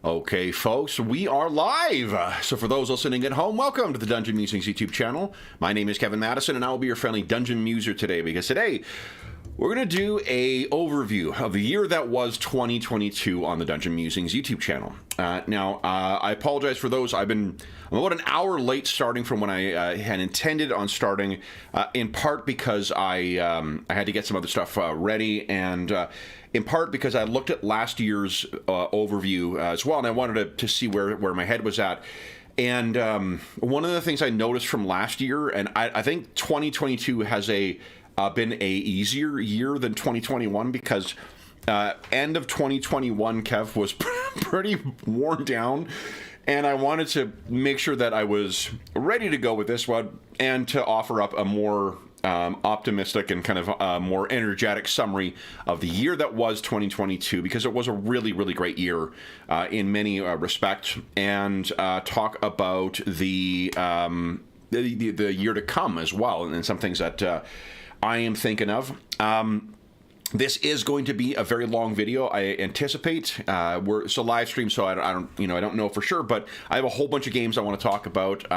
Okay, folks, we are live. So for those listening at home, welcome to the Dungeon Musings YouTube channel. My name is Kevin Madison, and I will be your friendly dungeon muser today, because today we're going to do a overview of the year that was 2022 on the Dungeon Musings YouTube channel. I apologize for those. I'm about an hour late starting from when I had intended on starting, in part because I had to get some other stuff ready, and in part because I looked at last year's overview as well, and I wanted to see where my head was at. And one of the things I noticed from last year, and I think 2022 has been a easier year than 2021, because end of 2021, Kev, was pretty worn down, and I wanted to make sure that I was ready to go with this one and to offer up a more optimistic and kind of more energetic summary of the year that was 2022, because it was a really, really great year in many respects, and talk about the year to come as well, and some things that I am thinking of. This is going to be a very long video, I anticipate. It's a live stream, so I don't know for sure, but I have a whole bunch of games I want to talk about.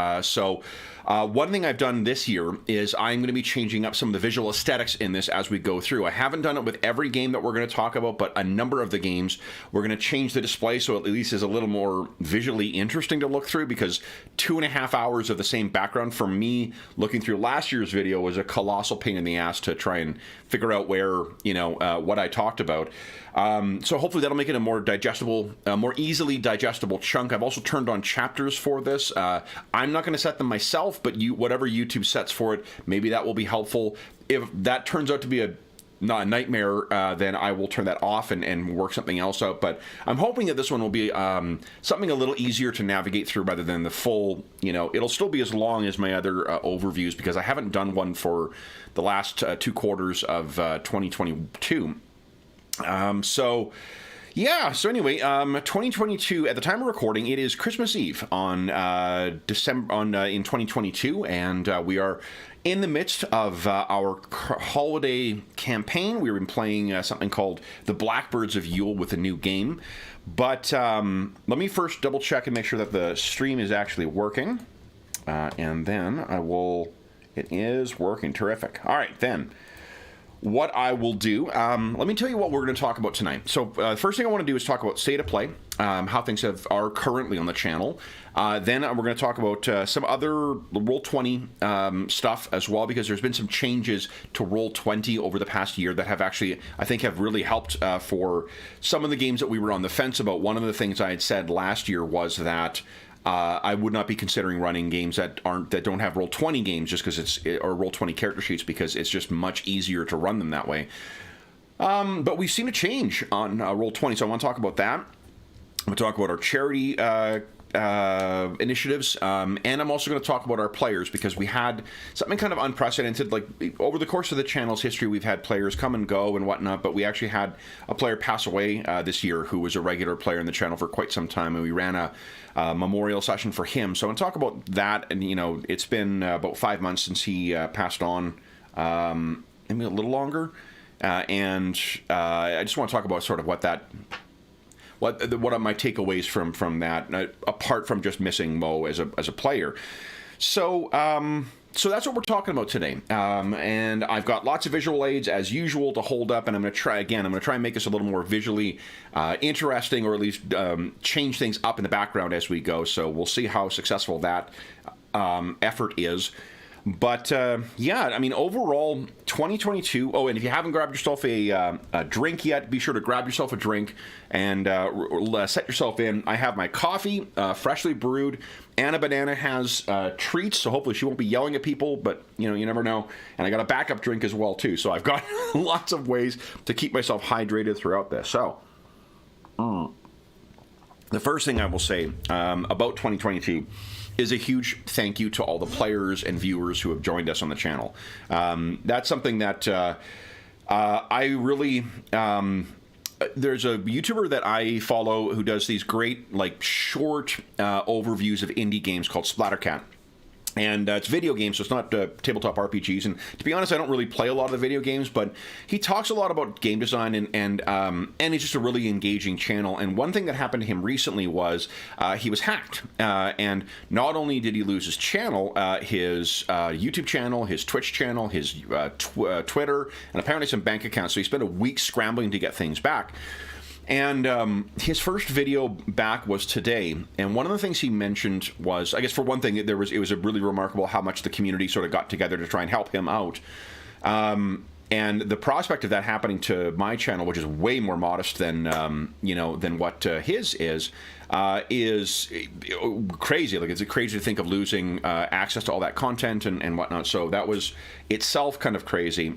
One thing I've done this year is I'm going to be changing up some of the visual aesthetics in this as we go through. I haven't done it with every game that we're going to talk about, but a number of the games we're going to change the display so it at least is a little more visually interesting to look through, because 2.5 hours of the same background for me looking through last year's video was a colossal pain in the ass to try and figure out where, what I talked about. So hopefully that'll make it a more digestible, more easily digestible chunk. I've also turned on chapters for this. I'm not going to set them myself, but whatever YouTube sets for it, maybe that will be helpful. If that turns out to be not a nightmare, then I will turn that off and work something else out. But I'm hoping that this one will be something a little easier to navigate through rather than the full, it'll still be as long as my other overviews, because I haven't done one for the last 2 quarters of 2022. So anyway, 2022, at the time of recording, it is Christmas Eve on in 2022, and we are in the midst of our holiday campaign. We've been playing something called The Blackbirds of Yule with a new game. But let me first double check and make sure that the stream is actually working, and then it is working. Terrific. All right, then. What I will do, let me tell you what we're going to talk about tonight. So the first thing I want to do is talk about State of Play, how things are currently on the channel. Then we're going to talk about some other Roll20 stuff as well, because there's been some changes to Roll20 over the past year that have actually, I think, have really helped for some of the games that we were on the fence about. One of the things I had said last year was that I would not be considering running games that don't have Roll20 games or Roll20 character sheets, because it's just much easier to run them that way. But we've seen a change on Roll20, so I want to talk about that. I'm going to talk about our charity initiatives, and I'm also going to talk about our players, because we had something kind of unprecedented. Like, over the course of the channel's history, we've had players come and go and whatnot, but we actually had a player pass away this year who was a regular player in the channel for quite some time, and we ran a memorial session for him. So I'm going to talk about that, and it's been about 5 months since he passed on, maybe a little longer, and I just want to talk about sort of what are my takeaways from that, apart from just missing Mo as a player. So that's what we're talking about today. And I've got lots of visual aids as usual to hold up, and I'm going to try and make this a little more visually interesting, or at least change things up in the background as we go. So we'll see how successful that effort is. But overall, 2022. Oh, and if you haven't grabbed yourself a drink yet, be sure to grab yourself a drink and set yourself in. I have my coffee, freshly brewed. Anna Banana has treats, so hopefully she won't be yelling at people, but you never know. And I got a backup drink as well too, so I've got lots of ways to keep myself hydrated throughout this. So, the first thing I will say about 2022 is a huge thank you to all the players and viewers who have joined us on the channel. That's something that I really... there's a YouTuber that I follow who does these great, short overviews of indie games called Splattercat. And it's video games, so it's not tabletop RPGs. And to be honest, I don't really play a lot of the video games, but he talks a lot about game design, and it's just a really engaging channel. And one thing that happened to him recently was he was hacked. And not only did he lose his channel, his YouTube channel, his Twitch channel, his Twitter, and apparently some bank accounts. So he spent a week scrambling to get things back. And his first video back was today, and one of the things he mentioned was, I guess for one thing, it was a really remarkable how much the community sort of got together to try and help him out. And the prospect of that happening to my channel, which is way more modest than than what his is crazy. Like, it's crazy to think of losing access to all that content and whatnot. So that was itself kind of crazy.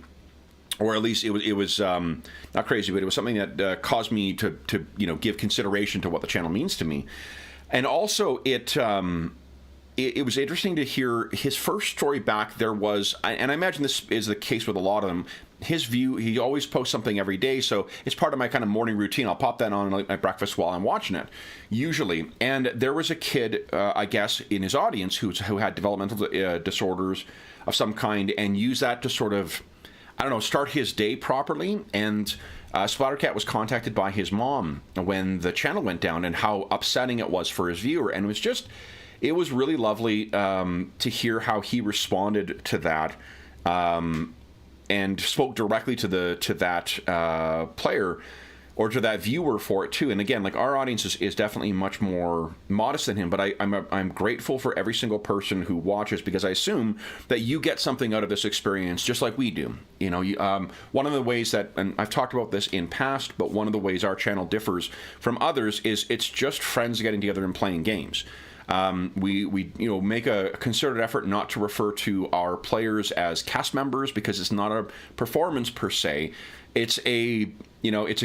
Or at least it was not crazy, but it was something that caused me to give consideration to what the channel means to me. And also, it was interesting to hear his first story back. There was, and I imagine this is the case with a lot of them, his view, he always posts something every day, so it's part of my kind of morning routine. I'll pop that on like my breakfast while I'm watching it, usually. And there was a kid, I guess, in his audience who had developmental disorders of some kind, and used that to sort of, I don't know, start his day properly. And Splattercat was contacted by his mom when the channel went down, and how upsetting it was for his viewer. And it was really lovely to hear how he responded to that, and spoke directly to that player, or to that viewer for it too. And again, like, our audience is definitely much more modest than him, but I'm grateful for every single person who watches, because I assume that you get something out of this experience just like we do. One of the ways that, and I've talked about this in past, but one of the ways our channel differs from others is it's just friends getting together and playing games. We make a concerted effort not to refer to our players as cast members, because it's not a performance per se. It's a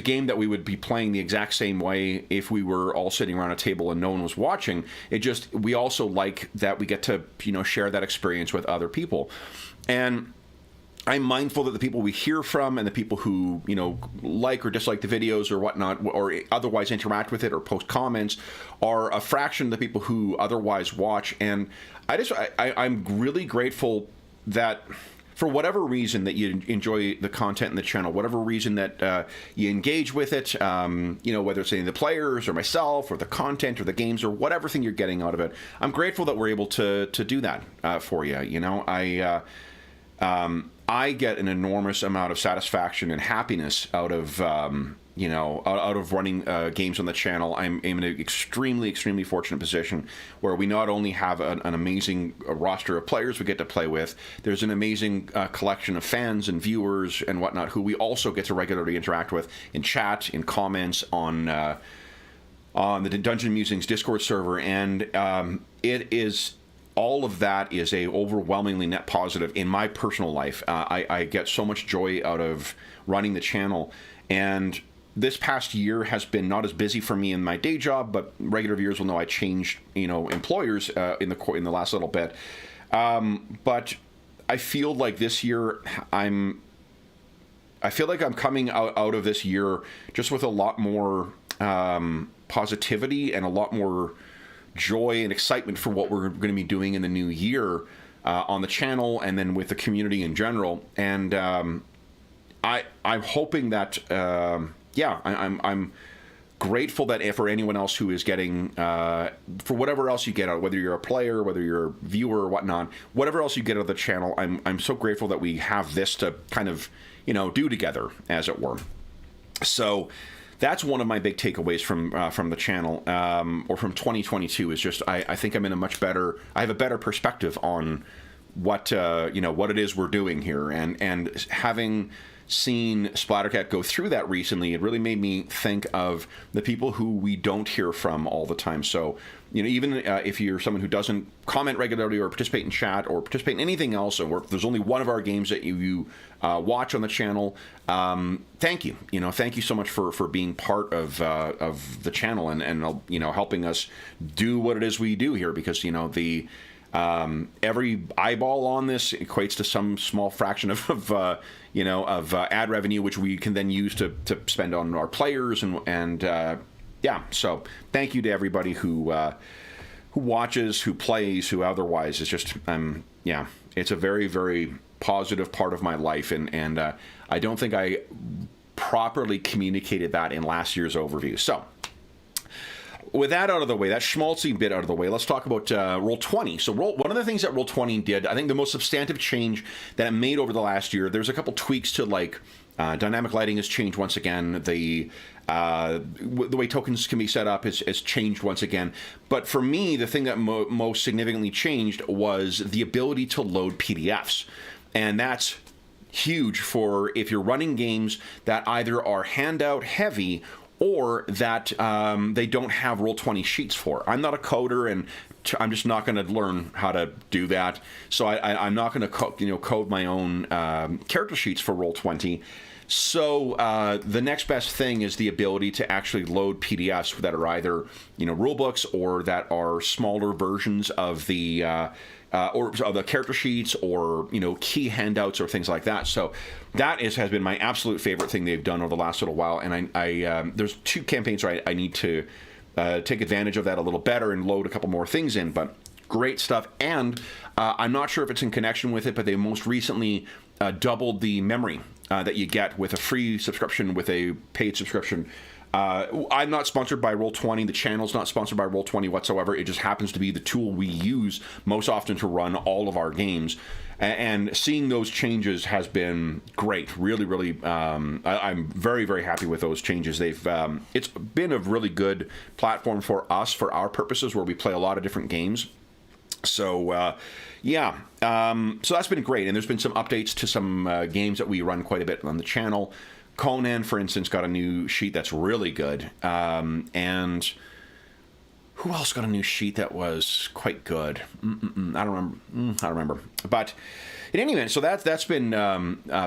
game that we would be playing the exact same way if we were all sitting around a table and no one was watching. We also like that we get to, share that experience with other people. And I'm mindful that the people we hear from and the people who, like or dislike the videos or whatnot, or otherwise interact with it or post comments, are a fraction of the people who otherwise watch. And I'm really grateful that, for whatever reason that you enjoy the content in the channel, whatever reason that you engage with it, whether it's any of the players or myself or the content or the games or whatever thing you're getting out of it, I'm grateful that we're able to do that for you. I get an enormous amount of satisfaction and happiness out of out of running games on the channel. I'm in an extremely fortunate position where we not only have an amazing roster of players we get to play with, there's an amazing collection of fans and viewers and whatnot who we also get to regularly interact with in chat, in comments, on the Dungeon Musings Discord server, and all of that is a overwhelmingly net positive in my personal life. I get so much joy out of running the channel, and this past year has been not as busy for me in my day job, but regular viewers will know I changed, employers in the last little bit. But I feel like this year I feel like I'm coming out of this year just with a lot more positivity and a lot more joy and excitement for what we're going to be doing in the new year on the channel, and then with the community in general. And I'm hoping that I'm grateful that for anyone else who is getting for whatever else you get out, whether you're a player, whether you're a viewer or whatnot, whatever else you get out of the channel, I'm so grateful that we have this to kind of do together, as it were. So that's one of my big takeaways from the channel, or from 2022, is just I think I'm in I have a better perspective on what it is we're doing here, and having seen Splattercat go through that recently, it really made me think of the people who we don't hear from all the time. So, even if you're someone who doesn't comment regularly or participate in chat or participate in anything else, or there's only one of our games that you watch on the channel, thank you. Thank you so much for being part of the channel and helping us do what it is we do here, because every eyeball on this equates to some small fraction of ad revenue, which we can then use to spend on our players, and so thank you to everybody who watches, who plays, who otherwise. It's just, yeah, it's a very, very positive part of my life, and I don't think I properly communicated that in last year's overview. So, with that out of the way, that schmaltzy bit out of the way, let's talk about Roll20. So one of the things that Roll20 did, I think the most substantive change that it made over the last year, there's a couple tweaks to, like, dynamic lighting has changed once again. The way tokens can be set up has changed once again. But for me, the thing that most significantly changed was the ability to load PDFs. And that's huge for if you're running games that either are handout heavy or that they don't have Roll20 sheets for. I'm not a coder, and I'm just not going to learn how to do that. So I'm not going to code my own character sheets for Roll20. So the next best thing is the ability to actually load PDFs that are either rule books or that are smaller versions of the or of the character sheets, or key handouts or things like that. So that has been my absolute favorite thing they've done over the last little while. And I there's 2 campaigns where I need to take advantage of that a little better and load a couple more things in. But great stuff. And I'm not sure if it's in connection with it, but they most recently doubled the memory that you get with a free subscription with a paid subscription. I'm not sponsored by Roll20. The channel's not sponsored by Roll20 whatsoever. It just happens to be the tool we use most often to run all of our games. And seeing those changes has been great. Really, really, I'm very, very happy with those changes. It's been a really good platform for us, for our purposes, where we play a lot of different games. So, yeah. So that's been great. And there's been some updates to some games that we run quite a bit on the channel. Conan, for instance, got a new sheet that's really good. And who else got a new sheet that was quite good? I don't remember. But in any event, so that's been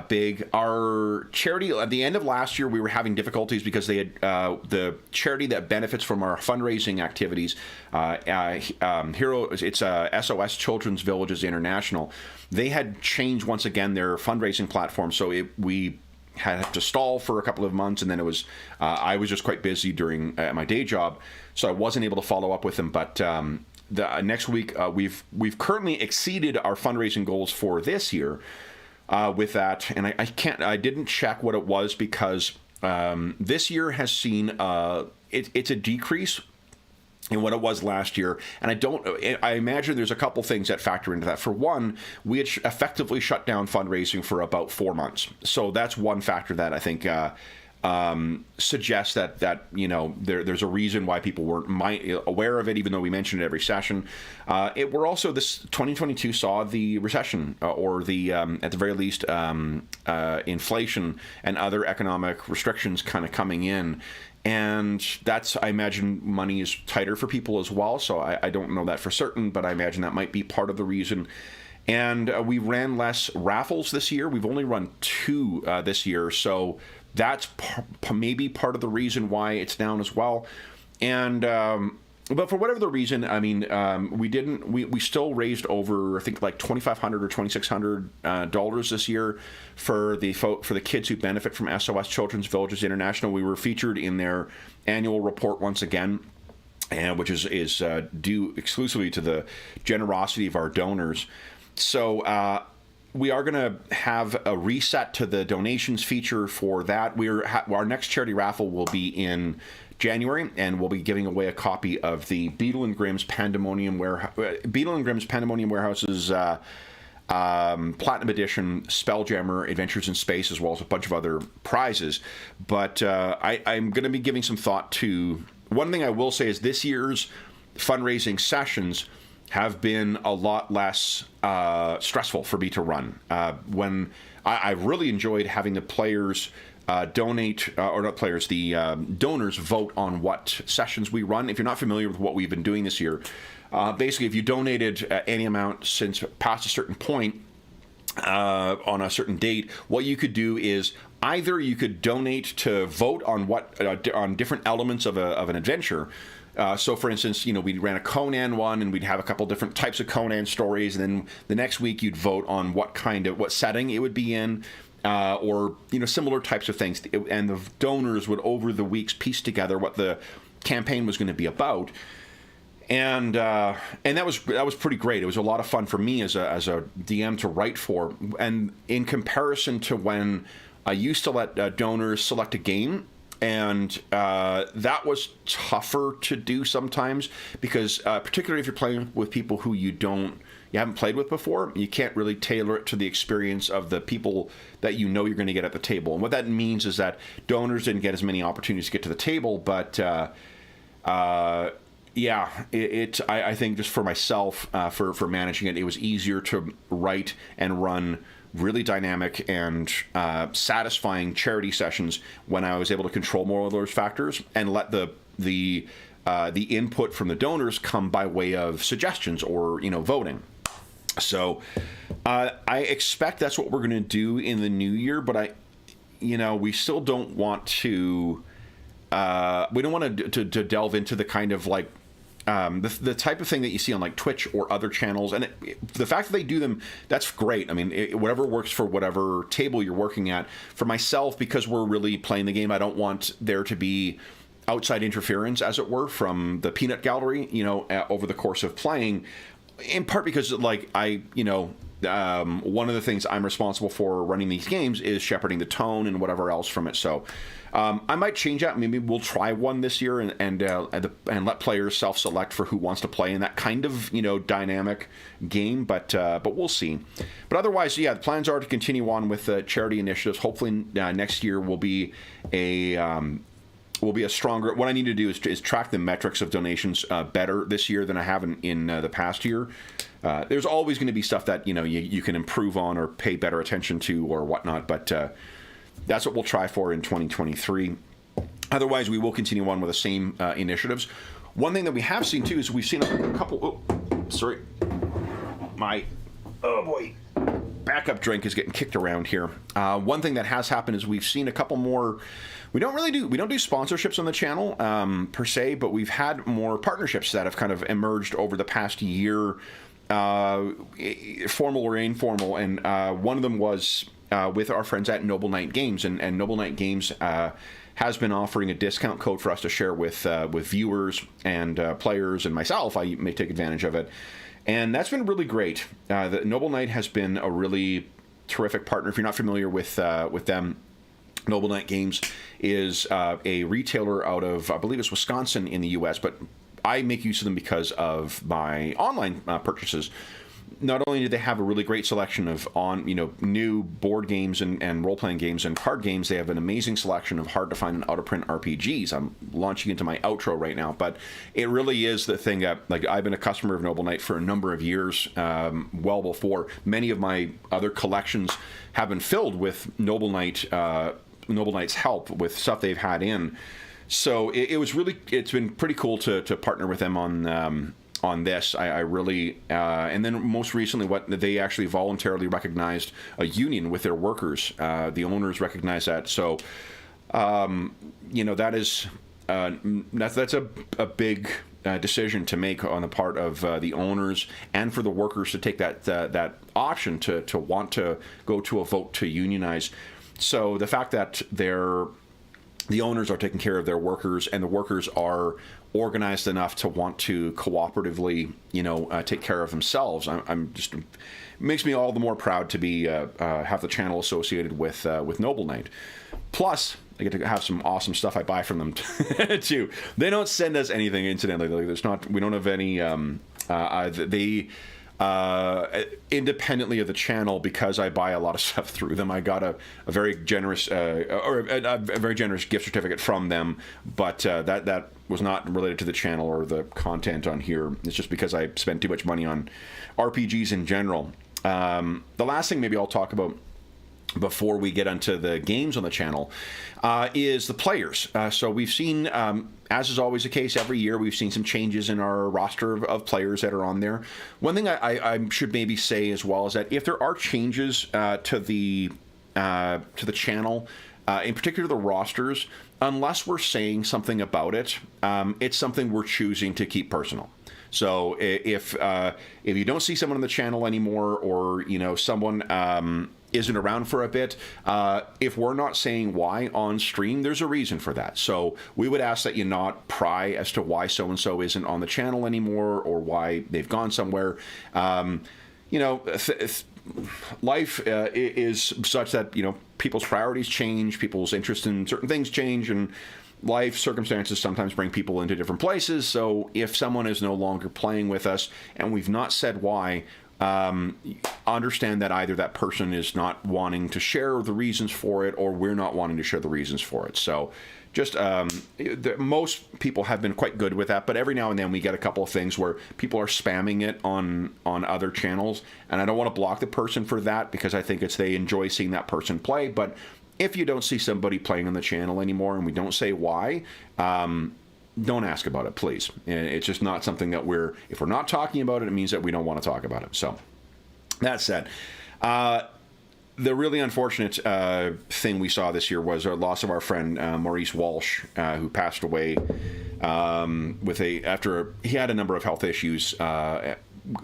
big. Our charity, at the end of last year, we were having difficulties because they had the charity that benefits from our fundraising activities, it's SOS Children's Villages International. They had changed once again their fundraising platform, so we had to stall for a couple of months, and then it was I was just quite busy during my day job, so I wasn't able to follow up with them. But the next week we've currently exceeded our fundraising goals for this year with that, and I didn't check what it was because this year has seen it's a decrease in what it was last year, and I imagine there's a couple things that factor into that. For one, we had effectively shut down fundraising for about 4 months, so that's one factor that I think suggests that there's a reason why people weren't aware of it, even though we mentioned it every session. We're also, this 2022 saw the recession, or the at the very least inflation and other economic restrictions kind of coming in. And that's, I imagine, money is tighter for people as well. So I don't know that for certain, but I imagine that might be part of the reason. And we ran less raffles this year. We've only run 2 this year. So that's maybe part of the reason why it's down as well. And but for whatever the reason, I mean, we still raised over, I think, like $2,500 or $2,600 this year for the kids who benefit from SOS Children's Villages International. We were featured in their annual report once again, and which is due exclusively to the generosity of our donors. So we are going to have a reset to the donations feature for that. Our next charity raffle will be in January, and we'll be giving away a copy of the Beadle and Grimm's Pandemonium Warehouse's Platinum Edition Spelljammer Adventures in Space, as well as a bunch of other prizes. But I'm going to be giving some thought to... One thing I will say is this year's fundraising sessions have been a lot less stressful for me to run. When I really enjoyed having the players donate, or not players, the donors vote on what sessions we run. If you're not familiar with what we've been doing this year, basically if you donated any amount since past a certain point on a certain date, what you could do is either you could donate to vote on on different elements of an adventure. So, for instance, we ran a Conan one, and we'd have a couple different types of Conan stories, and then the next week you'd vote on what setting it would be in. Or similar types of things, and the donors would over the weeks piece together what the campaign was going to be about. and that was pretty great. It was a lot of fun for me as a DM to write for. And in comparison to when I used to let donors select a game, and that was tougher to do sometimes because particularly if you're playing with people who you haven't played with before, you can't really tailor it to the experience of the people that you know you're going to get at the table. And what that means is that donors didn't get as many opportunities to get to the table, but yeah, I think just for myself, for managing it, it was easier to write and run really dynamic and satisfying charity sessions when I was able to control more of those factors and let the input from the donors come by way of suggestions or voting. So I expect that's what we're going to do in the new year, but we still don't want to. We don't want to delve into the kind of like the type of thing that you see on like Twitch or other channels, and the fact that they do them, that's great. I mean, whatever works for whatever table you're working at. For myself, because we're really playing the game, I don't want there to be outside interference, as it were, from the peanut gallery, over the course of playing. In part because, like, one of the things I'm responsible for running these games is shepherding the tone and whatever else from it. So I might change that. Maybe we'll try one this year and let players self-select for who wants to play in that kind of dynamic game. But we'll see. But otherwise, yeah, the plans are to continue on with charity initiatives. Hopefully next year will be a stronger. What I need to do is track the metrics of donations better this year than I have in the past year. There's always going to be stuff that you can improve on or pay better attention to or whatnot, but that's what we'll try for in 2023. Otherwise, we will continue on with the same initiatives. One thing that we have seen too is we've seen a couple. Backup drink is getting kicked around here. One thing that has happened is we've seen a couple more. We don't do sponsorships on the channel per se, but we've had more partnerships that have kind of emerged over the past year, formal or informal. And one of them was with our friends at Noble Knight Games, and Noble Knight Games has been offering a discount code for us to share with viewers and players and myself. I may take advantage of it. And that's been really great. The Noble Knight has been a really terrific partner. If you're not familiar with them, Noble Knight Games is a retailer out of, I believe it's Wisconsin in the U.S., but I make use of them because of my online purchases. Not only do they have a really great selection of new board games and role-playing games and card games, they have an amazing selection of hard-to-find and out-of-print RPGs. I'm launching into my outro right now, but it really is the thing that, like, I've been a customer of Noble Knight for a number of years, well before many of my other collections have been filled with Noble Knight's help with stuff they've had in. So it's been pretty cool to partner with them on this. I really, and then most recently, they actually voluntarily recognized a union with their workers. The owners recognize that. So, that is, that's a big decision to make on the part of the owners and for the workers to take that option to want to go to a vote to unionize. So the fact that the owners are taking care of their workers and the workers are organized enough to want to cooperatively, take care of themselves, I'm just, it makes me all the more proud to be have the channel associated with Noble Knight. Plus, I get to have some awesome stuff I buy from them too. They don't send us anything, incidentally. We don't have any. They independently of the channel, because I buy a lot of stuff through them, I got a very generous a very generous gift certificate from them, but that was not related to the channel or the content on here. It's just because I spend too much money on RPGs in general. The last thing maybe I'll talk about before we get onto the games on the channel is the players. So we've seen, as is always the case every year, we've seen some changes in our roster of players that are on there. One thing I should maybe say as well is that if there are changes to the channel, in particular the rosters, unless we're saying something about it, it's something we're choosing to keep personal. So if you don't see someone on the channel anymore, or someone isn't around for a bit, if we're not saying why on stream, there's a reason for that. So we would ask that you not pry as to why so-and-so isn't on the channel anymore or why they've gone somewhere. You know, life is such that, you know, people's priorities change, people's interest in certain things change, and life circumstances sometimes bring people into different places. So if someone is no longer playing with us and we've not said why, understand that either that person is not wanting to share the reasons for it, or we're not wanting to share the reasons for it. So just most people have been quite good with that, but every now and then we get a couple of things where people are spamming it on other channels, and I don't want to block the person for that, because I think they enjoy seeing that person play. But if you don't see somebody playing on the channel anymore and we don't say why, don't ask about it, please. It's just not something that if we're not talking about it, it means that we don't want to talk about it. So that said, the really unfortunate thing we saw this year was our loss of our friend Maurice Walsh, who passed away after he had a number of health issues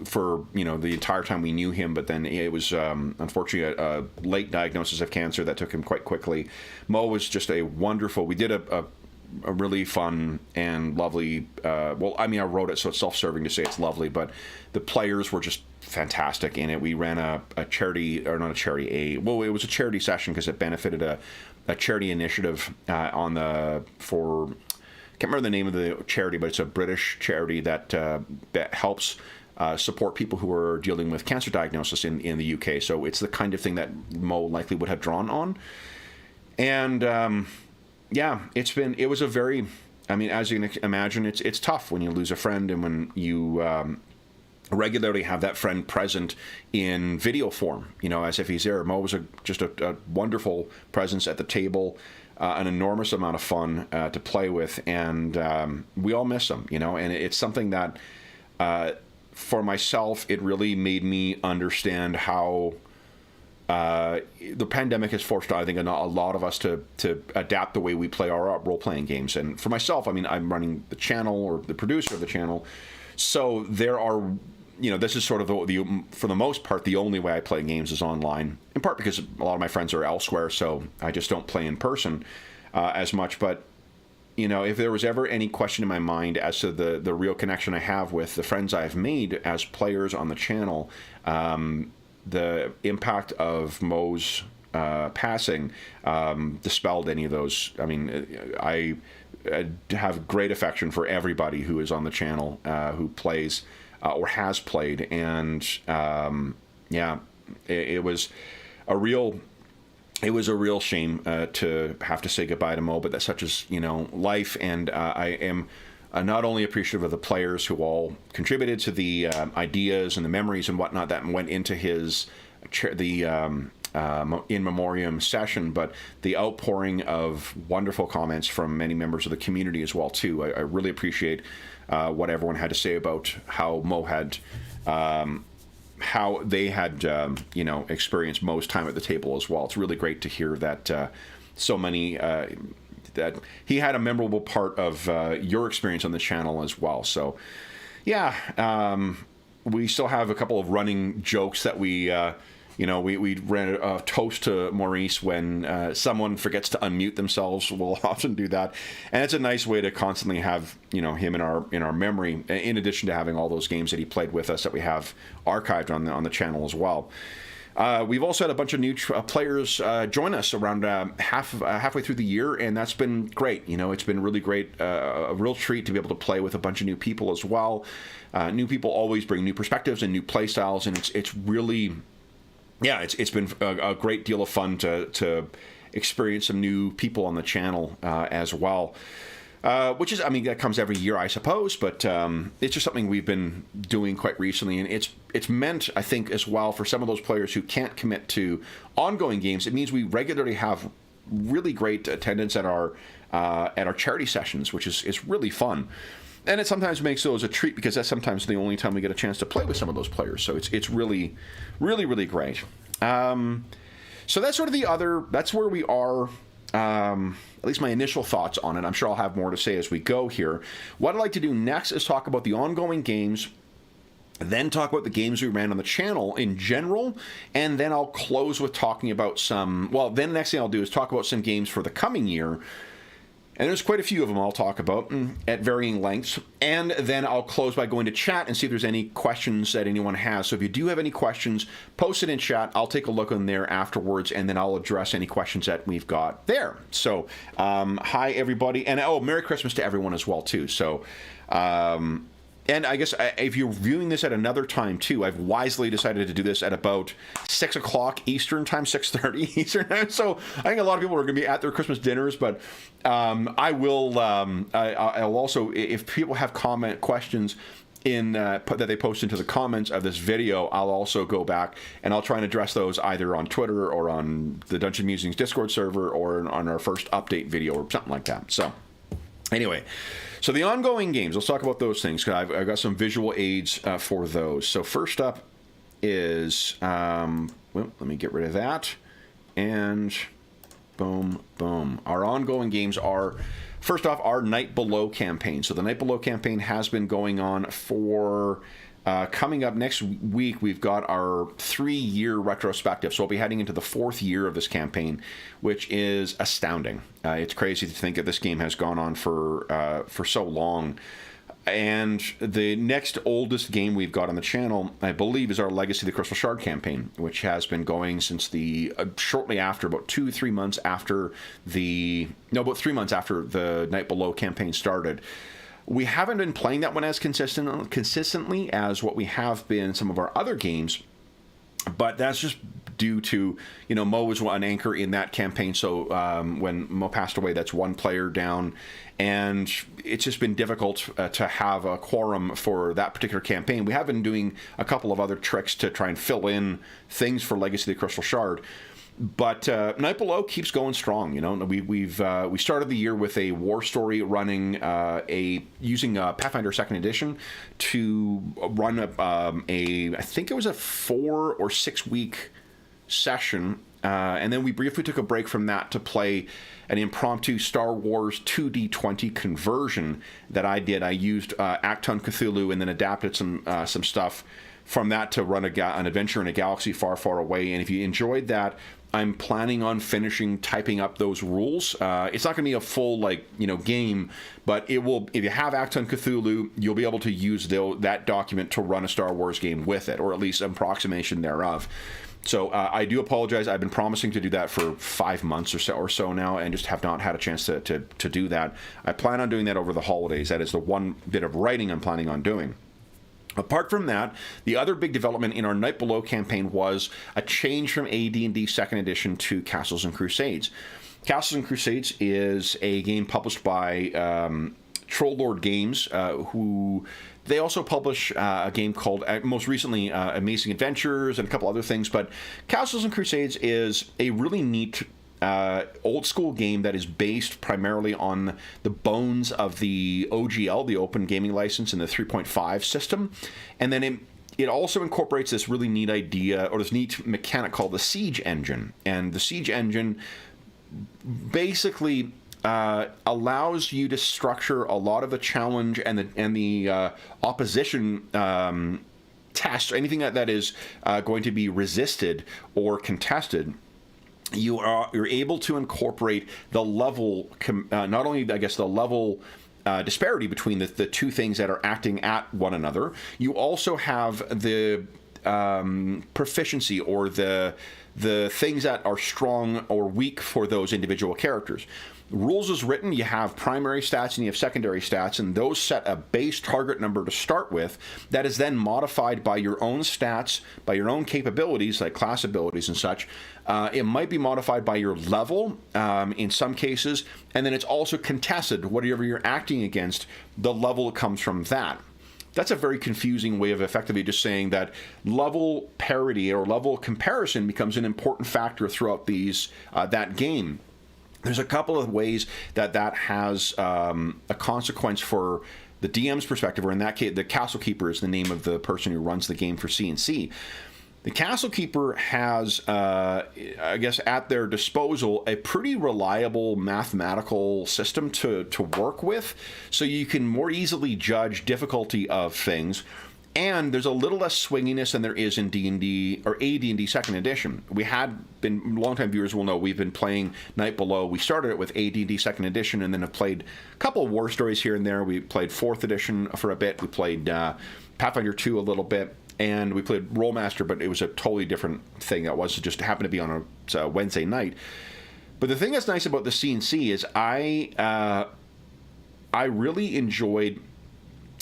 for, you know, the entire time we knew him. But then it was unfortunately a late diagnosis of cancer that took him quite quickly. Mo was just a wonderful. We did a really fun and lovely, well, I mean, I wrote it, so it's self-serving to say it's lovely, but the players were just fantastic in it. We ran a charity, or not a charity, it was a charity session because it benefited a charity initiative I can't remember the name of the charity, but it's a British charity that helps support people who are dealing with cancer diagnosis in the UK. So it's the kind of thing that Mo likely would have drawn on. And yeah, it was a very, I mean, as you can imagine, it's tough when you lose a friend, and when you regularly have that friend present in video form, you know, as if he's there. Mo was just a wonderful presence at the table, an enormous amount of fun to play with, and we all miss him, you know, and it's something that, for myself, it really made me understand how the pandemic has forced, I think, a lot of us to adapt the way we play our role-playing games. And for myself, I mean, I'm running the channel, or the producer of the channel, so there are, you know, this is sort of for the most part, the only way I play games is online, in part because a lot of my friends are elsewhere, so I just don't play in person as much. But, you know, if there was ever any question in my mind as to the real connection I have with the friends I've made as players on the channel, the impact of Mo's passing dispelled any of those. I mean, I have great affection for everybody who is on the channel, who plays or has played, and yeah, it was a real shame to have to say goodbye to Mo, but that's such as, you know, life. And I am not only appreciative of the players who all contributed to the ideas and the memories and whatnot that went into his in memoriam session, but the outpouring of wonderful comments from many members of the community as well too. I really appreciate what everyone had to say about how Mo had, how they had, you know, experienced Mo's time at the table as well. It's really great to hear that so many. That he had a memorable part of your experience on the channel as well. So, yeah, we still have a couple of running jokes that we, you know, we ran a toast to Maurice when someone forgets to unmute themselves. We'll often do that, and it's a nice way to constantly have, you know, him in our memory. In addition to having all those games that he played with us that we have archived on the channel as well. We've also had a bunch of new players join us around halfway through the year, and that's been great. You know, it's been really great, a real treat to be able to play with a bunch of new people as well. New people always bring new perspectives and new play styles, and it's really, yeah, it's been a great deal of fun to experience some new people on the channel as well. Which is, I mean, that comes every year, I suppose, but it's just something we've been doing quite recently, and it's meant, I think, as well for some of those players who can't commit to ongoing games. It means we regularly have really great attendance at our charity sessions, which is really fun, and it sometimes makes those a treat because that's sometimes the only time we get a chance to play with some of those players. So it's really, really, really great. So that's sort of that's where we are. At least my initial thoughts on it. I'm sure I'll have more to say as we go here. What I'd like to do next is talk about the ongoing games then talk about the games we ran on the channel in general, and then I'll close with talking about some, well, then the next thing I'll do is talk about some games for the coming year, and there's quite a few of them I'll talk about at varying lengths, and then I'll close by going to chat and see if there's any questions that anyone has. So if you do have any questions, post it in chat. I'll take a look in there afterwards, and then I'll address any questions that we've got there. So, hi everybody, and oh, Merry Christmas to everyone as well too. So, and I guess if you're viewing this at another time too, I've wisely decided to do this at about 6 o'clock Eastern time, 6:30 Eastern time. So I think a lot of people are going to be at their Christmas dinners, but I will. I'll also, if people have questions in that they post into the comments of this video, I'll also go back and I'll try and address those either on Twitter or on the Dungeon Musings Discord server or on our first update video or something like that. So anyway. So the ongoing games, let's talk about those things, because I've got some visual aids for those. So first up is, well, let me get rid of that, and boom, boom. Our ongoing games are, first off, our Night Below campaign. So the Night Below campaign has been going on for, coming up next week, we've got our 3-year retrospective. So we'll be heading into the 4th year of this campaign, which is astounding. It's crazy to think that this game has gone on for so long. And the next oldest game we've got on the channel, I believe, is our Legacy of the Crystal Shard campaign, which has been going since the, shortly after, about 2-3 months after the, no, about 3 months after the Night Below campaign started. We haven't been playing that one as consistently as what we have been in some of our other games, but that's just due to, you know, Mo was an anchor in that campaign, so when Mo passed away, that's one player down, and it's just been difficult to have a quorum for that particular campaign. We have been doing a couple of other tricks to try and fill in things for Legacy of the Crystal Shard. But Night Below keeps going strong. You know, we started the year with a war story running using Pathfinder 2nd Edition to run I think it was a 4 or 6 week session, and then we briefly took a break from that to play an impromptu Star Wars 2D20 conversion that I did. I used Acton Cthulhu and then adapted some stuff from that to run an adventure in a galaxy far, far away. And if you enjoyed that, I'm planning on typing up those rules. It's not going to be a full, game, but it will. If you have Acton Cthulhu, you'll be able to use that document to run a Star Wars game with it, or at least an approximation thereof. So I do apologize. I've been promising to do that for 5 months or so now, and just have not had a chance to do that. I plan on doing that over the holidays. That is the one bit of writing I'm planning on doing. Apart from that, the other big development in our Night Below campaign was a change from AD&D 2nd Edition to Castles and Crusades. Castles and Crusades is a game published by Troll Lord Games, who they also publish a game called, most recently, Amazing Adventures and a couple other things. But Castles and Crusades is a really neat old school game that is based primarily on the bones of the OGL, the Open Gaming License, and the 3.5 system. And then it also incorporates this really neat idea, or this neat mechanic called the Siege Engine. And the Siege Engine basically allows you to structure a lot of the challenge and the opposition tests, anything that is going to be resisted or contested. You're able to incorporate the level, not only, I guess, the level disparity between the two things that are acting at one another. You also have the proficiency, or the things that are strong or weak for those individual characters. Rules is written, you have primary stats and you have secondary stats, and those set a base target number to start with that is then modified by your own stats, by your own capabilities, like class abilities and such. It might be modified by your level in some cases, and then it's also contested. Whatever you're acting against, the level comes from that. That's a very confusing way of effectively just saying that level parity or level comparison becomes an important factor throughout that game. There's a couple of ways that has a consequence for the DM's perspective, or in that case, the Castle Keeper is the name of the person who runs the game for C&C. The Castle Keeper has, I guess, at their disposal, a pretty reliable mathematical system to work with, so you can more easily judge difficulty of things. And there's a little less swinginess than there is in D&D or AD&D Second Edition. We had been, longtime viewers will know, we've been playing Night Below. We started it with AD&D Second Edition and then have played a couple of War Stories here and there. We played 4th Edition for a bit. We played Pathfinder 2 a little bit. And we played Rollmaster, but it was a totally different thing. That was just happened to be on a Wednesday night. But the thing that's nice about the C&C is I really enjoyed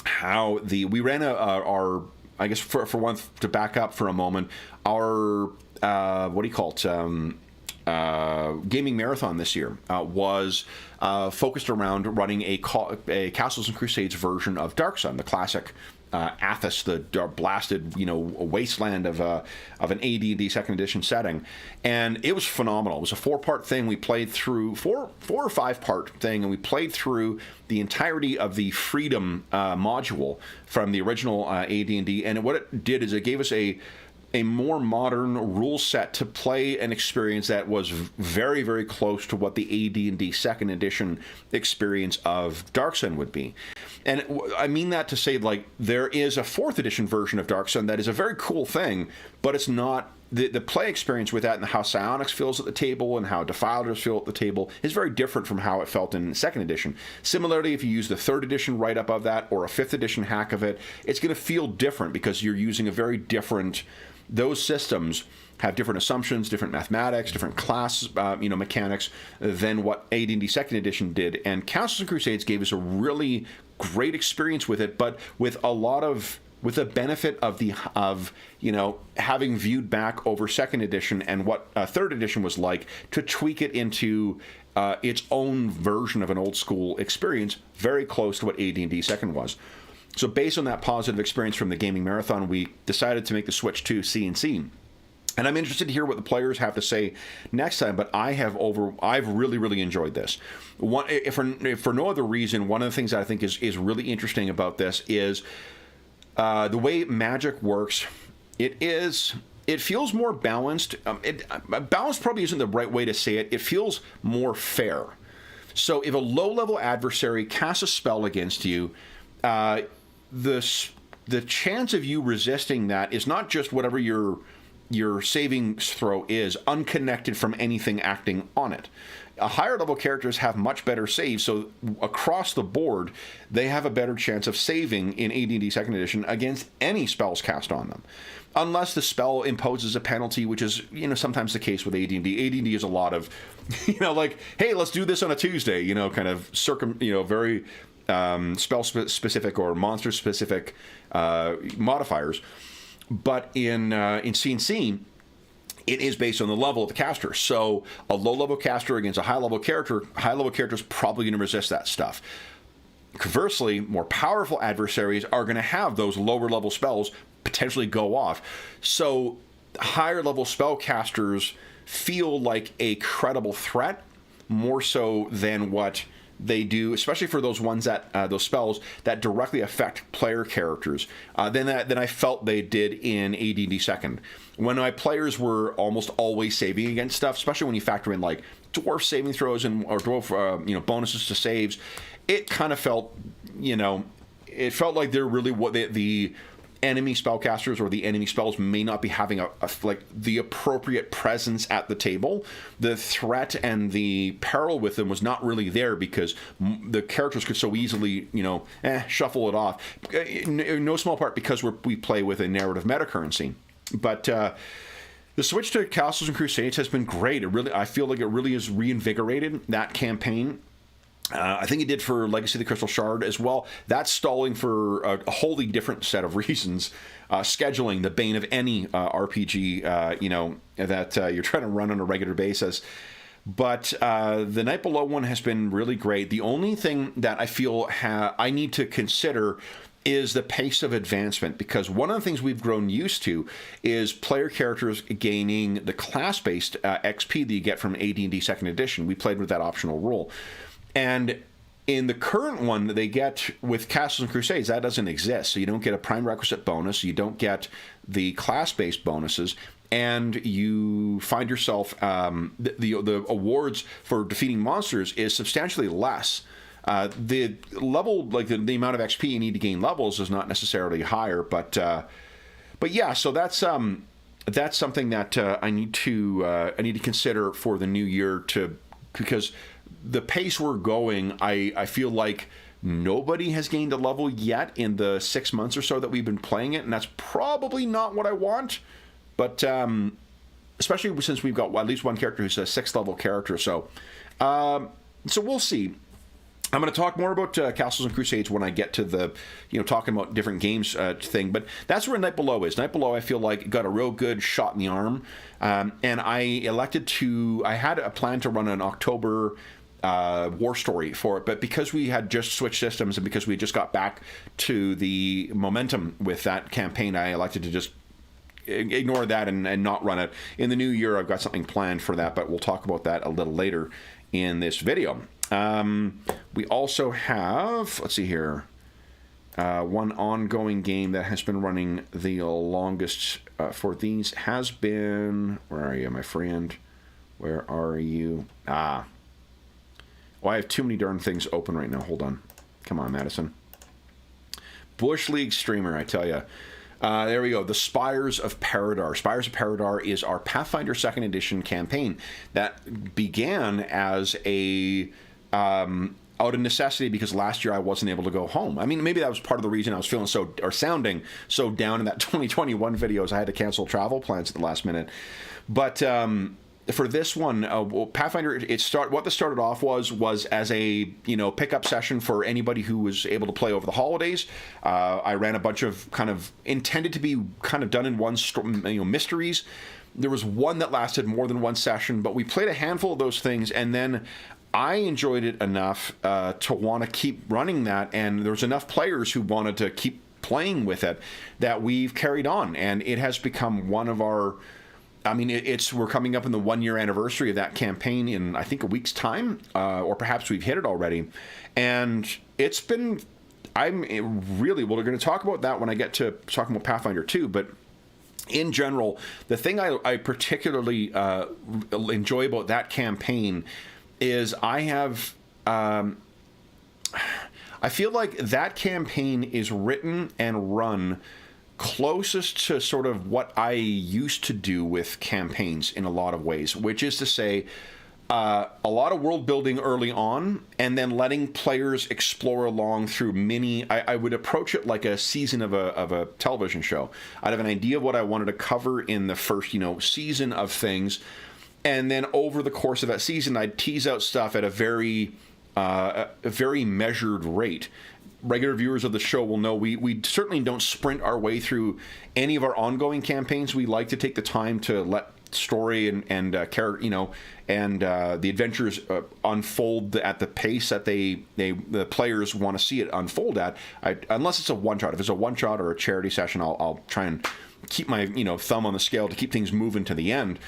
how we ran our I guess for one, to back up for a moment, our what do you call it, gaming marathon this year was focused around running a Castles and Crusades version of Dark Sun, the classic Athos, the blasted, wasteland of an AD&D Second Edition setting, and it was phenomenal. It was a 4-part thing. We played through four or 5-part thing, and we played through the entirety of the Freedom module from the original AD&D. And what it did is it gave us a more modern rule set to play an experience that was very, very close to what the AD&D Second Edition experience of Dark Sun would be. And I mean that to say, like, there is a 4th Edition version of Dark Sun that is a very cool thing, but it's not the play experience with that, and how psionics feels at the table and how defilers feel at the table is very different from how it felt in 2nd Edition. Similarly, if you use the 3rd Edition right up of that or a 5th Edition hack of it, it's going to feel different because you're using a very different... Those systems have different assumptions, different mathematics, different class, mechanics than what AD&D Second Edition did. And Castles and Crusades gave us a really great experience with it, but with with the benefit of having viewed back over Second Edition and what 3rd Edition was like, to tweak it into its own version of an old school experience, very close to what AD&D Second was. So based on that positive experience from the gaming marathon, we decided to make the switch to C&C. And I'm interested to hear what the players have to say next time, but I've really, really enjoyed this. If for no other reason, one of the things that I think is really interesting about this is the way Magic works. It feels more balanced. Balanced probably isn't the right way to say it. It feels more fair. So if a low-level adversary casts a spell against you, the chance of you resisting that is not just whatever your saving throw is, unconnected from anything acting on it. Higher level characters have much better saves, so across the board, they have a better chance of saving in AD&D Second Edition against any spells cast on them. Unless the spell imposes a penalty, which is, sometimes the case with AD&D. AD&D is a lot of, like, hey, let's do this on a Tuesday, kind of very... spell-specific or monster-specific modifiers. But in C&C, it is based on the level of the caster. So a low-level caster against a high-level character is probably going to resist that stuff. Conversely, more powerful adversaries are going to have those lower-level spells potentially go off. So higher-level spellcasters feel like a credible threat, more so than what they do, especially for those ones that those spells that directly affect player characters, than I felt they did in AD&D Second. When my players were almost always saving against stuff, especially when you factor in like dwarf saving throws or dwarf bonuses to saves, it kind of felt it felt like they're really what the enemy spellcasters or the enemy spells may not be having the appropriate presence at the table. The threat and the peril with them was not really there because the characters could so easily, shuffle it off. In no small part because we play with a narrative meta currency. But the switch to Castles and Crusades has been great. I feel like it really has reinvigorated that campaign. I think it did for Legacy of the Crystal Shard as well. That's stalling for a wholly different set of reasons. Scheduling, the bane of any RPG, that you're trying to run on a regular basis. But the Night Below one has been really great. The only thing that I feel I need to consider is the pace of advancement, because one of the things we've grown used to is player characters gaining the class-based XP that you get from AD&D Second Edition. We played with that optional rule. And in the current one that they get with Castles and Crusades, that doesn't exist. So you don't get a prime requisite bonus, you don't get the class-based bonuses, and you find yourself the awards for defeating monsters is substantially less The level, like the amount of XP you need to gain levels is not necessarily higher, but yeah, so that's something that I need to consider for the new year, because the pace we're going, I feel like nobody has gained a level yet in the 6 months or so that we've been playing it, and that's probably not what I want. But especially since we've got at least one character who's a 6th level character, so we'll see. I'm going to talk more about Castles and Crusades when I get to the, talking about different games thing. But that's where Night Below is. Night Below, I feel like, got a real good shot in the arm. And I had a plan to run an October war story for it. But because we had just switched systems and because we just got back to the momentum with that campaign, I elected to just ignore that and not run it. In the new year, I've got something planned for that, but we'll talk about that a little later in this video. We also have, let's see here, one ongoing game that has been running the longest for these has been, where are you, my friend? Where are you? Well, I have too many darn things open right now. Hold on. Come on, Madison. Bush League Streamer, I tell you. There we go. The Spires of Paradar. Spires of Paradar is our Pathfinder 2nd Edition campaign that began as a out of necessity because last year I wasn't able to go home. I mean, maybe that was part of the reason I was feeling sounding so down in that 2021 videos. I had to cancel travel plans at the last minute. But for this one, Pathfinder, what this started off was as a pickup session for anybody who was able to play over the holidays. I ran a bunch of kind of intended to be kind of done in one mysteries. There was one that lasted more than one session, but we played a handful of those things, and then I enjoyed it enough to want to keep running that, and there was enough players who wanted to keep playing with it that we've carried on, and it has become one of our. I mean, we're coming up in the 1-year anniversary of that campaign in, I think, a week's time, or perhaps we've hit it already. And it's been, we're going to talk about that when I get to talking about Pathfinder 2, but in general, the thing I particularly enjoy about that campaign is I feel like that campaign is written and run closest to sort of what I used to do with campaigns in a lot of ways, which is to say a lot of world building early on and then letting players explore along through I would approach it like a season of a television show. I'd have an idea of what I wanted to cover in the first season of things, and then over the course of that season I'd tease out stuff at a very measured rate. Regular viewers of the show will know we certainly don't sprint our way through any of our ongoing campaigns. We like to take the time to let story and character, and the adventures unfold at the pace that the players want to see it unfold at. Unless it's a one-shot. If it's a one-shot or a charity session, I'll try and keep my thumb on the scale to keep things moving to the end.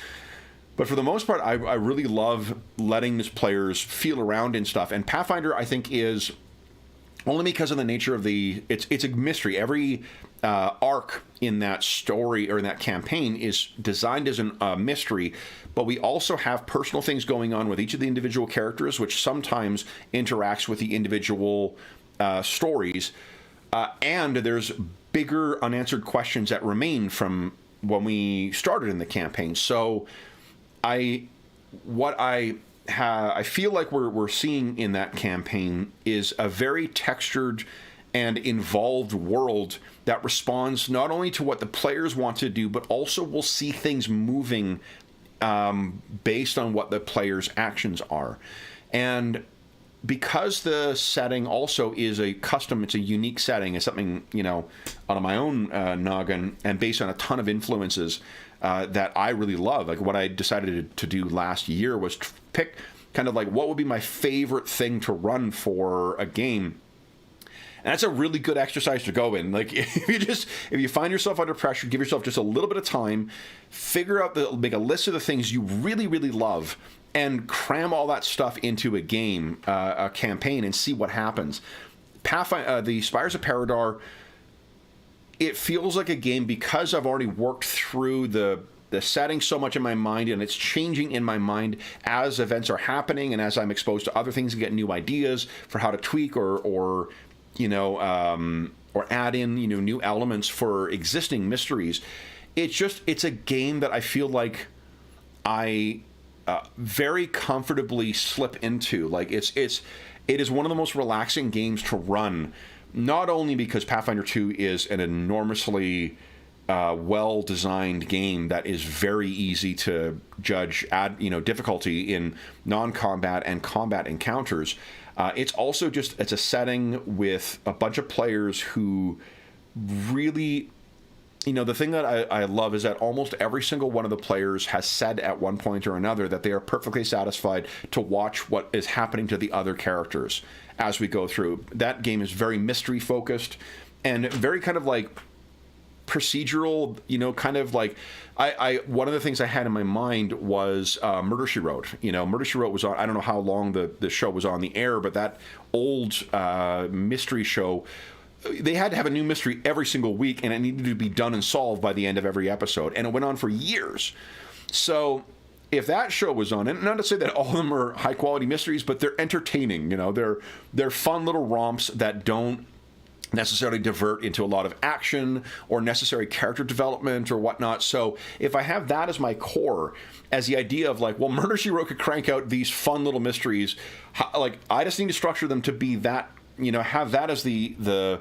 But for the most part, I really love letting these players feel around and stuff. And Pathfinder, I think, is only because of the nature of it's a mystery. Every arc in that story or in that campaign is designed as a mystery, but we also have personal things going on with each of the individual characters, which sometimes interacts with the individual stories. And there's bigger unanswered questions that remain from when we started in the campaign. So I feel like we're seeing in that campaign is a very textured and involved world that responds not only to what the players want to do, but also will see things moving based on what the players' actions are. And because the setting also is it's a unique setting, it's something, out of my own noggin and based on a ton of influences that I really love. Like what I decided to do last year was pick kind of like what would be my favorite thing to run for a game. And that's a really good exercise to go in. Like if you find yourself under pressure, give yourself just a little bit of time, make a list of the things you really, really love, and cram all that stuff into a game, a campaign, and see what happens. The Spires of Paradar, it feels like a game because I've already worked through the the setting so much in my mind, and it's changing in my mind as events are happening and as I'm exposed to other things and get new ideas for how to tweak or add in, new elements for existing mysteries. It's a game that I feel like I very comfortably slip into. Like it is one of the most relaxing games to run, not only because Pathfinder 2 is an enormously well-designed game that is very easy to judge difficulty in non-combat and combat encounters. It's also it's a setting with a bunch of players who really, the thing that I love is that almost every single one of the players has said at one point or another that they are perfectly satisfied to watch what is happening to the other characters as we go through. That game is very mystery focused and very kind of like procedural, kind of like I one of the things I had in my mind was Murder, She Wrote. Murder, She Wrote was on, I don't know how long the show was on the air, but that old mystery show, they had to have a new mystery every single week, and it needed to be done and solved by the end of every episode, and it went on for years. So if that show was on, and not to say that all of them are high quality mysteries, but they're entertaining. They're fun little romps that don't necessarily divert into a lot of action or necessary character development or whatnot. So if I have that as my core, as the idea of like, well, Murder, She Wrote could crank out these fun little mysteries, like I just need to structure them to be that, have that as the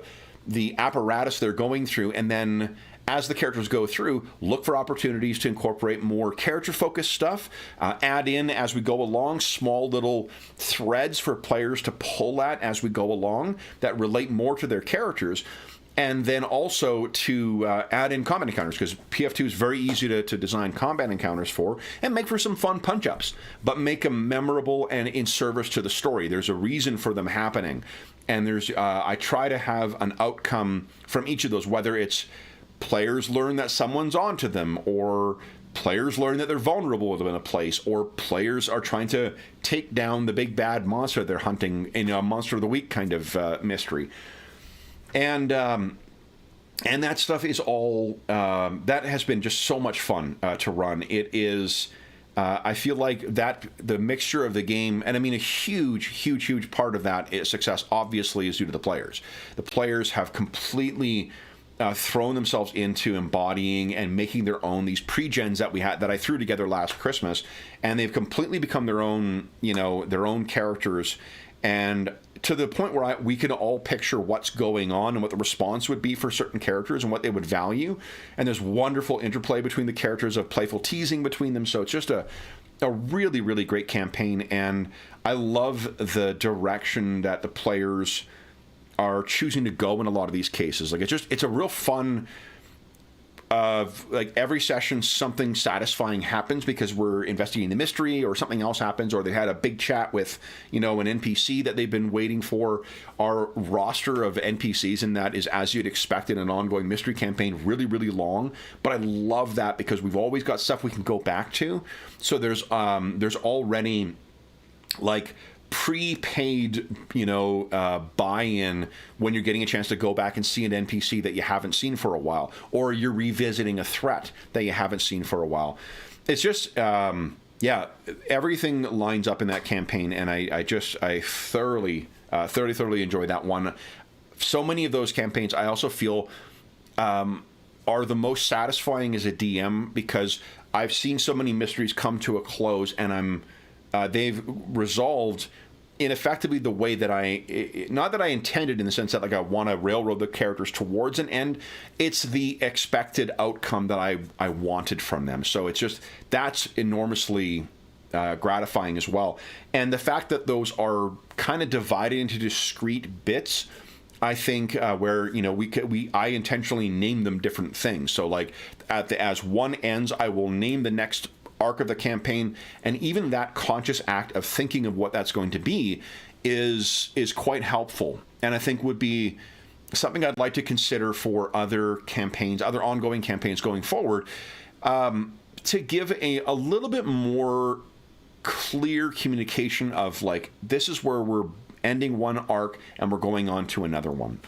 apparatus they're going through, and then as the characters go through, look for opportunities to incorporate more character-focused stuff, add in as we go along small little threads for players to pull at as we go along that relate more to their characters, and then also to add in combat encounters, because PF2 is very easy to design combat encounters for, and make for some fun punch-ups, but make them memorable and in service to the story. There's a reason for them happening, and I try to have an outcome from each of those, whether it's players learn that someone's onto them, or players learn that they're vulnerable in a place, or players are trying to take down the big bad monster they're hunting in a Monster of the Week kind of mystery. And that stuff is all that has been just so much fun to run. It is I feel like that the mixture of the game, and I mean a huge part of that success obviously is due to the players. The players have completely thrown themselves into embodying and making their own these pre-gens that I threw together last Christmas, and they've completely become their own characters, and to the point where we can all picture what's going on and what the response would be for certain characters and what they would value. And there's wonderful interplay between the characters of playful teasing between them. So it's just a really great campaign, and I love the direction that the players are choosing to go in a lot of these cases. Like it's a real fun like every session something satisfying happens because we're investigating the mystery, or something else happens, or they had a big chat with an NPC that they've been waiting for. Our roster of NPCs in that is, as you'd expect in an ongoing mystery campaign, really long, but I love that because we've always got stuff we can go back to. So there's already like prepaid, buy-in when you're getting a chance to go back and see an NPC that you haven't seen for a while, or you're revisiting a threat that you haven't seen for a while. It's just, everything lines up in that campaign, and I thoroughly enjoy that one. So many of those campaigns I also feel are the most satisfying as a DM, because I've seen so many mysteries come to a close, and they've resolved in effectively the way that not that I intended, in the sense that like I want to railroad the characters towards an end. It's the expected outcome that I wanted from them. So that's enormously gratifying as well. And the fact that those are kind of divided into discrete bits, I think where I intentionally name them different things. So like as one ends, I will name the next arc of the campaign, and even that conscious act of thinking of what that's going to be is quite helpful, and I think would be something I'd like to consider for other campaigns, other ongoing campaigns going forward, to give a little bit more clear communication of like, this is where we're ending one arc and we're going on to another one.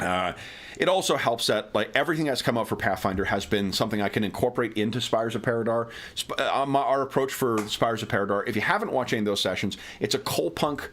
It also helps that like everything that's come out for Pathfinder has been something I can incorporate into Spires of Paradar. Our approach for Spires of Paradar, if you haven't watched any of those sessions, it's a Coalpunk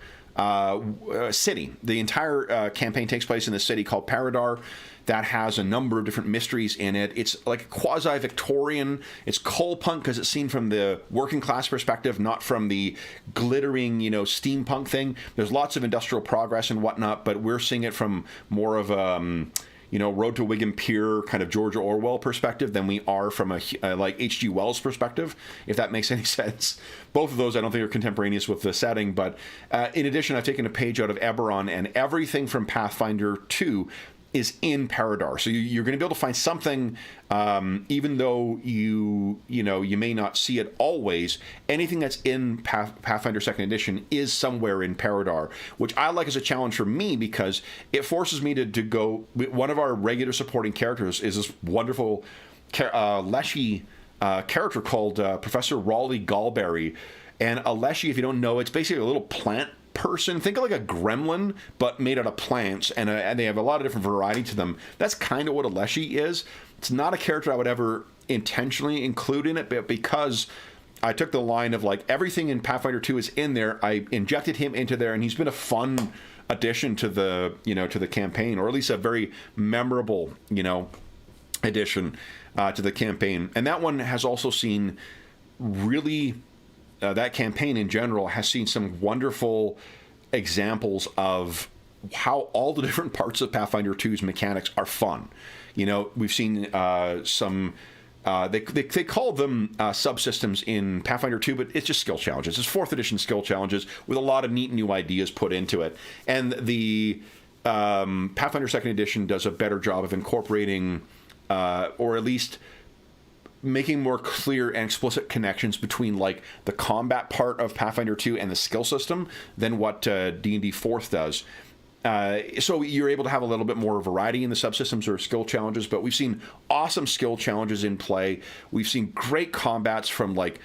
city. The entire campaign takes place in a city called Paradar that has a number of different mysteries in it. It's like quasi-Victorian. It's Coalpunk because it's seen from the working class perspective, not from the glittering, steampunk thing. There's lots of industrial progress and whatnot, but we're seeing it from more of Road to Wigan Pier kind of George Orwell perspective than we are from a like H.G. Wells perspective, if that makes any sense. Both of those I don't think are contemporaneous with the setting, but in addition, I've taken a page out of Eberron, and everything from Pathfinder 2 is in Paradar. So you're going to be able to find something, even though you may not see it always. Anything that's in Pathfinder 2nd Edition is somewhere in Paradar, which I like as a challenge for me because it forces me to go. One of our regular supporting characters is this wonderful Leshy character called Professor Raleigh Galberry. And a Leshy, if you don't know, it's basically a little plant person. Think of like a gremlin, but made out of plants, and they have a lot of different variety to them. That's kind of what a Leshy is. It's not a character I would ever intentionally include in it, but because I took the line of like everything in Pathfinder 2 is in there, I injected him into there, and he's been a fun addition to the to the campaign, or at least a very memorable addition to the campaign. And that one has also seen really. That campaign in general has seen some wonderful examples of how all the different parts of Pathfinder 2's mechanics are fun. We've seen some, they call them subsystems in Pathfinder 2, but it's just skill challenges. It's 4th edition skill challenges with a lot of neat new ideas put into it. And the Pathfinder 2nd Edition does a better job of incorporating, or at least making more clear and explicit connections between like the combat part of Pathfinder 2 and the skill system than what D&D 4th does. So you're able to have a little bit more variety in the subsystems or skill challenges, but we've seen awesome skill challenges in play. We've seen great combats from like,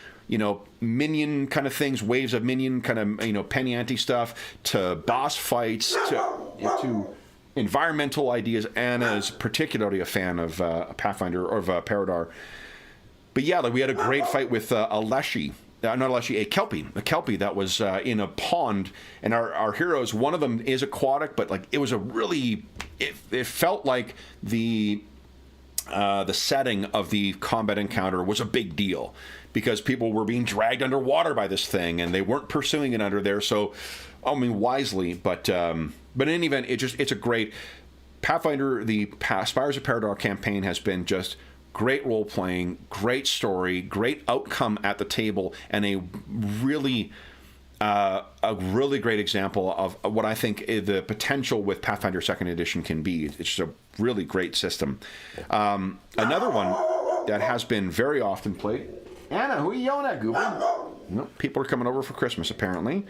minion kind of things, waves of minion kind of, penny ante stuff, to boss fights, to environmental ideas. Anna is particularly a fan of Pathfinder or of Paradar. But yeah, like we had a great fight with a Leshy, not a Leshy, a Kelpie that was in a pond, and our heroes, one of them is aquatic, but like it was a really, it felt like the setting of the combat encounter was a big deal because people were being dragged underwater by this thing, and they weren't pursuing it under there. So, I mean, wisely, but in any event, it's a great Pathfinder. The Spires of Paradar campaign has been just great role-playing, great story, great outcome at the table, and a really great example of what I think the potential with Pathfinder 2nd Edition can be. It's just a really great system. Another one that has been very often played... Anna, who are you yelling at, Goober? No, people are coming over for Christmas, apparently.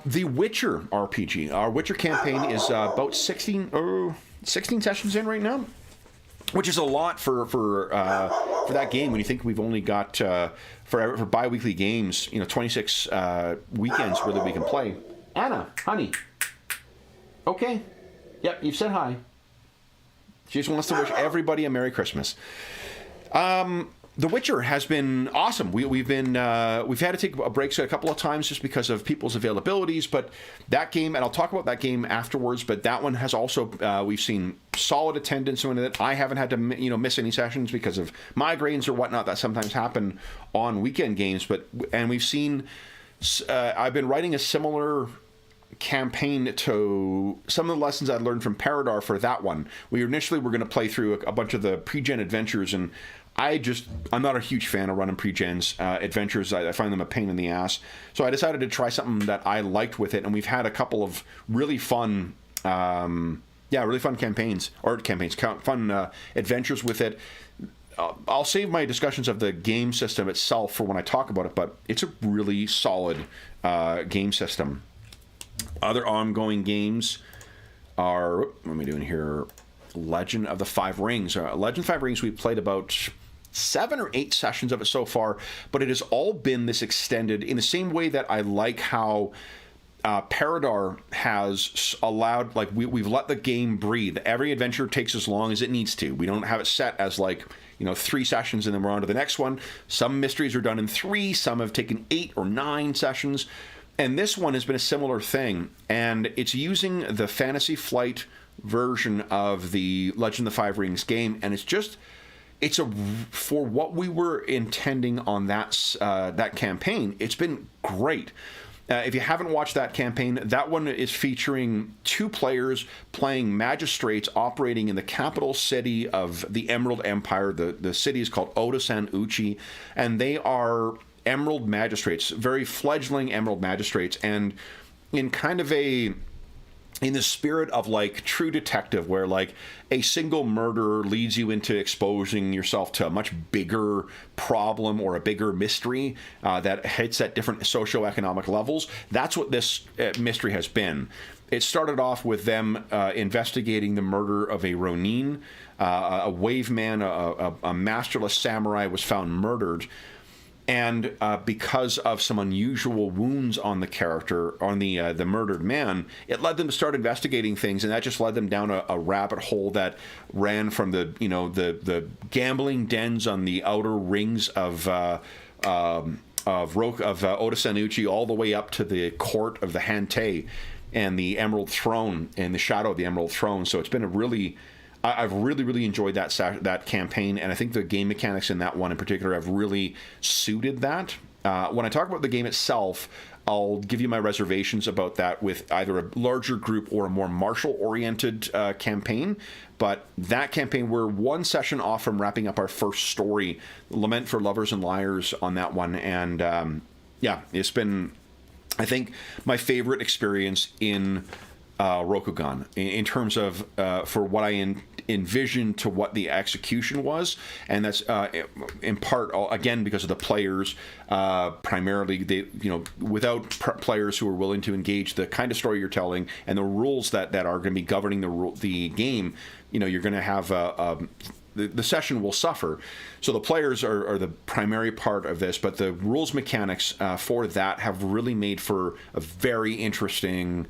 The Witcher RPG. Our Witcher campaign is about 16 sessions in right now, which is a lot for that game when you think we've only got for bi-weekly games, 26 weekends where we can play. Anna, honey. Okay. Yep, you've said hi. She just wants to wish everybody a Merry Christmas. The Witcher has been awesome. We've had to take breaks a couple of times just because of people's availabilities, but that game, and I'll talk about that game afterwards, but that one has also, we've seen solid attendance in it. I haven't had to miss any sessions because of migraines or whatnot that sometimes happen on weekend games, and we've seen, I've been writing a similar campaign to some of the lessons I learned from Paradar for that one. We initially were going to play through a bunch of the pre-gen adventures, and I'm not a huge fan of running pre-gens adventures. I find them a pain in the ass. So I decided to try something that I liked with it, and we've had a couple of really fun, fun adventures with it. I'll save my discussions of the game system itself for when I talk about it, but it's a really solid game system. Other ongoing games are, what am I doing here? Legend of the Five Rings. Legend of the Five Rings, we've played about 7 or 8 sessions of it so far, but it has all been this extended in the same way that I like how Paradar has allowed, like, we've let the game breathe. Every adventure takes as long as it needs to. We don't have it set as, like, 3 sessions and then we're on to the next one. Some mysteries are done in 3, some have taken 8 or 9 sessions. And this one has been a similar thing, and it's using the Fantasy Flight version of the Legend of the Five Rings game, and for what we were intending on that campaign, it's been great. If you haven't watched that campaign, that one is featuring 2 players playing magistrates operating in the capital city of the Emerald Empire. The city is called Oda-san Uchi, and they are Emerald magistrates, very fledgling Emerald magistrates, and in kind of in the spirit of, like, True Detective, where, like, a single murder leads you into exposing yourself to a much bigger problem or a bigger mystery that hits at different socioeconomic levels. That's what this mystery has been. It started off with them investigating the murder of a Ronin, a wave man, a masterless samurai was found murdered. And because of some unusual wounds on the character, on the murdered man, it led them to start investigating things, and that just led them down a rabbit hole that ran from the gambling dens on the outer rings of Oda-san Uchi all the way up to the court of the Hantei and the Emerald Throne and the Shadow of the Emerald Throne. So it's been I've really enjoyed that campaign, and I think the game mechanics in that one in particular have really suited that. When I talk about the game itself, I'll give you my reservations about that with either a larger group or a more martial-oriented campaign. But that campaign, we're 1 session off from wrapping up our first story, Lament for Lovers and Liars, on that one. And it's been, I think, my favorite experience in Rokugan in terms of for what I envisioned to what the execution was, and that's in part again because of the players. Primarily, they without players who are willing to engage the kind of story you're telling and the rules that are going to be governing the game, you're going to have the session will suffer. So the players are the primary part of this, but the rules mechanics for that have really made for a very interesting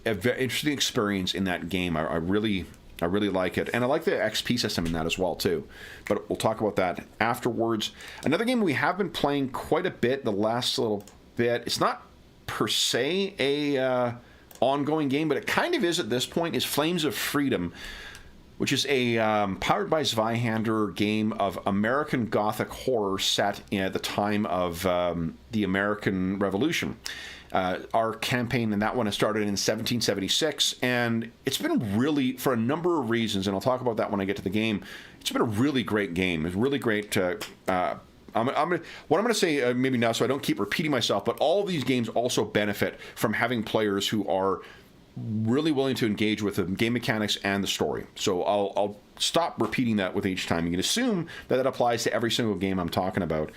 experience in that game. I really like it, and I like the XP system in that as well too, but we'll talk about that afterwards. Another game we have been playing quite a bit the last little bit, it's not per se a ongoing game, but it kind of is at this point, is Flames of Freedom, which is a powered by Zweihander game of American Gothic horror set at the time of the American Revolution. Our campaign in that one has started in 1776, and it's been really, for a number of reasons, and I'll talk about that when I get to the game, it's been a really great game. It's really great to... what I'm going to say maybe now, so I don't keep repeating myself, but all of these games also benefit from having players who are really willing to engage with the game mechanics and the story. So I'll stop repeating that with each time. You can assume that applies to every single game I'm talking about.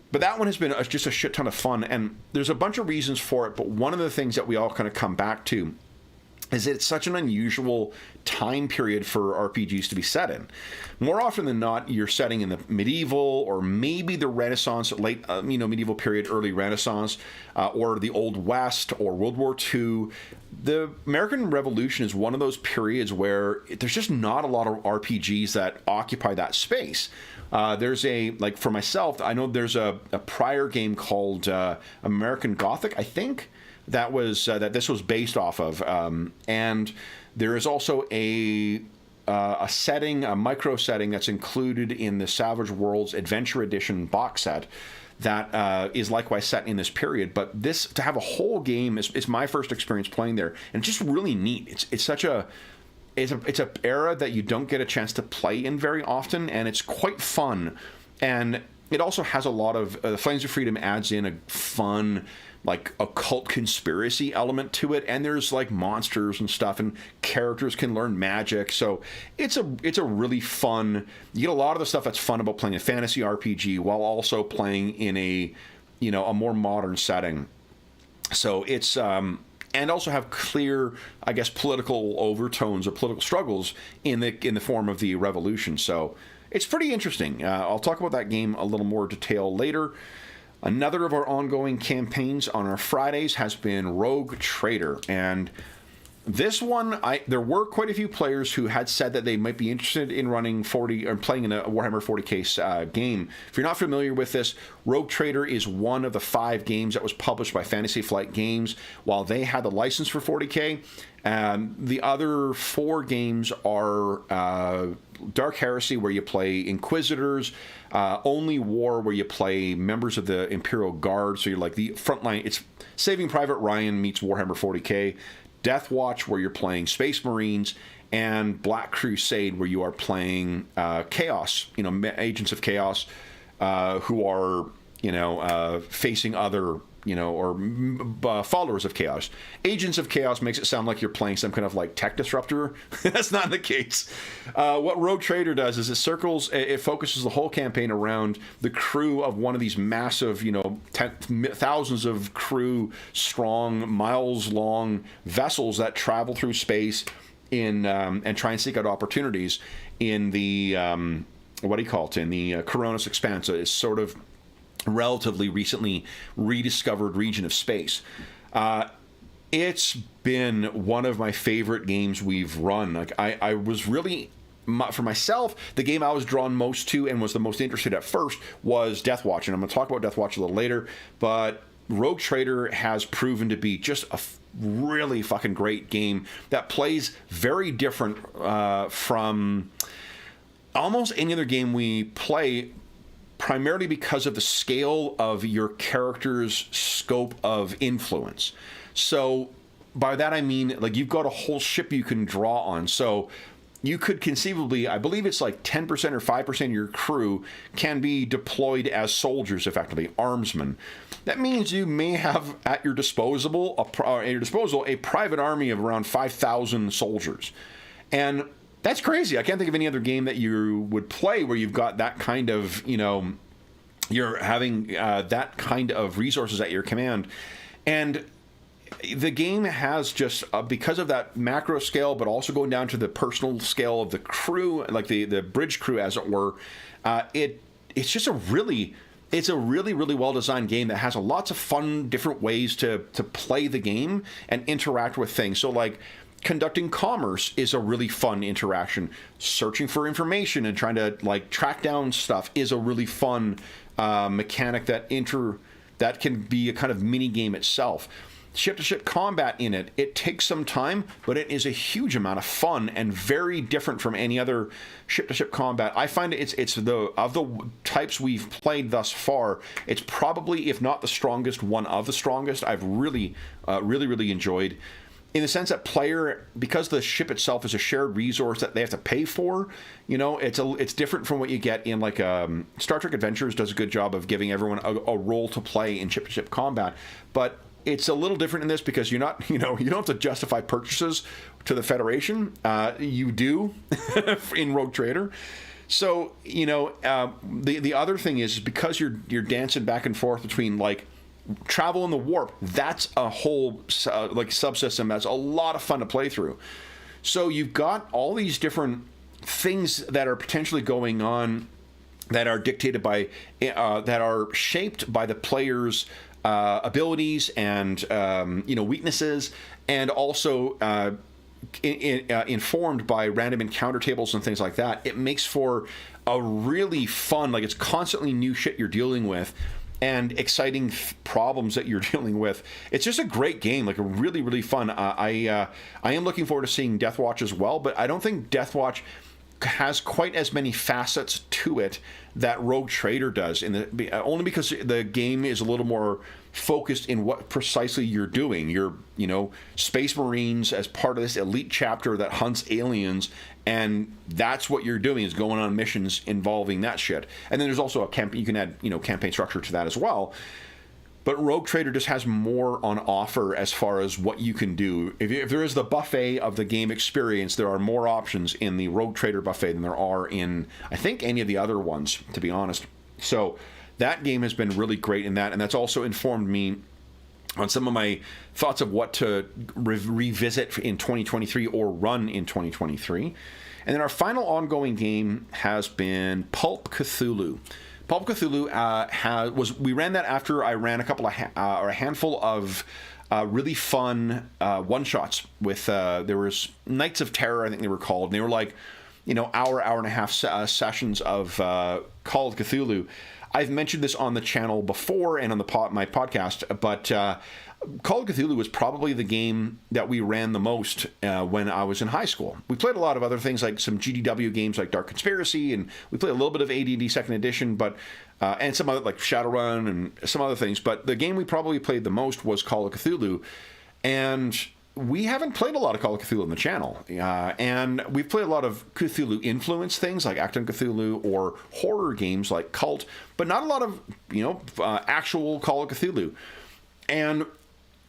But that one has been just a shit ton of fun, and there's a bunch of reasons for it, but one of the things that we all kind of come back to is it's such an unusual time period for RPGs to be set in. More often than not, you're setting in the medieval or maybe the Renaissance, late medieval period, early Renaissance, or the Old West or World War II. The American Revolution is one of those periods where there's just not a lot of RPGs that occupy that space. There's for myself, I know there's a prior game called American Gothic, I think, that this was based off of, and there is also a setting, a micro setting that's included in the Savage Worlds Adventure Edition box set that is likewise set in this period. But this, to have a whole game, is my first experience playing there, and it's just really neat. It's such a it's an era that you don't get a chance to play in very often, and it's quite fun. And it also has a lot of Flames of Freedom adds in a fun, like, occult conspiracy element to it, and there's like monsters and stuff, and characters can learn magic. So it's a really fun. You get a lot of the stuff that's fun about playing a fantasy RPG while also playing in a more modern setting. So it's and also have clear, I guess, political overtones or political struggles in the form of the revolution. So it's pretty interesting. I'll talk about that game a little more detail later. Another of our ongoing campaigns on our Fridays has been Rogue Trader, and this one, there were quite a few players who had said that they might be interested in running 40 or playing in a Warhammer 40k game. If you're not familiar with this, Rogue Trader is one of the 5 games that was published by Fantasy Flight Games while they had the license for 40k. The other 4 games are Dark Heresy, where you play Inquisitors, Only War, where you play members of the Imperial Guard, so you're like the frontline. It's Saving Private Ryan meets Warhammer 40k. Death Watch, where you're playing Space Marines, and Black Crusade, where you are playing Chaos, Agents of Chaos, who are, facing other, or followers of Chaos. Agents of Chaos makes it sound like you're playing some kind of like tech disruptor. That's not the case. What Rogue Trader does is it focuses the whole campaign around the crew of one of these massive, thousands of crew strong, miles long vessels that travel through space and try and seek out opportunities in the in the Coronis Expanse. It's sort of relatively recently rediscovered region of space. It's been one of my favorite games we've run. Like I was really, for myself, the game I was drawn most to and was the most interested at first was Death Watch, and I'm going to talk about Death Watch a little later, but Rogue Trader has proven to be just a really fucking great game that plays very different from almost any other game we play, primarily because of the scale of your character's scope of influence. So by that I mean, like, you've got a whole ship you can draw on. So you could conceivably, I believe it's like 10% or 5% of your crew can be deployed as soldiers, effectively, armsmen. That means you may have at your disposal a private army of around 5,000 soldiers. And that's crazy. I can't think of any other game that you would play where you've got that kind of, you're having that kind of resources at your command. And the game has just, because of that macro scale, but also going down to the personal scale of the crew, like the bridge crew, as it were, it's just a really well-designed game that has lots of fun, different ways to play the game and interact with things. So, like, conducting commerce is a really fun interaction. Searching for information and trying to, like, track down stuff is a really fun mechanic that can be a kind of mini game itself. Ship-to-ship combat in it takes some time, but it is a huge amount of fun and very different from any other ship-to-ship combat. I find it's of the types we've played thus far, it's probably, if not the strongest, one of the strongest. I've really enjoyed, in the sense that because the ship itself is a shared resource that they have to pay for, it's different from what you get in, like, Star Trek Adventures does a good job of giving everyone a role to play in ship-to-ship combat, but it's a little different in this because you're not, you don't have to justify purchases to the Federation. You do in Rogue Trader. So, the other thing is because you're dancing back and forth between, like, travel in the warp. That's a whole subsystem that's a lot of fun to play through. So you've got all these different things that are potentially going on that are dictated by, that are shaped by the player's abilities and weaknesses, and also informed by random encounter tables and things like that. It makes for a really fun, like, it's constantly new shit you're dealing with and exciting problems that you're dealing with. It's just a great game, like a really fun. I am looking forward to seeing Death Watch as well, but I don't think Death Watch has quite as many facets to it that Rogue Trader does, only because the game is a little more focused in what precisely you're doing. You're, Space Marines as part of this elite chapter that hunts aliens, and that's what you're doing, is going on missions involving that shit. And then there's also you can add, campaign structure to that as well. But Rogue Trader just has more on offer as far as what you can do. If there is the buffet of the game experience, there are more options in the Rogue Trader buffet than there are in, I think, any of the other ones, to be honest. So that game has been really great in that, and that's also informed me on some of my thoughts of what to revisit in 2023 or run in 2023. And then our final ongoing game has been Pulp Cthulhu. Call of Cthulhu we ran that after I ran a handful of really fun one-shots with, there was Nights of Terror, I think they were called, and they were like, hour and a half sessions of Call of Cthulhu. I've mentioned this on the channel before and on my podcast, but Call of Cthulhu was probably the game that we ran the most when I was in high school. We played a lot of other things like some GDW games like Dark Conspiracy, and we played a little bit of AD&D Second Edition, but and some other like Shadowrun and some other things. But the game we probably played the most was Call of Cthulhu, and we haven't played a lot of Call of Cthulhu on the channel, and we've played a lot of Cthulhu-influenced things like Acton Cthulhu or horror games like Cult, but not a lot of actual Call of Cthulhu. And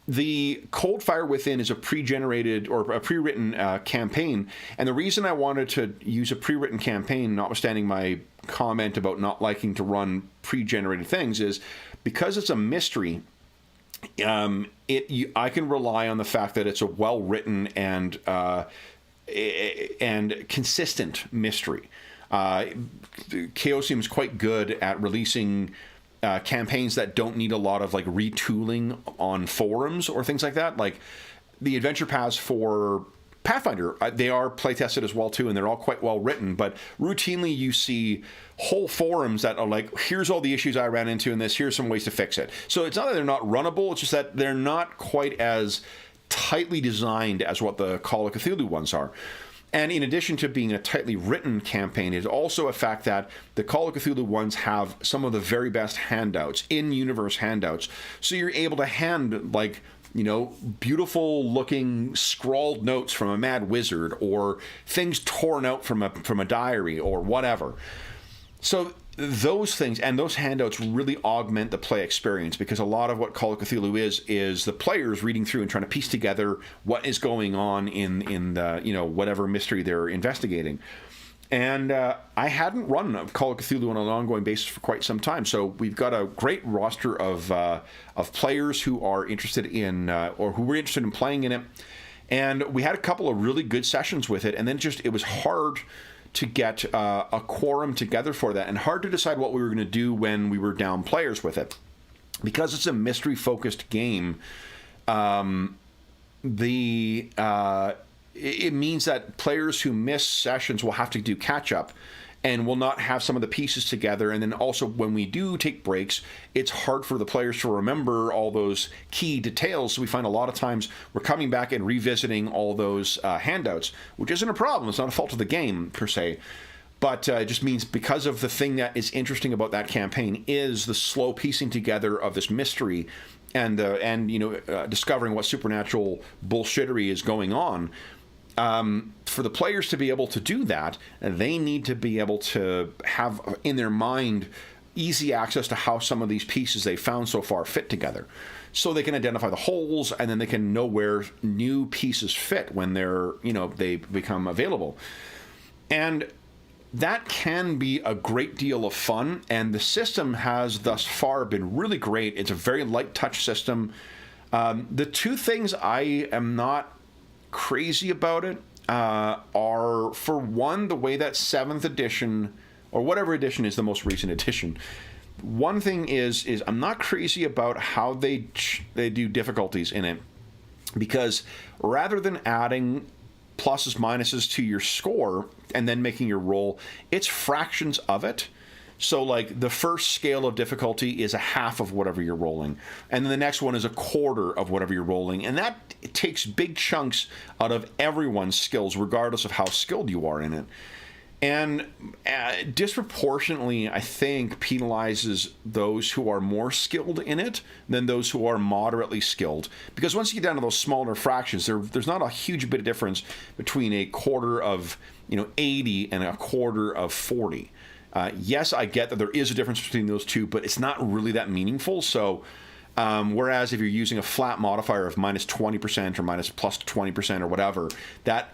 the Cold Fire Within is a pre-generated or a pre-written campaign, and the reason I wanted to use a pre-written campaign, notwithstanding my comment about not liking to run pre-generated things, is because it's a mystery. I can rely on the fact that it's a well-written and consistent mystery. Chaosium is quite good at releasing campaigns that don't need a lot of like retooling on forums or things like that. Like the adventure paths for Pathfinder, they are playtested as well too, and they're all quite well written, but routinely you see whole forums that are like, here's all the issues I ran into in this, here's some ways to fix it. So it's not that they're not runnable, it's just that they're not quite as tightly designed as what the Call of Cthulhu ones are. And in addition to being a tightly written campaign, it's also a fact that the Call of Cthulhu ones have some of the very best handouts, in-universe handouts. So you're able to hand, like, beautiful looking scrawled notes from a mad wizard or things torn out from a diary or whatever. So those things and those handouts really augment the play experience, because a lot of what Call of Cthulhu is the players reading through and trying to piece together what is going on in the whatever mystery they're investigating. And I hadn't run Call of Cthulhu on an ongoing basis for quite some time, so we've got a great roster of players who are interested in or who were interested in playing in it, and we had a couple of really good sessions with it, and then it was hard to get a quorum together for that, and hard to decide what we were going to do when we were down players with it, because it's a mystery-focused game. It means that players who miss sessions will have to do catch-up and will not have some of the pieces together. And then also when we do take breaks, it's hard for the players to remember all those key details. So we find a lot of times we're coming back and revisiting all those handouts, which isn't a problem. It's not a fault of the game, per se. But it just means because of the thing that is interesting about that campaign is the slow piecing together of this mystery and discovering what supernatural bullshittery is going on. For the players to be able to do that, they need to be able to have in their mind easy access to how some of these pieces they found so far fit together. So they can identify the holes, and then they can know where new pieces fit when they become available. And that can be a great deal of fun, and the system has thus far been really great. It's a very light touch system. The two things I am not crazy about it are, for one, the way that 7th edition, or whatever edition is the most recent edition. One thing is I'm not crazy about how they do difficulties in it, because rather than adding pluses, minuses to your score and then making your roll, it's fractions of it. So, like, the first scale of difficulty is a half of whatever you're rolling, and then the next one is a quarter of whatever you're rolling, and that takes big chunks out of everyone's skills, regardless of how skilled you are in it. And disproportionately, I think, penalizes those who are more skilled in it than those who are moderately skilled. Because once you get down to those smaller fractions, there's not a huge bit of difference between a quarter of 80 and a quarter of 40. Yes, I get that there is a difference between those two, but it's not really that meaningful. So, whereas if you're using a flat modifier of minus 20% or minus plus 20% or whatever, that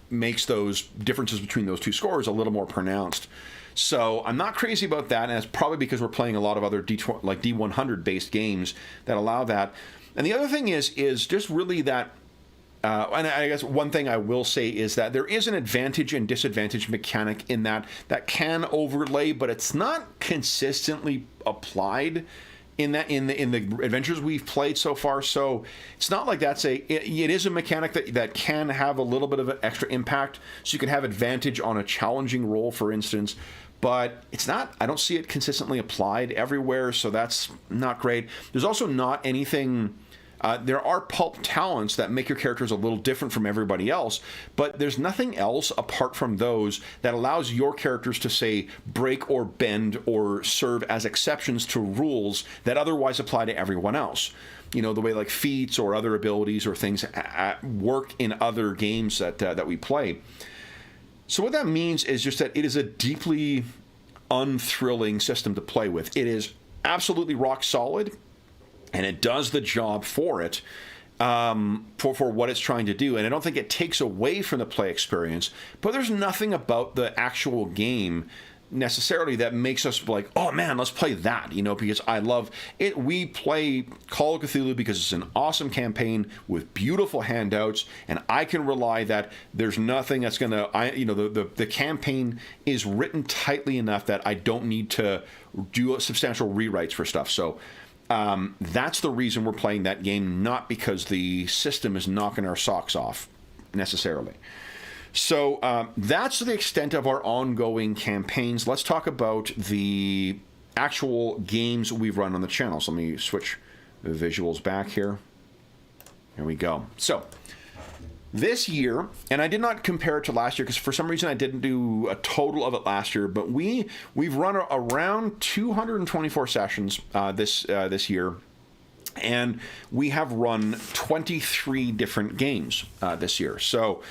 makes those differences between those two scores a little more pronounced. So I'm not crazy about that, and it's probably because we're playing a lot of other D100 based games that allow that. And the other thing is just really that and I guess one thing I will say is that there is an advantage and disadvantage mechanic in that can overlay, but it's not consistently applied in the adventures we've played so far. So it's not like it is a mechanic that can have a little bit of an extra impact. So you can have advantage on a challenging roll, for instance, but it's not, I don't see it consistently applied everywhere. So that's not great. There's also not anything. There are pulp talents that make your characters a little different from everybody else, but there's nothing else apart from those that allows your characters to, say, break or bend or serve as exceptions to rules that otherwise apply to everyone else. You know, the way like feats or other abilities or things work in other games that we play. So what that means is just that it is a deeply unthrilling system to play with. It is absolutely rock solid, and it does the job for it, for what it's trying to do. And I don't think it takes away from the play experience, but there's nothing about the actual game necessarily that makes us like, oh man, let's play that, you know, because I love it. We play Call of Cthulhu because it's an awesome campaign with beautiful handouts, and I can rely that there's nothing that's going to, the campaign is written tightly enough that I don't need to do substantial rewrites for stuff. So that's the reason we're playing that game, not because the system is knocking our socks off necessarily. So that's the extent of our ongoing campaigns. Let's talk about the actual games we've run on the channel. So let me switch the visuals back here. Here we go. So this year, and I did not compare it to last year because for some reason I didn't do a total of it last year, but we've run around 224 sessions this year, and we have run 23 different games this year. So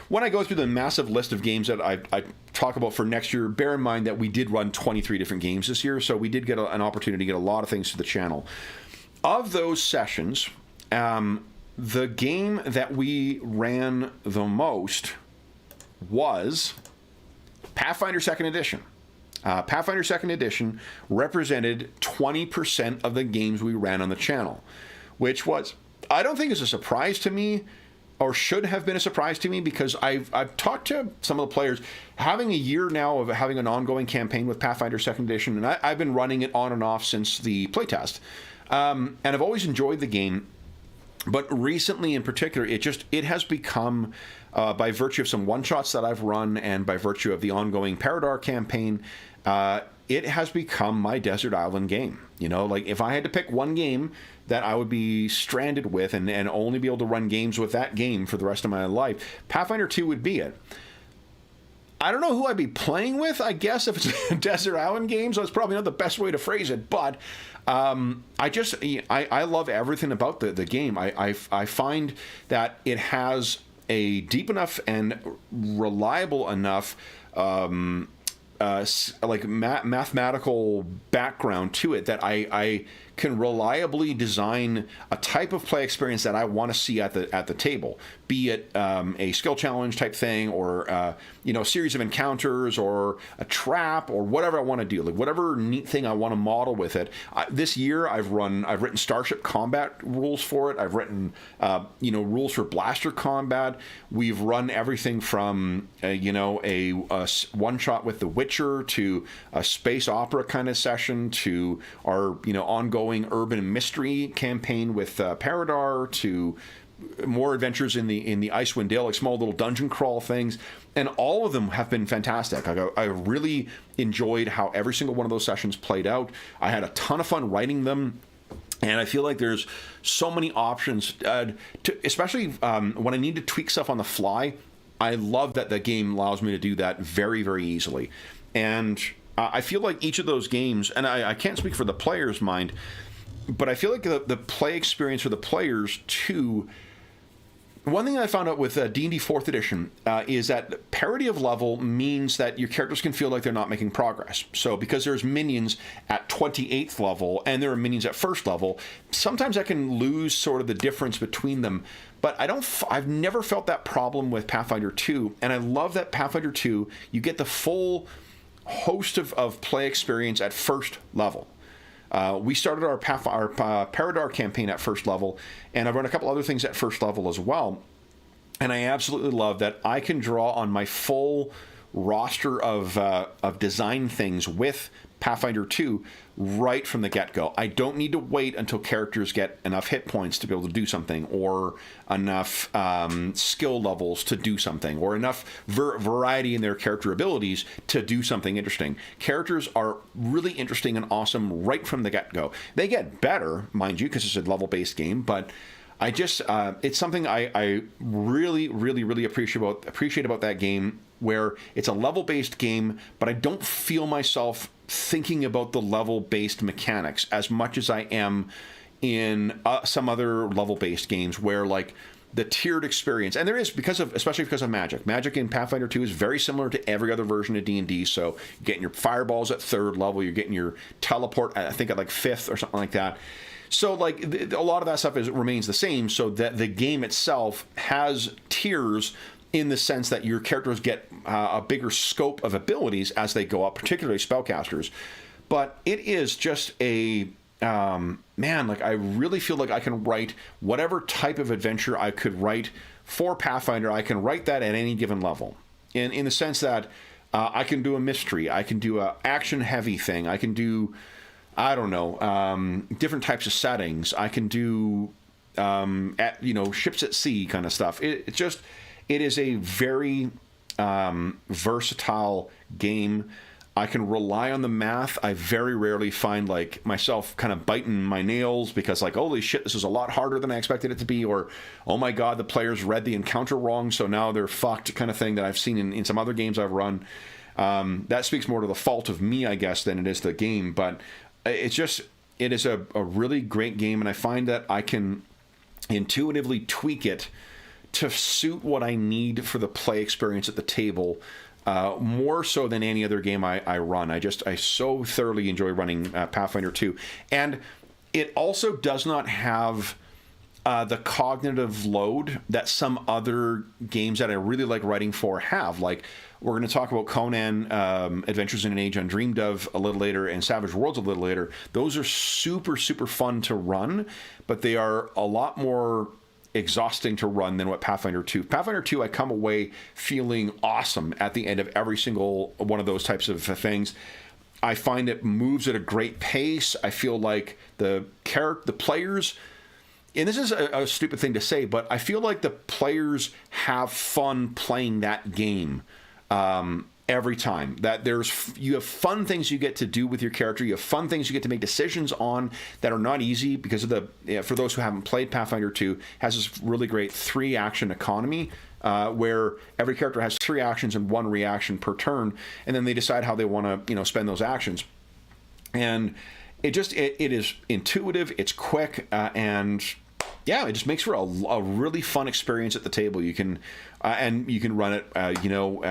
when I go through the massive list of games that I talk about for next year, bear in mind that we did run 23 different games this year, so we did get an opportunity to get a lot of things to the channel. Of those sessions, the game that we ran the most was Pathfinder 2nd Edition. Pathfinder 2nd Edition represented 20% of the games we ran on the channel, which was, I don't think is a surprise to me, or should have been a surprise to me, because I've talked to some of the players. Having a year now of having an ongoing campaign with Pathfinder 2nd Edition, and I've been running it on and off since the playtest, and I've always enjoyed the game. But recently, in particular, it has become, by virtue of some one-shots that I've run and by virtue of the ongoing Paradar campaign, it has become my desert island game. You know, like if I had to pick one game that I would be stranded with and only be able to run games with that game for the rest of my life, Pathfinder 2 would be it. I don't know who I'd be playing with, I guess, if it's a desert island game, so it's probably not the best way to phrase it, but I love everything about the game. I find that it has a deep enough and reliable enough mathematical background to it that I can reliably design a type of play experience that I want to see at the table, be it a skill challenge type thing, or a series of encounters, or a trap, or whatever I want to do, like whatever neat thing I want to model with it. This year I've written starship combat rules for it. I've written rules for blaster combat. We've run everything from a one shot with The Witcher to a space opera kind of session to our ongoing urban mystery campaign with Paradar, to more adventures in the Icewind Dale, like small little dungeon crawl things, and all of them have been fantastic. I really enjoyed how every single one of those sessions played out. I had a ton of fun writing them, and I feel like there's so many options, especially when I need to tweak stuff on the fly. I love that the game allows me to do that very, very easily. And I feel like each of those games, and I can't speak for the player's mind, but I feel like the play experience for the players too. One thing I found out with D&D 4th Edition is that parity of level means that your characters can feel like they're not making progress. So because there's minions at 28th level and there are minions at 1st level, sometimes I can lose sort of the difference between them. But I've never felt that problem with Pathfinder 2, and I love that Pathfinder 2, you get the full host of play experience at 1st level. We started our Paradar campaign at 1st level, and I've run a couple other things at 1st level as well. And I absolutely love that I can draw on my full roster of design things with Pathfinder 2 right from the get-go. I don't need to wait until characters get enough hit points to be able to do something, or enough skill levels to do something, or enough variety in their character abilities to do something interesting. Characters are really interesting and awesome right from the get-go. They get better, mind you, because it's a level-based game, but I just it's something I really, really, really appreciate about that game, where it's a level-based game, but I don't feel myself thinking about the level-based mechanics as much as I am in some other level-based games, where like the tiered experience, and there is, especially because of magic. Magic in Pathfinder 2 is very similar to every other version of D&D. So you're getting your fireballs at 3rd level, you're getting your teleport, I think, at like 5th or something like that. So like a lot of that stuff remains the same, so that the game itself has tiers in the sense that your characters get a bigger scope of abilities as they go up, particularly spellcasters. But it is just a man, like I really feel like I can write whatever type of adventure I could write for Pathfinder. I can write that at any given level, in the sense that I can do a mystery, I can do a action heavy thing, I can do, I don't know, different types of settings, I can do ships at sea kind of stuff. It is a very versatile game. I can rely on the math. I very rarely find like myself kind of biting my nails because like, holy shit, this is a lot harder than I expected it to be, or oh my god, the players read the encounter wrong, so now they're fucked, kind of thing that I've seen in some other games I've run. That speaks more to the fault of me, I guess, than it is the game. But it is a really great game, and I find that I can intuitively tweak it to suit what I need for the play experience at the table, more so than any other game I run. I so thoroughly enjoy running Pathfinder 2. And it also does not have the cognitive load that some other games that I really like writing for have. Like, we're going to talk about Conan, Adventures in an Age Undreamed Of a little later, and Savage Worlds a little later. Those are super, super fun to run, but they are a lot more exhausting to run than what Pathfinder 2. Pathfinder 2, I come away feeling awesome at the end of every single one of those types of things. I find it moves at a great pace. I feel like the players, and this is a stupid thing to say, but I feel like the players have fun playing that game every time. That you have fun things you get to do with your character. You have fun things you get to make decisions on that are not easy, because of for those who haven't played Pathfinder 2, has this really great 3-action economy, where every character has 3 actions and 1 reaction per turn, and then they decide how they want to spend those actions. And it is intuitive, it's quick, and yeah, it just makes for a really fun experience at the table. You can and you can run it,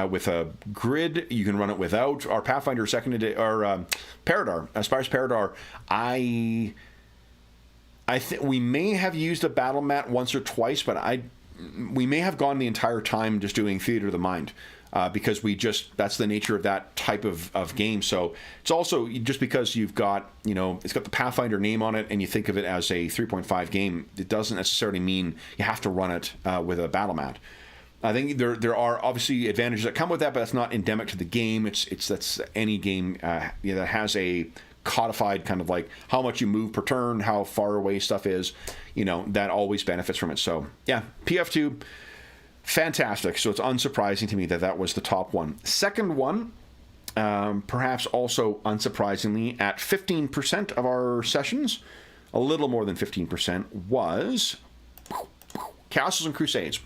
with a grid. You can run it without. Our Pathfinder Paradar, Aspire's Paradar. I think we may have used a battle mat once or twice, but we may have gone the entire time just doing Theater of the Mind. Because that's the nature of that type of game. So it's also just because you've got, it's got the Pathfinder name on it and you think of it as a 3.5 game, it doesn't necessarily mean you have to run it with a battle mat. I think there are obviously advantages that come with that, but that's not endemic to the game. That's any game that has a codified kind of like how much you move per turn, how far away stuff is, that always benefits from it. So yeah, PF2. Fantastic. So it's unsurprising to me that was the top one. Second one, perhaps also unsurprisingly, at 15% of our sessions, a little more than 15%, was Castles and Crusades.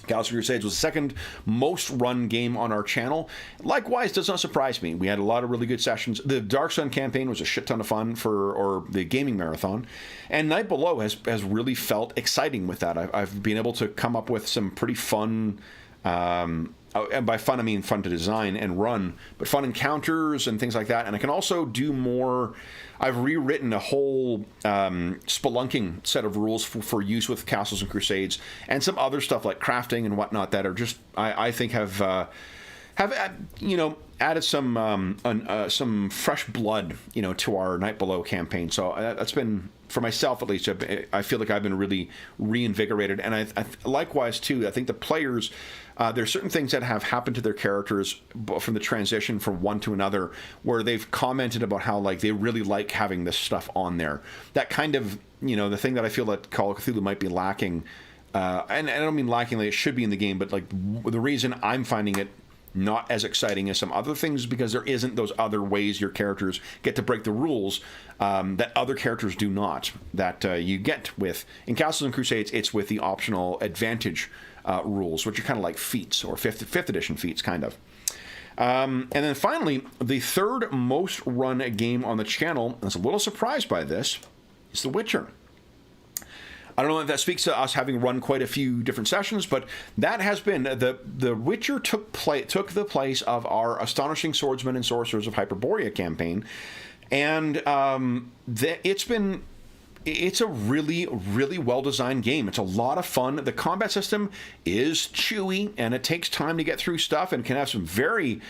Castles and Crusades was the second most run game on our channel. Likewise, does not surprise me. We had a lot of really good sessions. The Dark Sun campaign was a shit ton of fun or the gaming marathon. And Night Below has really felt exciting with that. I've been able to come up with some pretty fun, and by fun I mean fun to design and run, but fun encounters and things like that. And I can also do more. I've rewritten a whole spelunking set of rules for use with Castles and Crusades, and some other stuff like crafting and whatnot that are just I think have have added some fresh blood, to our Night Below campaign. So that's been, for myself at least, I feel like I've been really reinvigorated. And I likewise too, I think the players, there's certain things that have happened to their characters from the transition from one to another, where they've commented about how like they really like having this stuff on there. That kind of, the thing that I feel that Call of Cthulhu might be lacking. And I don't mean lacking like it should be in the game, but like the reason I'm finding it not as exciting as some other things is because there isn't those other ways your characters get to break the rules that other characters do not, that you get with in Castles and Crusades. It's with the optional advantage rules, which are kind of like feats, or fifth edition feats kind of. And then finally, the third most run game on the channel, I was a little surprised by this, is The Witcher. I don't know if that speaks to us having run quite a few different sessions, but that has been the Witcher took the place of our Astonishing Swordsmen and Sorcerers of Hyperborea campaign, and it's a really, really well designed game. It's a lot of fun. The combat system is chewy, and it takes time to get through stuff, and can have some very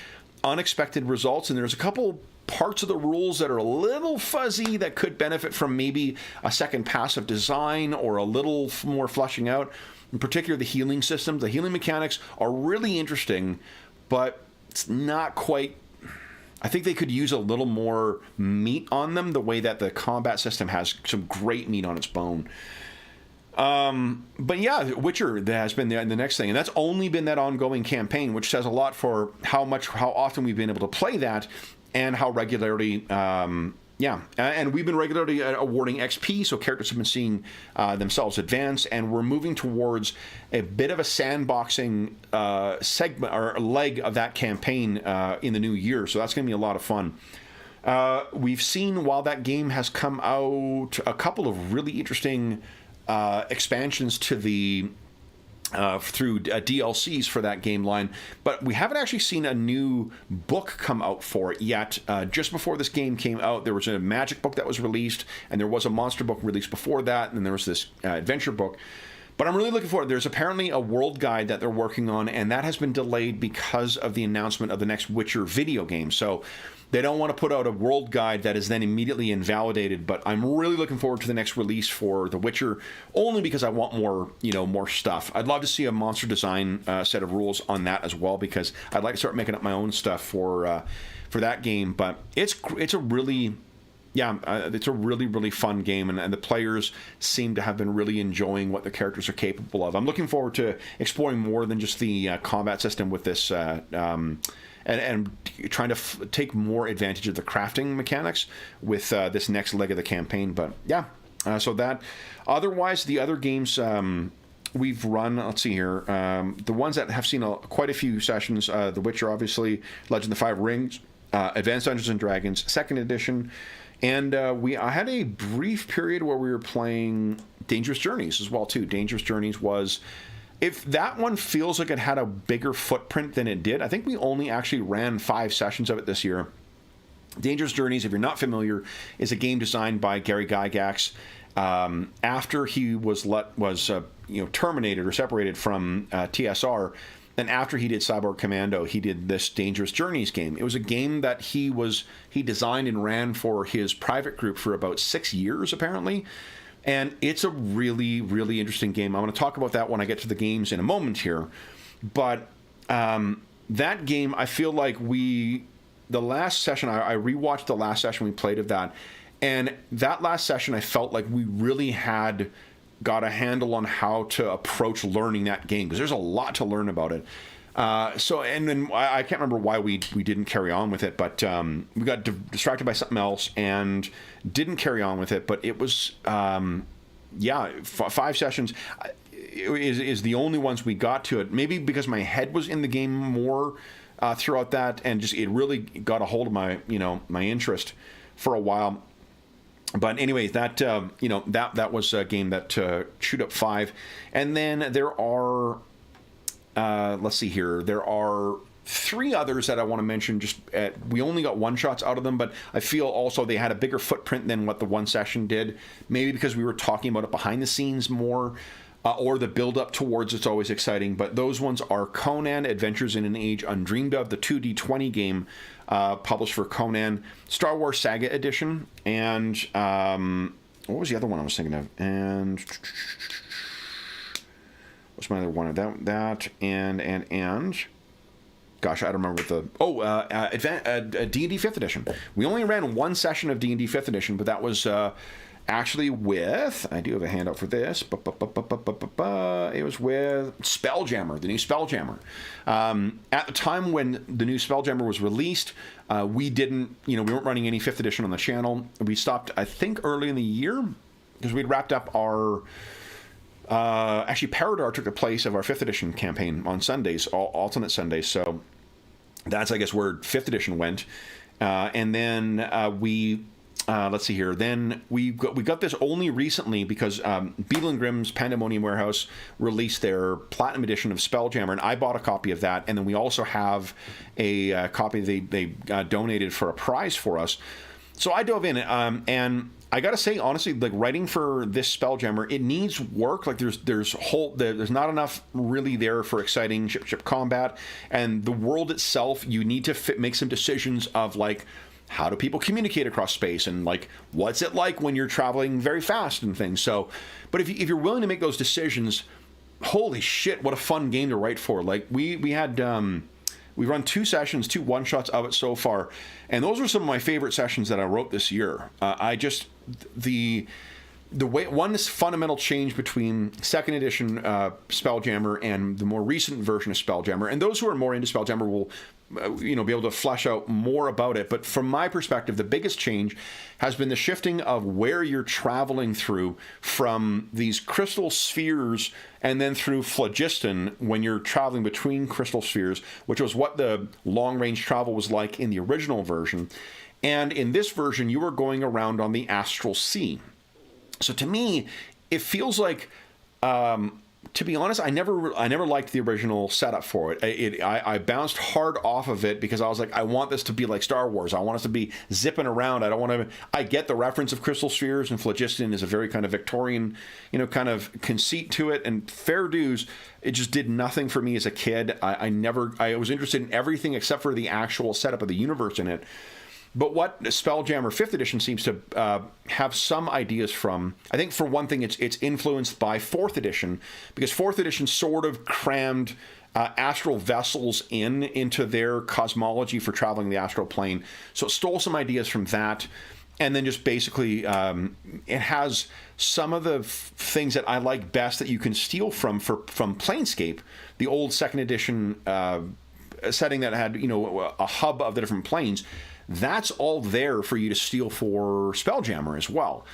unexpected results. And there's a couple parts of the rules that are a little fuzzy that could benefit from maybe a second pass of design or a little more fleshing out. In particular, the healing systems, the healing mechanics are really interesting, but it's not quite. I think they could use a little more meat on them, the way that the combat system has some great meat on its bone. But yeah, Witcher has been the next thing, and that's only been that ongoing campaign, which says a lot for how often we've been able to play that, and how regularly, and we've been regularly awarding XP, so characters have been seeing themselves advance, and we're moving towards a bit of a sandboxing segment or leg of that campaign in the new year, so that's going to be a lot of fun. We've seen, while that game has come out, a couple of really interesting expansions to the through DLCs for that game line, but we haven't actually seen a new book come out for it yet. Just before this game came out, there was a magic book that was released, and there was a monster book released before that, and then there was this adventure book. But I'm really looking forward. There's apparently a world guide that they're working on, and that has been delayed because of the announcement of the next Witcher video game. So they don't want to put out a world guide that is then immediately invalidated. But I'm really looking forward to the next release for The Witcher, only because I want more stuff. I'd love to see a monster design set of rules on that as well, because I'd like to start making up my own stuff for that game. But it's a really really fun game, and the players seem to have been really enjoying what the characters are capable of. I'm looking forward to exploring more than just the combat system with this, and trying to take more advantage of the crafting mechanics with this next leg of the campaign. But yeah, so that. Otherwise, the other games we've run, let's see here, the ones that have seen quite a few sessions, The Witcher, obviously, Legend of the Five Rings, Advanced Dungeons and Dragons, 2nd edition. And I had a brief period where we were playing Dangerous Journeys as well, too. Dangerous Journeys was, if that one feels like it had a bigger footprint than it did, I think we only actually ran 5 sessions of it this year. Dangerous Journeys, if you're not familiar, is a game designed by Gary Gygax. After he was terminated or separated from TSR, and after he did Cyborg Commando, he did this Dangerous Journeys game. It was a game that he designed and ran for his private group for about 6 years, apparently. And it's a really, really interesting game. I'm going to talk about that when I get to the games in a moment here. But that game, I feel like the last session, I rewatched the last session we played of that. And that last session, I felt like we really had got a handle on how to approach learning that game, because there's a lot to learn about it. And then I can't remember why we didn't carry on with it, but we got distracted by something else and didn't carry on with it. But it was 5 sessions is the only ones we got to it. Maybe because my head was in the game more throughout that, and just it really got a hold of my my interest for a while. But anyway, that was a game that chewed up 5. And then there are, let's see here, there are 3 others that I want to mention. We only got one-shots out of them, but I feel also they had a bigger footprint than what the one session did. Maybe because we were talking about it behind the scenes more. or the build up towards it's always exciting. But those ones are Conan, Adventures in an Age Undreamed Of, the 2D20 game published for Conan, Star Wars Saga Edition, and what was the other one I was thinking of? And what's my other one? That and gosh, I don't remember what the D&D 5th edition. We only ran one session of D&D 5th edition, but that was actually with, I do have a handout for this. It was with Spelljammer, the new Spelljammer. At the time when the new Spelljammer was released, we weren't running any 5th edition on the channel. We stopped, I think, early in the year because we'd wrapped up our. Actually, Paradar took the place of our 5th edition campaign on Sundays, alternate Sundays. So that's, I guess, where 5th edition went. And then let's see here. Then we got this only recently because Beetle and Grimm's Pandemonium Warehouse released their Platinum Edition of Spelljammer, and I bought a copy of that. And then we also have a copy they donated for a prize for us. So I dove in, and I gotta say, honestly, like writing for this Spelljammer, it needs work. Like there's not enough really there for exciting ship combat, and the world itself, you need to make some decisions of like, how do people communicate across space, and like what's it like when you're traveling very fast and things. So, but if you're willing to make those decisions, holy shit, what a fun game to write for. Like we had. We run 2 sessions, 2 one-shots of it so far, and those are some of my favorite sessions that I wrote this year. The way one is fundamental change between 2nd edition Spelljammer and the more recent version of Spelljammer, and those who are more into Spelljammer will be able to flesh out more about it. But from my perspective, the biggest change has been the shifting of where you're traveling through from these crystal spheres and then through phlogiston when you're traveling between crystal spheres, which was what the long-range travel was like in the original version. And in this version, you were going around on the astral sea. So to me, it feels like, to be honest, I never liked the original setup for it. I bounced hard off of it because I was like, I want this to be like Star Wars. I want us to be zipping around. I get the reference of crystal spheres, and phlogiston is a very kind of Victorian, kind of conceit to it. And fair dues, it just did nothing for me as a kid. I was interested in everything except for the actual setup of the universe in it. But what Spelljammer 5th edition seems to have some ideas from, I think for one thing, it's influenced by 4th edition, because 4th edition sort of crammed astral vessels into their cosmology for traveling the astral plane. So it stole some ideas from that, and then just basically it has some of the things that I like best that you can steal from Planescape, the old 2nd edition setting that had a hub of the different planes. That's all there for you to steal for Spelljammer as well.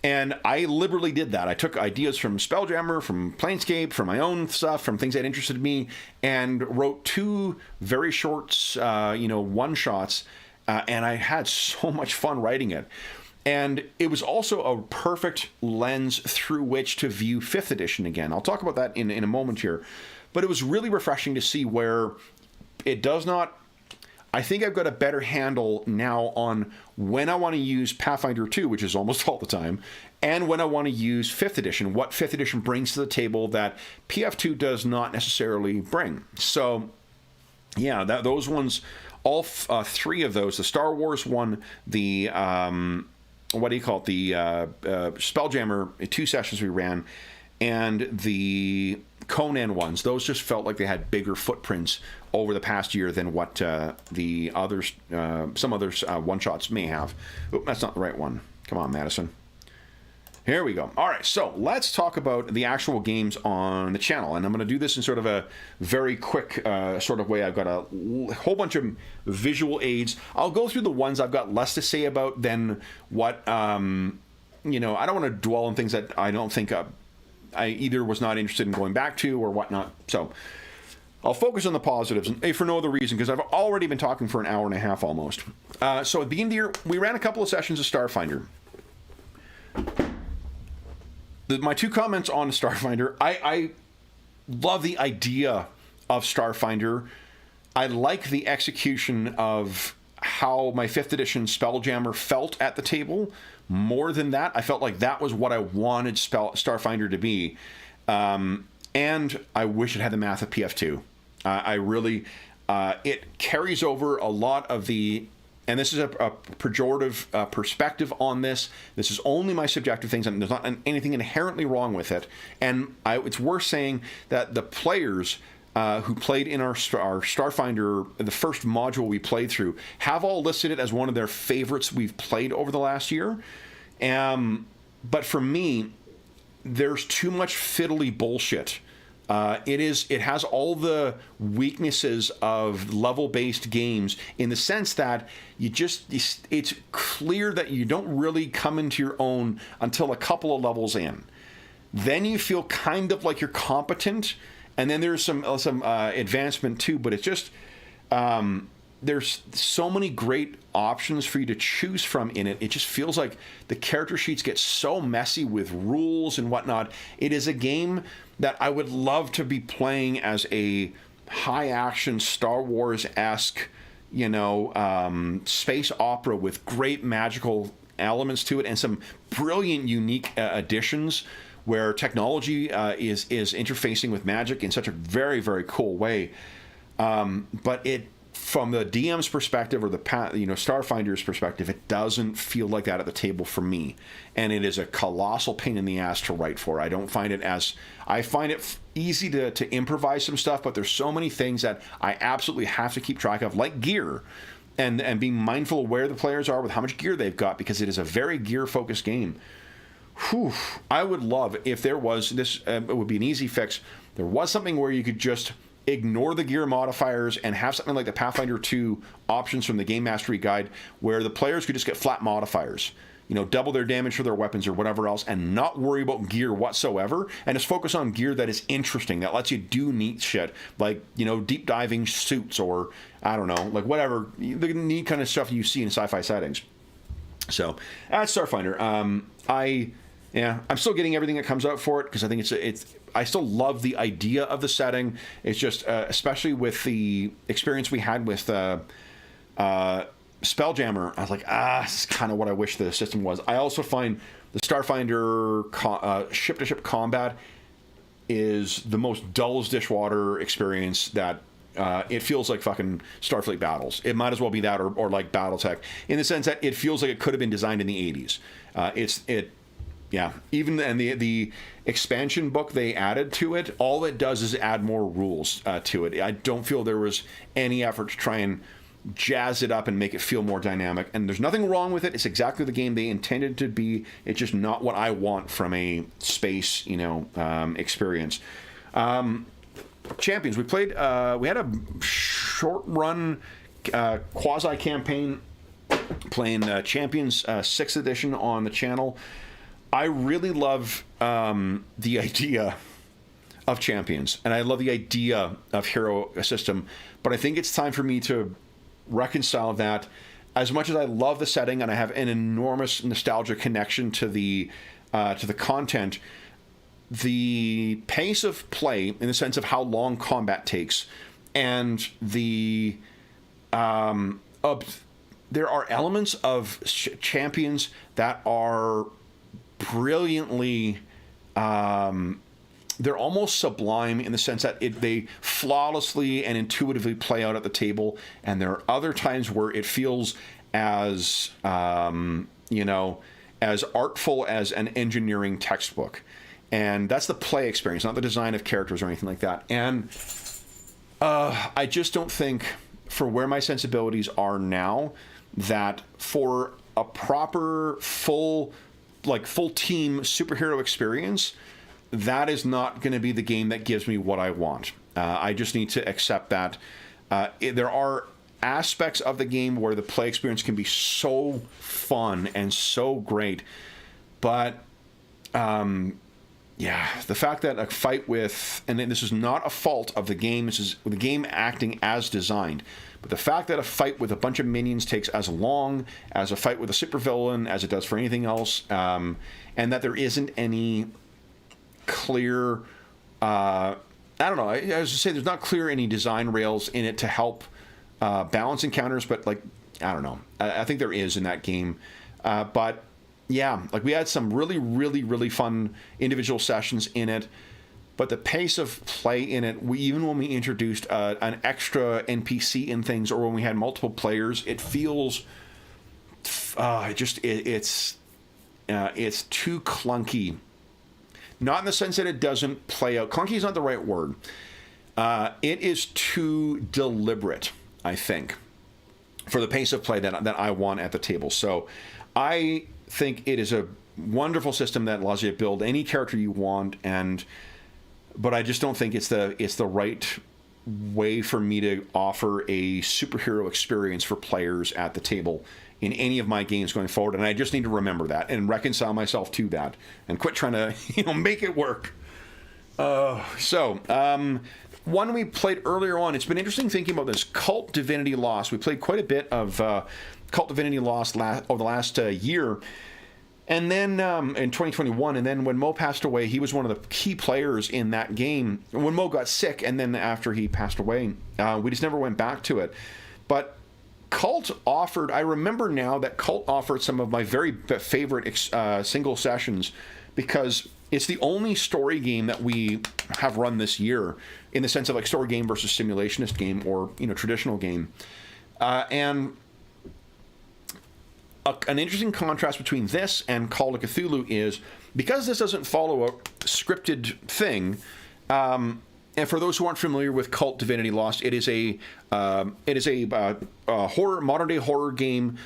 And I liberally did that. I took ideas from Spelljammer, from Planescape, from my own stuff, from things that interested me, and wrote 2 very short, one-shots, and I had so much fun writing it. And it was also a perfect lens through which to view 5th edition again. I'll talk about that in a moment here. But it was really refreshing to see where it does not... I think I've got a better handle now on when I want to use Pathfinder 2, which is almost all the time, and when I want to use 5th edition, what 5th edition brings to the table that PF2 does not necessarily bring. So, yeah, those ones, all 3 of those, the Star Wars one, the, the Spelljammer 2 sessions we ran, and the Conan ones, those just felt like they had bigger footprints over the past year than what the others, some others one-shots may have. Oh, that's not the right one. Come on, Madison. Here we go. All right, so let's talk about the actual games on the channel. And I'm going to do this in sort of a very quick sort of way. I've got a whole bunch of visual aids. I'll go through the ones I've got less to say about than what, I don't want to dwell on things that I don't think I either was not interested in going back to or whatnot. So I'll focus on the positives, and for no other reason, because I've already been talking for an hour and a half almost. So at the beginning of the year, we ran a couple of sessions of Starfinder. My 2 comments on Starfinder, I love the idea of Starfinder. I like the execution of how my 5th edition Spelljammer felt at the table. More than that, I felt like that was what I wanted Starfinder to be. And I wish it had the math of PF2. I really, it carries over a lot of the, and this is a pejorative perspective on this. This is only my subjective things, and there's not anything inherently wrong with it. And it's worth saying that the players who played in our Starfinder, the first module we played through, have all listed it as one of their favorites we've played over the last year. But for me, there's too much fiddly bullshit. It has all the weaknesses of level-based games in the sense that it's clear that you don't really come into your own until a couple of levels in. Then you feel kind of like you're competent, and then there's some advancement too, but it's just there's so many great options for you to choose from in it. It just feels like the character sheets get so messy with rules and whatnot. It is a game that I would love to be playing as a high-action Star Wars-esque, space opera with great magical elements to it and some brilliant, unique additions where technology is interfacing with magic in such a very, very cool way. But it, from the DM's perspective or the Starfinder's perspective, it doesn't feel like that at the table for me, and it is a colossal pain in the ass to write for. I don't find it I find it easy to improvise some stuff, but there's so many things that I absolutely have to keep track of, like gear, and being mindful of where the players are with how much gear they've got, because it is a very gear focused game. Whew. I would love if there was this. It would be an easy fix. There was something where you could just ignore the gear modifiers and have something like the Pathfinder 2 options from the Game Mastery Guide, where the players could just get flat modifiers, double their damage for their weapons or whatever else, and not worry about gear whatsoever, and just focus on gear that is interesting, that lets you do neat shit, like, deep diving suits, or, I don't know, like whatever, the neat kind of stuff you see in sci-fi settings. So, that's Starfinder. I'm still getting everything that comes out for it, because I think I still love the idea of the setting. It's just, especially with the experience we had with Spelljammer, I was like, this is kind of what I wish the system was. I also find the Starfinder ship-to-ship combat is the most dull as dishwater experience that it feels like fucking Starfleet battles. It might as well be that or like Battletech, in the sense that it feels like it could have been designed in the 80s. Yeah, even the expansion book they added to it, all it does is add more rules to it. I don't feel there was any effort to try and jazz it up and make it feel more dynamic. And there's nothing wrong with it. It's exactly the game they intended to be. It's just not what I want from a space, experience. Champions. We played. We had a short run quasi campaign playing Champions 6th edition on the channel. I really love the idea of Champions, and I love the idea of Hero System, but I think it's time for me to reconcile that. As much as I love the setting and I have an enormous nostalgia connection to the content, the pace of play, in the sense of how long combat takes, and the there are elements of Champions that are brilliantly they're almost sublime, in the sense that they flawlessly and intuitively play out at the table, and there are other times where it feels as as artful as an engineering textbook, and that's the play experience, not the design of characters or anything like that. And I just don't think, for where my sensibilities are now, that for a proper full team superhero experience, that is not going to be the game that gives me what I want. I just need to accept that there are aspects of the game where the play experience can be so fun and so great, but the fact that a fight with, and this is not a fault of the game, this is the game acting as designed, but the fact that a fight with a bunch of minions takes as long as a fight with a supervillain as it does for anything else, and that there isn't any clear, I don't know, as I say, there's not clear any design rails in it to help balance encounters, but I don't know, I think there is in that game, but yeah, we had some really, really, really fun individual sessions in it. but the pace of play in it, even when we introduced an extra NPC in things, or when we had multiple players, it feels it's too clunky. Not in the sense that it doesn't play out. Clunky is not the right word. It is too deliberate, I think, for the pace of play that I want at the table. So I think it is a wonderful system that allows you to build any character you want, but I just don't think it's the right way for me to offer a superhero experience for players at the table in any of my games going forward. And I just need to remember that and reconcile myself to that and quit trying to make it work. One we played earlier on, it's been interesting thinking about this, Cult Divinity Lost. We played quite a bit of Cult Divinity Lost over the last year. And then in 2021, and then when Mo passed away, he was one of the key players in that game. When Mo got sick, and then after he passed away, we just never went back to it. But Cult offered, I remember now that Cult offered some of my very favorite single sessions, because it's the only story game that we have run this year, in the sense of like story game versus simulationist game, or traditional game. And an interesting contrast between this and Call of Cthulhu is, because this doesn't follow a scripted thing, and for those who aren't familiar with Cult Divinity Lost, it is a horror, modern day horror game,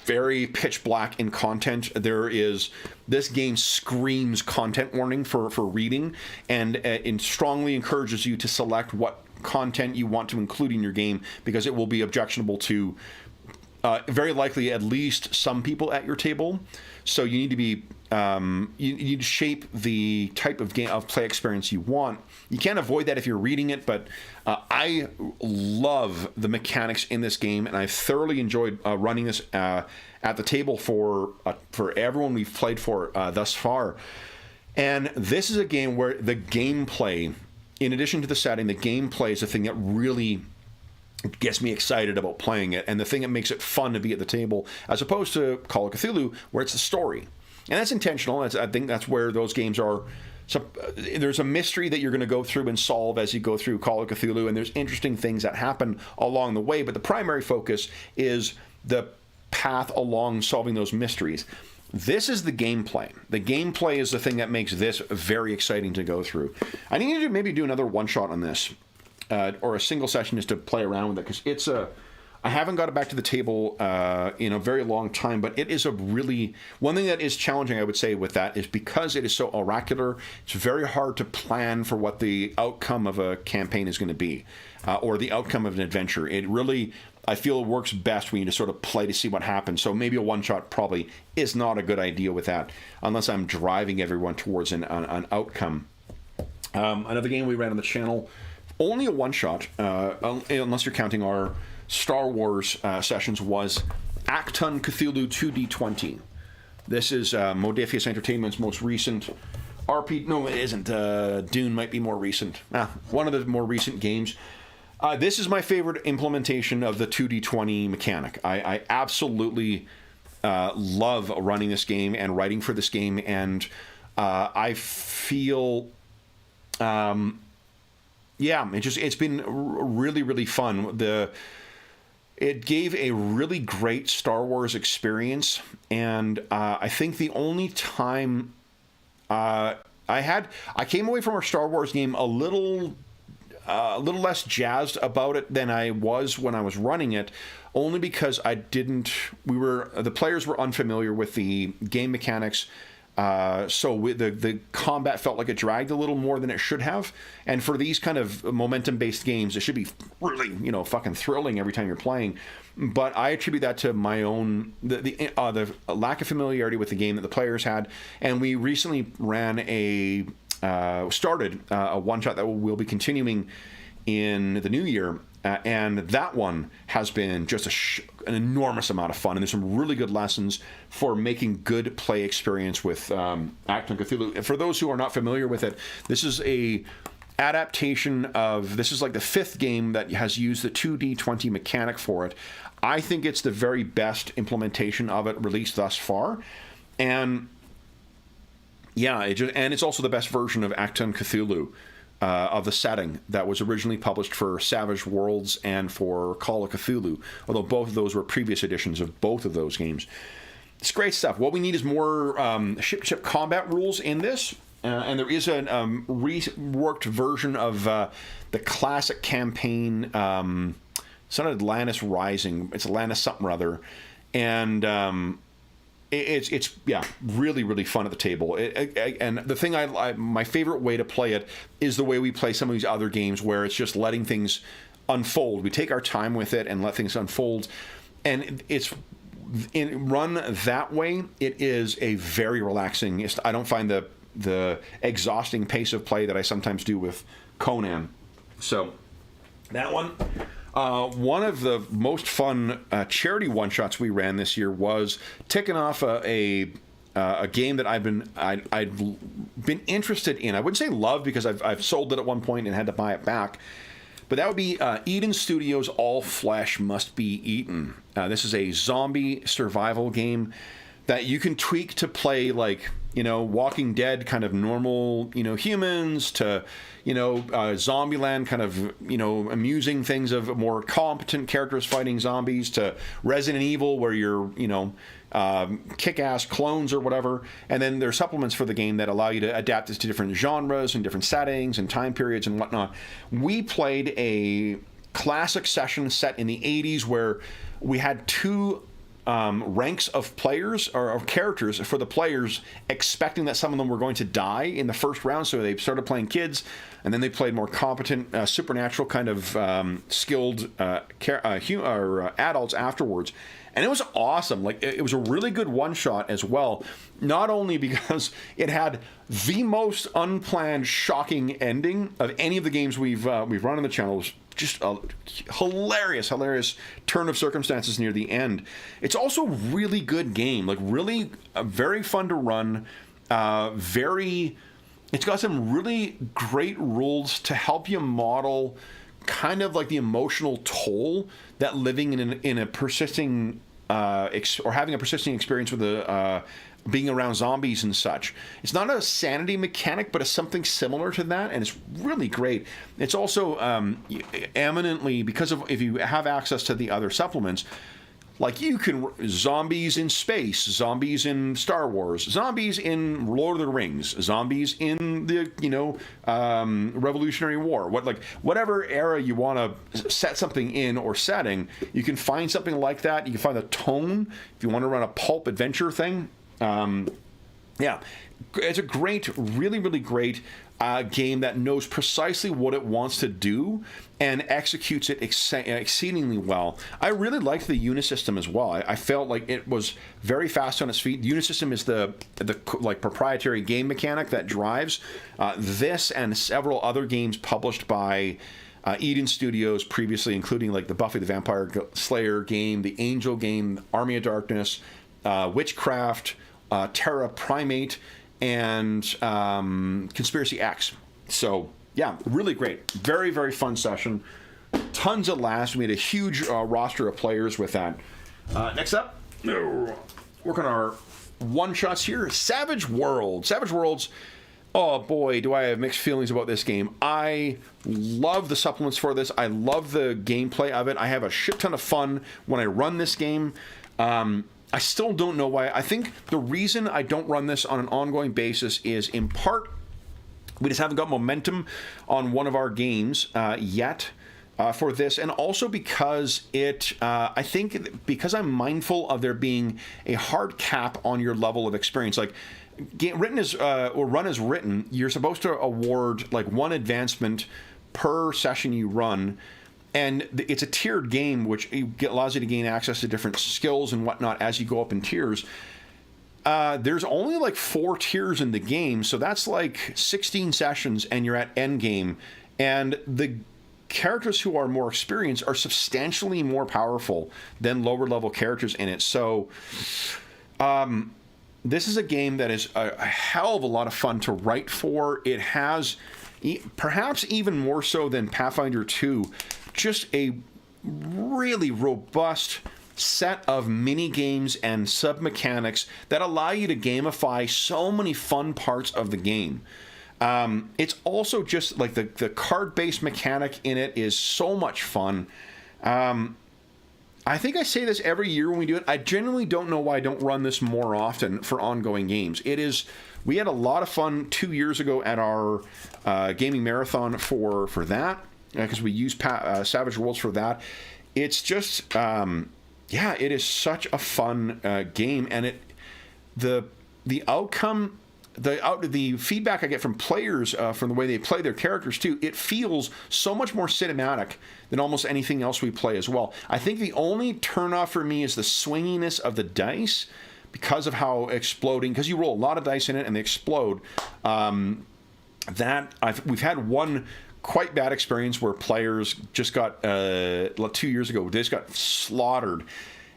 very pitch black in content. This game screams content warning for reading, and it strongly encourages you to select what content you want to include in your game, because it will be objectionable to very likely at least some people at your table. So you need to be you need to shape the type of play experience you want. You can't avoid that if you're reading it, but I love the mechanics in this game, and I thoroughly enjoyed running this at the table for everyone we've played for thus far. And this is a game where the gameplay, in addition to the setting, the gameplay is the thing that really gets me excited about playing it, and the thing that makes it fun to be at the table, as opposed to Call of Cthulhu, where it's the story. And that's intentional. I think that's where those games are. So there's a mystery that you're going to go through and solve as you go through Call of Cthulhu, and there's interesting things that happen along the way, but the primary focus is the path along solving those mysteries. This is the gameplay. The gameplay is the thing that makes this very exciting to go through. I need to maybe do another one-shot on this, or a single session, just to play around with it, because I haven't got it back to the table in a very long time, but it is one thing that is challenging, I would say, with that is because it is so oracular, it's very hard to plan for what the outcome of a campaign is going to be, or the outcome of an adventure. It really, I feel, works best when you just sort of play to see what happens. So maybe a one-shot probably is not a good idea with that, unless I'm driving everyone towards an outcome. Another game we ran on the channel, only a one-shot, unless you're counting our Star Wars sessions, was Acton Cthulhu 2D20. This is Modiphius Entertainment's most recent RP. No, it isn't. Dune might be more recent. One of the more recent games. This is my favorite implementation of the 2D20 mechanic. I absolutely love running this game and writing for this game, and I feel... it's been really, really fun. It gave a really great Star Wars experience, and I think the only time I came away from our Star Wars game a little less jazzed about it than I was when I was running it, only because the players were unfamiliar with the game mechanics. So the combat felt like it dragged a little more than it should have. And for these kind of momentum-based games, it should be really, fucking thrilling every time you're playing. But I attribute that to my own the lack of familiarity with the game that the players had. And we recently started a one-shot that we'll be continuing in the new year. And that one has been just an enormous amount of fun, and there's some really good lessons for making good play experience with Acton Cthulhu. And for those who are not familiar with it, this is a adaptation of, this is like the fifth game that has used the 2D20 mechanic for it. I think it's the very best implementation of it released thus far, and yeah, and it's also the best version of Acton Cthulhu. of the setting that was originally published for Savage Worlds and for Call of Cthulhu, although both of those were previous editions of both of those games. It's great stuff. What we need is more ship-to-ship combat rules in this, and there is a reworked version of the classic campaign. It's not Atlantis Rising. It's Atlantis something or other, and it's really, really fun at the table. And the thing my favorite way to play it is the way we play some of these other games, where it's just letting things unfold. We take our time with it and let things unfold, and it's run that way. It is a very relaxing. I don't find the exhausting pace of play that I sometimes do with Conan. So that one. One of the most fun charity one-shots we ran this year was ticking off a game that I'd been interested in. I wouldn't say love, because I've sold it at one point and had to buy it back. But that would be Eden Studios' All Flesh Must Be Eaten. This is a zombie survival game that you can tweak to play like, Walking Dead kind of normal, humans, to, Zombieland kind of, amusing things of more competent characters fighting zombies, to Resident Evil where you're, kick-ass clones or whatever. And then there's supplements for the game that allow you to adapt this to different genres and different settings and time periods and whatnot. We played a classic session set in the 80s where we had two ranks of players or of characters for the players, expecting that some of them were going to die in the first round. So they started playing kids, and then they played more competent, supernatural kind of skilled adults afterwards. And it was awesome. Like, it was a really good one-shot as well, not only because it had the most unplanned, shocking ending of any of the games we've run on the channel. It was just a hilarious turn of circumstances near the end. It's also a really good game, like really very fun to run. It's got some really great rules to help you model kind of like the emotional toll that living in a persisting or having a persisting experience with being around zombies and such. It's not a sanity mechanic, but it's something similar to that, and it's really great. It's also eminently, because of if you have access to the other supplements, like you can zombies in space, zombies in Star Wars, zombies in Lord of the Rings, zombies in the Revolutionary War. Whatever era you want to set something in or setting, you can find something like that. You can find the tone if you want to run a pulp adventure thing. It's a great, really, really great game that knows precisely what it wants to do and executes it exceedingly well. I really liked the Unisystem as well. I felt like it was very fast on its feet. The Unisystem is the proprietary game mechanic that drives this and several other games published by Eden Studios previously, including like the Buffy the Vampire Slayer game, the Angel game, Army of Darkness, Witchcraft, Terra Primate, and Conspiracy X. So, yeah, really great. Very, very fun session. Tons of laughs. We made a huge roster of players with that. Next up, work on our one-shots here. Savage Worlds. Savage Worlds, oh boy, do I have mixed feelings about this game. I love the supplements for this. I love the gameplay of it. I have a shit ton of fun when I run this game. I still don't know why. I think the reason I don't run this on an ongoing basis is in part we just haven't got momentum on one of our games yet for this, and also because I think because I'm mindful of there being a hard cap on your level of experience. Like run as written, you're supposed to award like one advancement per session you run. And it's a tiered game, which allows you to gain access to different skills and whatnot as you go up in tiers. There's only like 4 tiers in the game, so that's like 16 sessions, and you're at end game. And the characters who are more experienced are substantially more powerful than lower level characters in it. So this is a game that is a hell of a lot of fun to write for. It has, perhaps even more so than Pathfinder 2, just a really robust set of mini games and sub mechanics that allow you to gamify so many fun parts of the game. It's also just like the card-based mechanic in it is so much fun. I think I say this every year when we do it. I genuinely don't know why I don't run this more often for ongoing games. We had a lot of fun 2 years ago at our gaming marathon for that, because we used Savage Worlds for that. It's just, it is such a fun game, and the outcome. The feedback I get from players from the way they play their characters too, it feels so much more cinematic than almost anything else we play as well. I think the only turnoff for me is the swinginess of the dice because of how exploding, because you roll a lot of dice in it and they explode. We've had one quite bad experience where players just got 2 years ago, they just got slaughtered,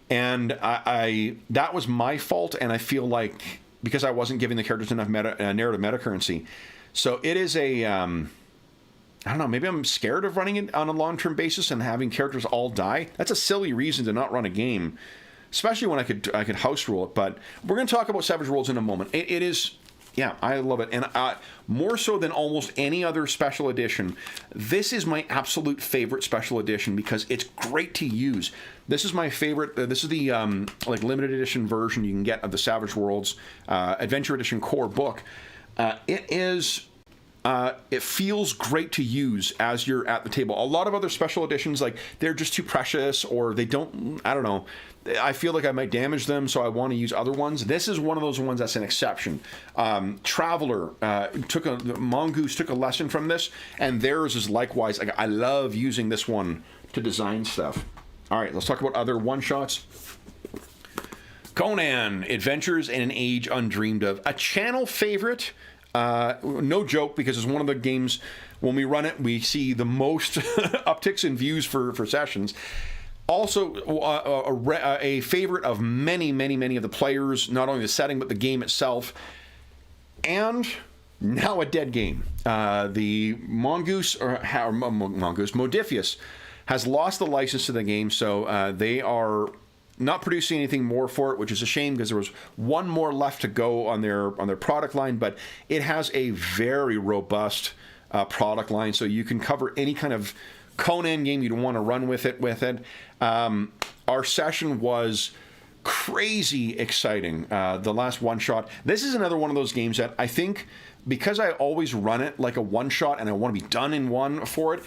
and that was my fault, and I feel like, because I wasn't giving the characters enough narrative meta currency. So it is I don't know, maybe I'm scared of running it on a long-term basis and having characters all die. That's a silly reason to not run a game, especially when I could house rule it. But we're going to talk about Savage Worlds in a moment. It is, I love it. And more so than almost any other special edition, this is my absolute favorite special edition because it's great to use. This is my favorite. This is the limited edition version you can get of the Savage Worlds Adventure Edition core book. It feels great to use as you're at the table. A lot of other special editions, they're just too precious, or they don't, I don't know, I feel like I might damage them, so I want to use other ones. This is one of those ones that's an exception. Traveler Mongoose took a lesson from this, and theirs is likewise. I love using this one to design stuff. All right, let's talk about other one-shots. Conan, Adventures in an Age Undreamed Of. A channel favorite. No joke, because it's one of the games, when we run it, we see the most upticks in views for sessions. Also, a favorite of many, many, many of the players, not only the setting, but the game itself. And now a dead game. The Modiphius has lost the license to the game, so they are not producing anything more for it, which is a shame because there was one more left to go on their product line, but it has a very robust product line, so you can cover any kind of Conan game you'd want to run with it. Our session was crazy exciting. The last one-shot. This is another one of those games that I think, because I always run it like a one-shot and I want to be done in one for it,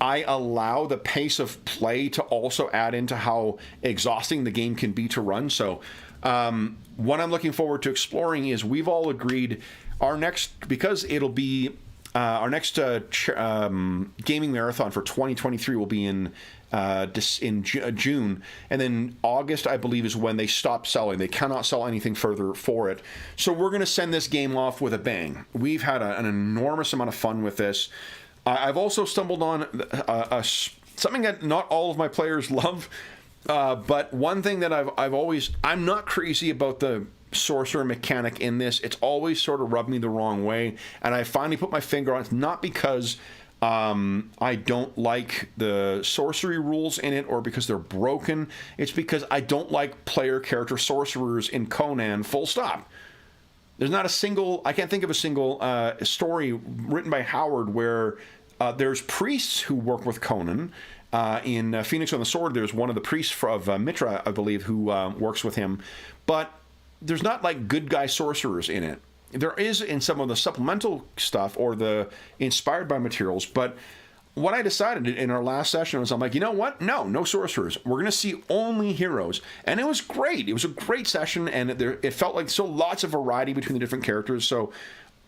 I allow the pace of play to also add into how exhausting the game can be to run. So what I'm looking forward to exploring is, we've all agreed our next, because it'll be our next gaming marathon for 2023 will be in June, and then August, I believe, is when they stop selling. They cannot sell anything further for it. So we're going to send this game off with a bang. We've had an enormous amount of fun with this. I've also stumbled on something that not all of my players love, but one thing that I'm not crazy about the sorcerer mechanic in this. It's always sort of rubbed me the wrong way, and I finally put my finger on it. It's not because I don't like the sorcery rules in it or because they're broken. It's because I don't like player character sorcerers in Conan, full stop. There's not a single, I can't think of a single story written by Howard where there's priests who work with Conan. In Phoenix on the Sword, there's one of the priests of Mitra, I believe, who works with him. But there's not like good guy sorcerers in it. There is in some of the supplemental stuff or the inspired by materials, but what I decided in our last session was, I'm like, you know what? No sorcerers. We're going to see only heroes. And it was great. It was a great session, and it felt like lots of variety between the different characters. So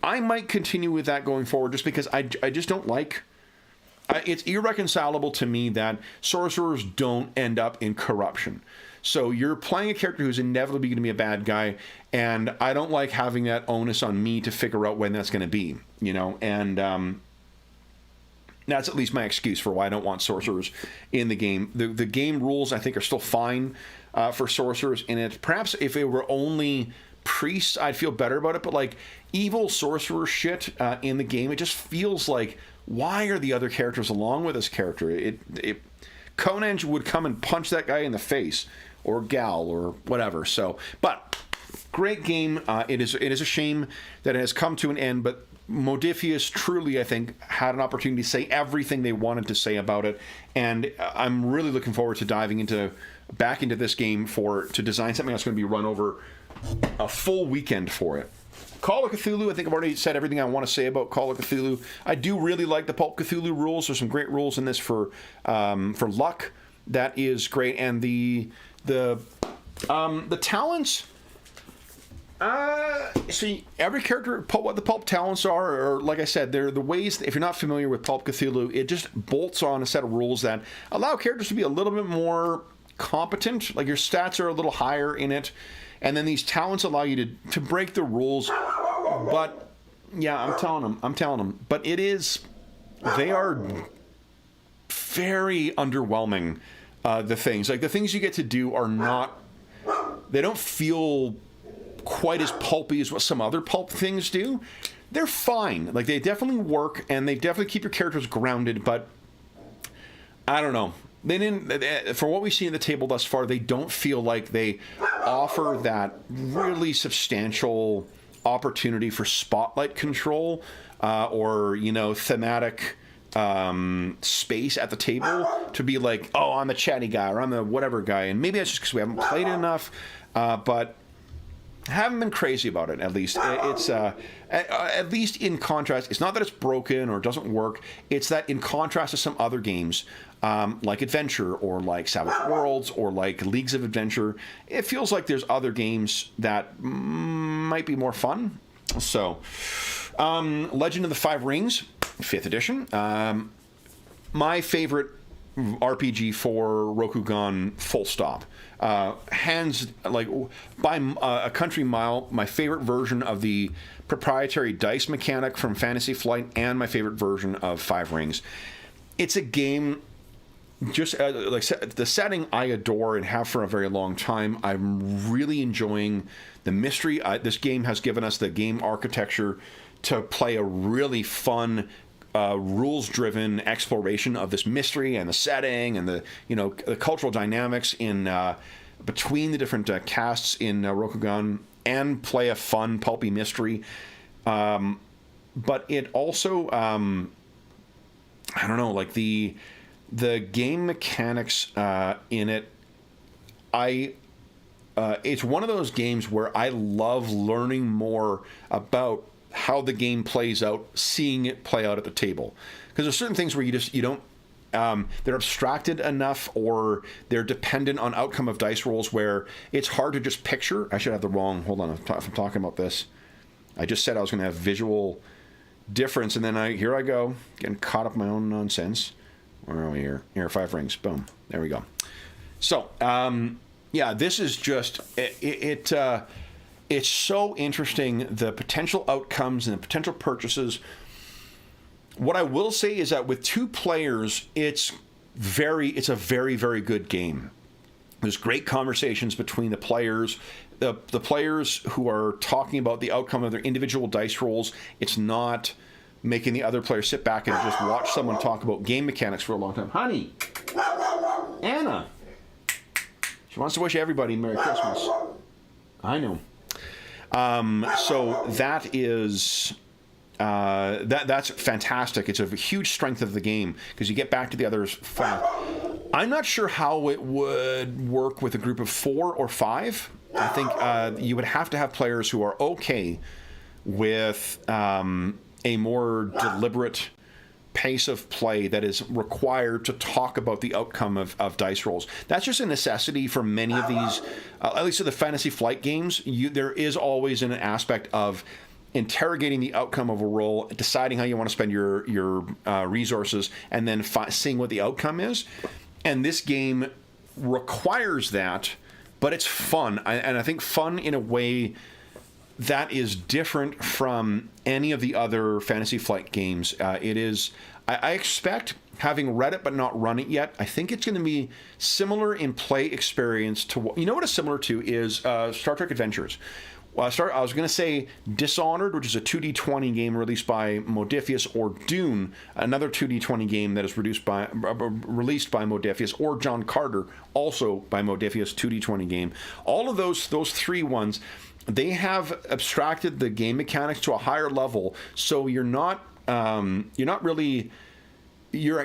I might continue with that going forward, just because I just don't like... it's irreconcilable to me that sorcerers don't end up in corruption. So you're playing a character who's inevitably going to be a bad guy, and I don't like having that onus on me to figure out when that's going to be, you know, and that's at least my excuse for why I don't want sorcerers in the game. The game rules, I think, are still fine for sorcerers in it. Perhaps if it were only priests, I'd feel better about it, but like evil sorcerer shit in the game, it just feels like, why are the other characters along with this character? Conan would come and punch that guy in the face, or gal, or whatever. So, but great game. It is a shame that it has come to an end, but Modifius truly, I think, had an opportunity to say everything they wanted to say about it, and I'm really looking forward to diving back into this game to design something that's going to be run over a full weekend for it. Call of Cthulhu, I think I've already said everything I want to say about Call of Cthulhu. I do really like the Pulp Cthulhu rules. There's some great rules in this for luck. That is great, and the talents. See, every character, what the Pulp talents are, or like I said, they're the ways, if you're not familiar with Pulp Cthulhu, it just bolts on a set of rules that allow characters to be a little bit more competent. Like your stats are a little higher in it, and then these talents allow you to break the rules. But yeah, I'm telling them. But they are very underwhelming. The things you get to do are not. They don't feel quite as pulpy as what some other pulp things do. They're fine. Like, they definitely work, and they definitely keep your characters grounded, but I don't know. They didn't, for what we've seen at the table thus far, they don't feel like they offer that really substantial opportunity for spotlight control, or, thematic space at the table to be like, oh, I'm the chatty guy, or I'm the whatever guy. And maybe that's just because we haven't played enough, but haven't been crazy about it. At least it's at least in contrast, it's not that it's broken or doesn't work. It's that in contrast to some other games, like Adventure or like Savage Worlds or like Leagues of Adventure, it feels like there's other games that might be more fun. So, Legend of the Five Rings, 5th edition, my favorite RPG for Rokugan, full stop. Hands, like, by a country mile, my favorite version of the proprietary dice mechanic from Fantasy Flight, and my favorite version of Five Rings. It's a game, just like the setting I adore and have for a very long time. I'm really enjoying the mystery. This game has given us the game architecture to play a really fun, rules-driven exploration of this mystery and the setting and the cultural dynamics in between the different casts in Rokugan, and play a fun, pulpy mystery. But it also, I don't know, like the game mechanics in it. It's one of those games where I love learning more about how the game plays out, seeing it play out at the table. Because there's certain things where you don't, they're abstracted enough, or they're dependent on outcome of dice rolls, where it's hard to just picture. I should have the wrong, hold on, if I'm talking about this. I just said I was going to have visual difference, and then here I go, getting caught up in my own nonsense. Where are we here? Here, Five Rings, boom, there we go. So, yeah, this is just, it's so interesting, the potential outcomes and the potential purchases. What I will say is that with 2 players, it's a very, very good game. There's great conversations between the players. The players who are talking about the outcome of their individual dice rolls. It's not making the other player sit back and just watch someone talk about game mechanics for a long time. Honey! Anna! She wants to wish everybody Merry Christmas. I know. So that is that's fantastic. It's a huge strength of the game because you get back to the others fast. I'm not sure how it would work with a group of 4 or 5. I think you would have to have players who are okay with a more deliberate pace of play that is required to talk about the outcome of dice rolls. That's just a necessity for many of these, at least in the Fantasy Flight games. There is always an aspect of interrogating the outcome of a roll, deciding how you want to spend your resources, and then seeing what the outcome is. And this game requires that, but it's fun. And I think fun in a way that is different from any of the other Fantasy Flight games. It is, I expect, having read it but not run it yet, I think it's going to be similar in play experience to what, you know what it's similar to is Star Trek Adventures, Well, I was going to say Dishonored, which is a 2D20 game released by Modiphius, or Dune, another 2D20 game that is released by Modiphius, or John Carter, also by Modiphius, 2D20 game. All of those three ones, they have abstracted the game mechanics to a higher level, so you're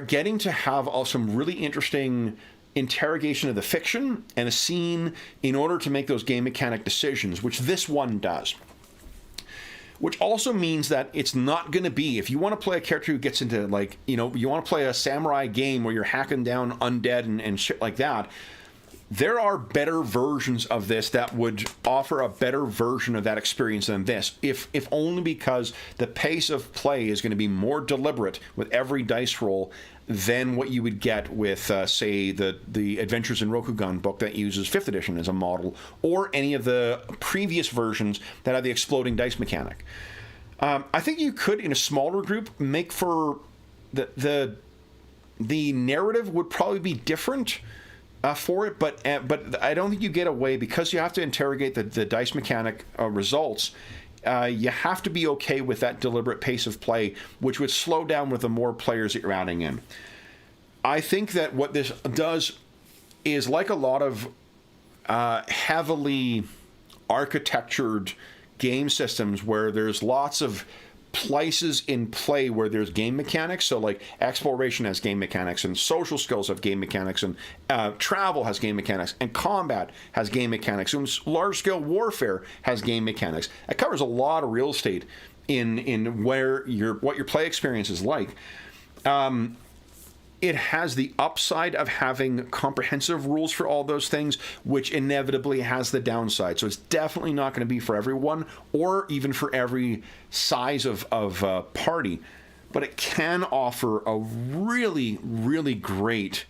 getting to have some really interesting interrogation of the fiction and a scene in order to make those game mechanic decisions, which this one does. Which also means that it's not going to be, if you want to play a character who gets into, like, you want to play a samurai game where you're hacking down undead and shit like that, there are better versions of this that would offer a better version of that experience than this, if only because the pace of play is going to be more deliberate with every dice roll than what you would get with, say, the Adventures in Rokugan book that uses 5th edition as a model, or any of the previous versions that have the exploding dice mechanic. I think you could, in a smaller group, make for the narrative would probably be different for it, but I don't think you get away, because you have to interrogate the dice mechanic results. You have to be okay with that deliberate pace of play, which would slow down with the more players that you're adding in. I think that what this does is, like a lot of heavily architectured game systems where there's lots of places in play where there's game mechanics, so like exploration has game mechanics, and social skills have game mechanics, and travel has game mechanics, and combat has game mechanics, and large scale warfare has game mechanics. It covers a lot of real estate in where what your play experience is like. It has the upside of having comprehensive rules for all those things, which inevitably has the downside. So it's definitely not going to be for everyone, or even for every size of party. But it can offer a really, really great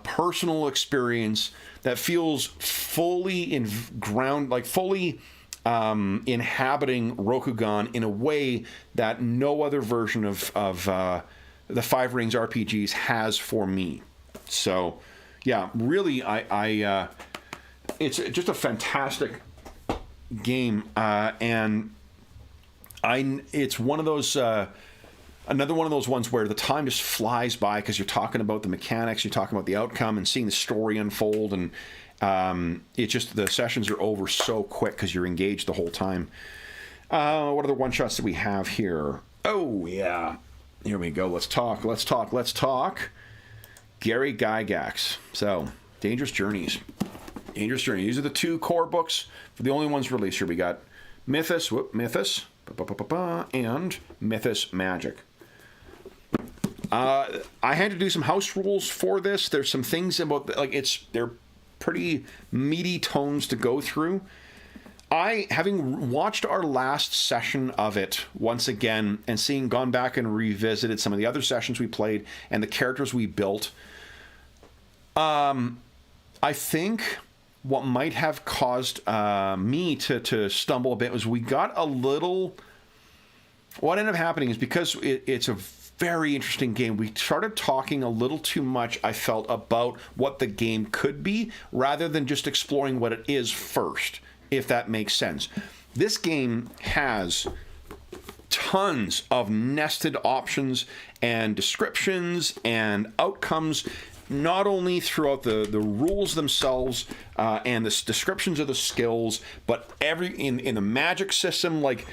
personal experience that feels fully fully inhabiting Rokugan in a way that no other version of the Five Rings RPGs has for me. So, yeah, really, it's just a fantastic game, and it's one of those, another one of those ones where the time just flies by because you're talking about the mechanics, you're talking about the outcome, and seeing the story unfold, and it just, the sessions are over so quick because you're engaged the whole time. What other one-shots do we have here? Oh, yeah. Here we go. Let's talk. Gary Gygax. So, Dangerous Journeys. These are the two core books for the only ones released here. We got Mythos, and Mythos Magic. I had to do some house rules for this. There's some things about, they're pretty meaty tones to go through. Having watched our last session of it once again, and gone back and revisited some of the other sessions we played and the characters we built, I think what might have caused me to stumble a bit was we got a little... What ended up happening is, because it's a very interesting game, we started talking a little too much, I felt, about what the game could be, rather than just exploring what it is first, if that makes sense. This game has tons of nested options and descriptions and outcomes, not only throughout the rules themselves and the descriptions of the skills, but in the magic system. Like,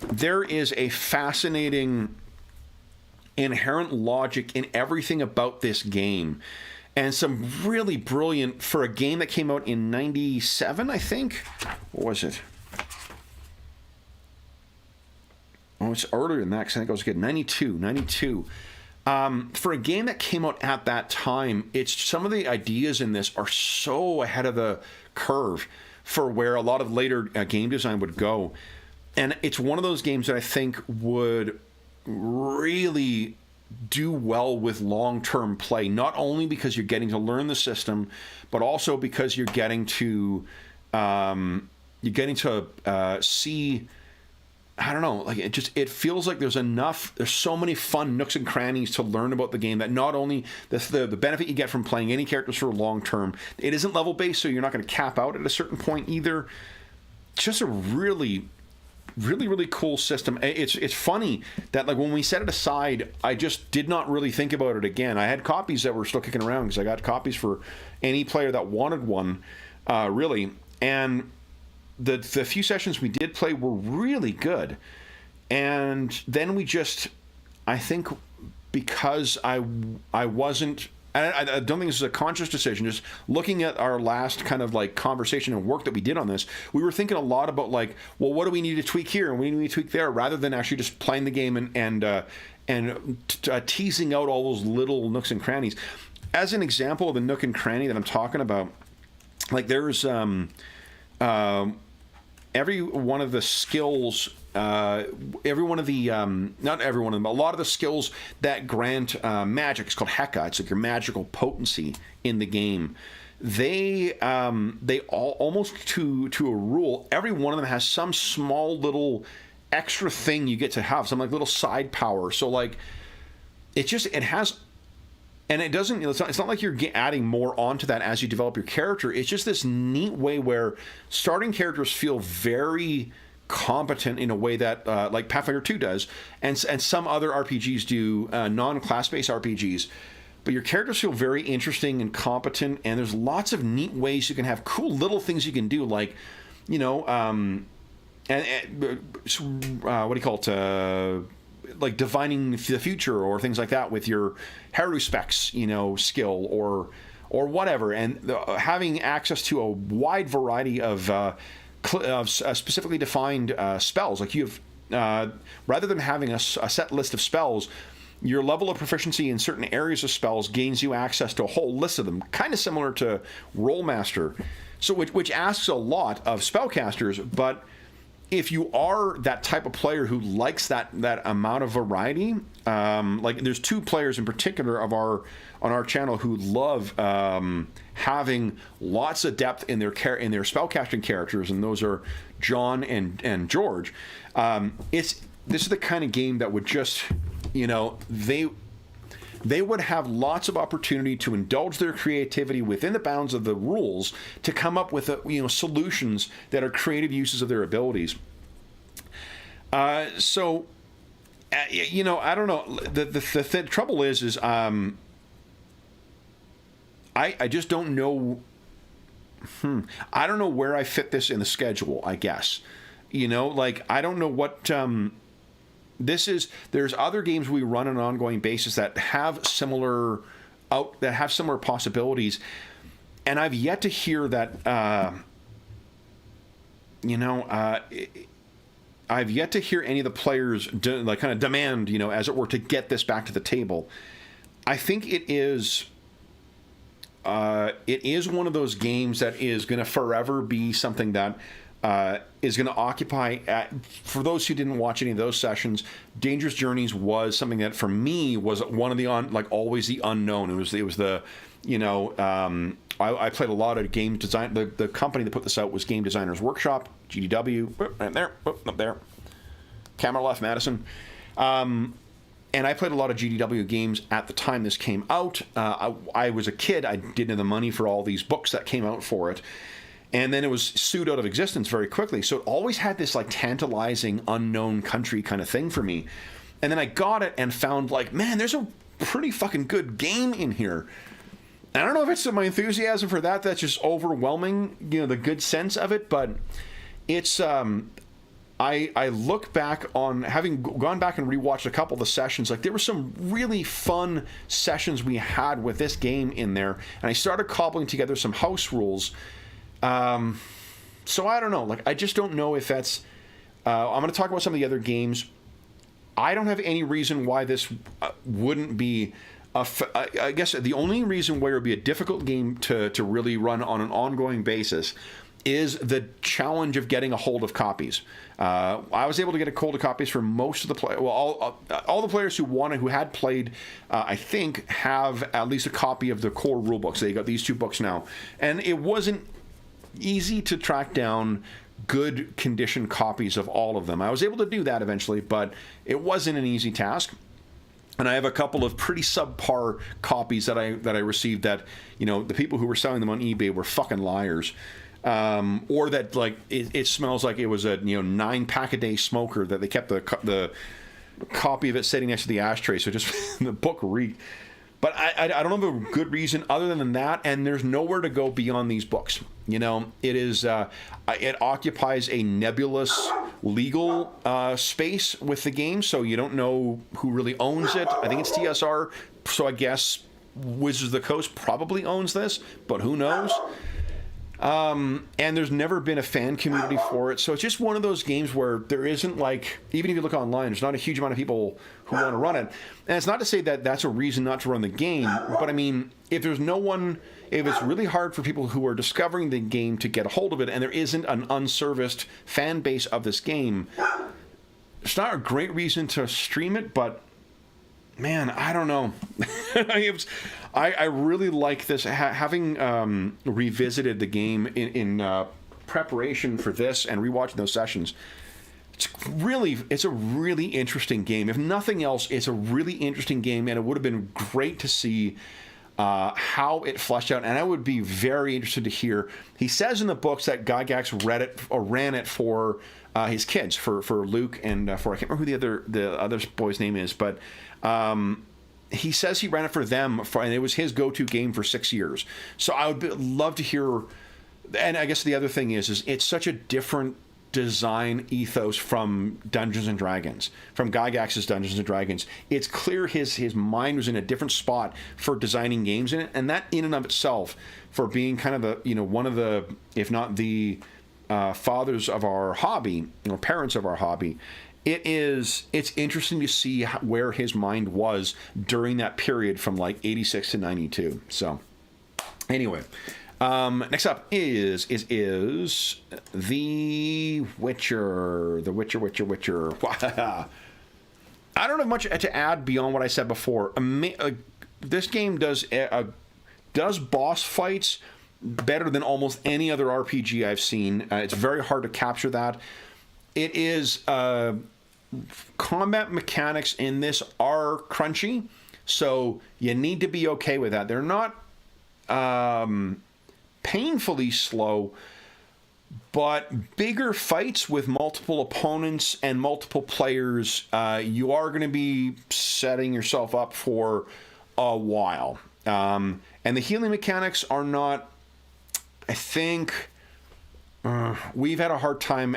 there is a fascinating inherent logic in everything about this game, and some really brilliant, for a game that came out in 97, I think. What was it? Oh, it's earlier than that, because I think I was good. 92. For a game that came out at that time, some of the ideas in this are so ahead of the curve for where a lot of later game design would go. And it's one of those games that I think would really do well with long-term play, not only because you're getting to learn the system, but also because you're getting to see, I don't know, like, it feels like there's so many fun nooks and crannies to learn about the game, that not only the benefit you get from playing any characters for long term, it isn't level based, so you're not going to cap out at a certain point either. just a really cool system. It's funny that like when we set it aside, I just did not really think about it again. I had copies that were still kicking around because I got copies for any player that wanted one, really. And the few sessions we did play were really good. And then we just, I think, because I wasn't. I don't think this is a conscious decision. Just looking at our last kind of like conversation and work that we did on this, we were thinking a lot about like, well, what do we need to tweak here and we need to tweak there, rather than actually just playing the game and teasing out all those little nooks and crannies. As an example of the nook and cranny that I'm talking about, like there's every one of the skills. Every one of the not every one of them, a lot of the skills that grant magic, it's called Heka. It's like your magical potency in the game. They all almost to a rule. Every one of them has some small little extra thing you get to have, some like little side power. So like it has. And it doesn't. It's not like you're adding more onto that as you develop your character. It's just this neat way where starting characters feel very competent in a way that like Pathfinder 2 does, and some other RPGs do, non-class-based RPGs. But your characters feel very interesting and competent, and there's lots of neat ways you can have cool little things you can do, like, you know, what do you call it? Like divining the future or things like that with your Haru specs, you know, skill or whatever, and having access to a wide variety of specifically defined spells. Like you have, rather than having a set list of spells, your level of proficiency in certain areas of spells gains you access to a whole list of them, kind of similar to Rollmaster. So which asks a lot of spellcasters, but if you are that type of player who likes that amount of variety, like there's two players in particular on our channel who love having lots of depth in their spellcasting characters, and those are John and George. This is the kind of game that would just, you know, they would have lots of opportunity to indulge their creativity within the bounds of the rules to come up with solutions that are creative uses of their abilities. You know, I don't know. The trouble is I just don't know. I don't know where I fit this in the schedule, I guess. You know, like I don't know what. There's other games we run on an ongoing basis that have similar possibilities, and I've yet to hear that. I've yet to hear any of the players kind of demand, you know, as it were, to get this back to the table. I think it is one of those games that is going to forever be something that. Is going to occupy. For those who didn't watch any of those sessions, Dangerous Journeys was something that for me was one of the always the unknown. It was the, you know, I played a lot of game design. The company that put this out was Game Designers Workshop, GDW, right there, up there, camera left, Madison. And I played a lot of GDW games at the time this came out. I was a kid. I didn't have the money for all these books that came out for it. And then it was sued out of existence very quickly. So it always had this like tantalizing unknown country kind of thing for me. And then I got it and found like, man, there's a pretty fucking good game in here. I don't know if it's my enthusiasm for that's just overwhelming, you know, the good sense of it. But it's, I look back on having gone back and rewatched a couple of the sessions. Like there were some really fun sessions we had with this game in there. And I started cobbling together some house rules. So I don't know. Like, I just don't know if that's. I'm going to talk about some of the other games. I don't have any reason why this wouldn't be. I guess the only reason why it would be a difficult game to really run on an ongoing basis is the challenge of getting a hold of copies. I was able to get a hold of copies for most of the play. Well, all the players who had played, I think, have at least a copy of the core rule books. They got these two books now, and it wasn't easy to track down good condition copies of all of them. I was able to do that eventually, but it wasn't an easy task. And I have a couple of pretty subpar copies that I received that, you know, the people who were selling them on eBay were fucking liars. or that like it smells like it was a 9-pack-a-day smoker that they kept the copy of it sitting next to the ashtray, so just the book reeked. But I don't have a good reason other than that, and there's nowhere to go beyond these books. It is it occupies a nebulous legal space with the game, so you don't know who really owns it. I think it's TSR, so I guess Wizards of the Coast probably owns this, but who knows? And there's never been a fan community for it, so it's just one of those games where there isn't, like, even if you look online, there's not a huge amount of people who want to run it. And it's not to say that that's a reason not to run the game, but I mean, if there's no one, if it's really hard for people who are discovering the game to get a hold of it, and there isn't an unserviced fan base of this game, it's not a great reason to stream it, but man, I don't know. I really like this. Having revisited the game in preparation for this and rewatching those sessions, it's a really interesting game. If nothing else, it's a really interesting game, and it would have been great to see how it fleshed out. And I would be very interested to hear. He says in the books that Gygax ran it for his kids, for Luke and for, I can't remember who the other boy's name is, but he says he ran it for them, and it was his go-to game for 6 years. So I would love to hear. And I guess the other thing is it's such a different design ethos from Dungeons and Dragons, from Gygax's Dungeons and Dragons. It's clear his mind was in a different spot for designing games in it, and that in and of itself, for being kind of one of the, if not the fathers of our hobby, or parents of our hobby, it's interesting to see where his mind was during that period from like 86 to 92. So anyway, next up is The Witcher. The Witcher. I don't have much to add beyond what I said before. This game does boss fights better than almost any other RPG I've seen. It's very hard to capture that. It is combat mechanics in this are crunchy, so you need to be okay with that. They're not painfully slow, but bigger fights with multiple opponents and multiple players, you are going to be setting yourself up for a while. And the healing mechanics are not, I think, we've had a hard time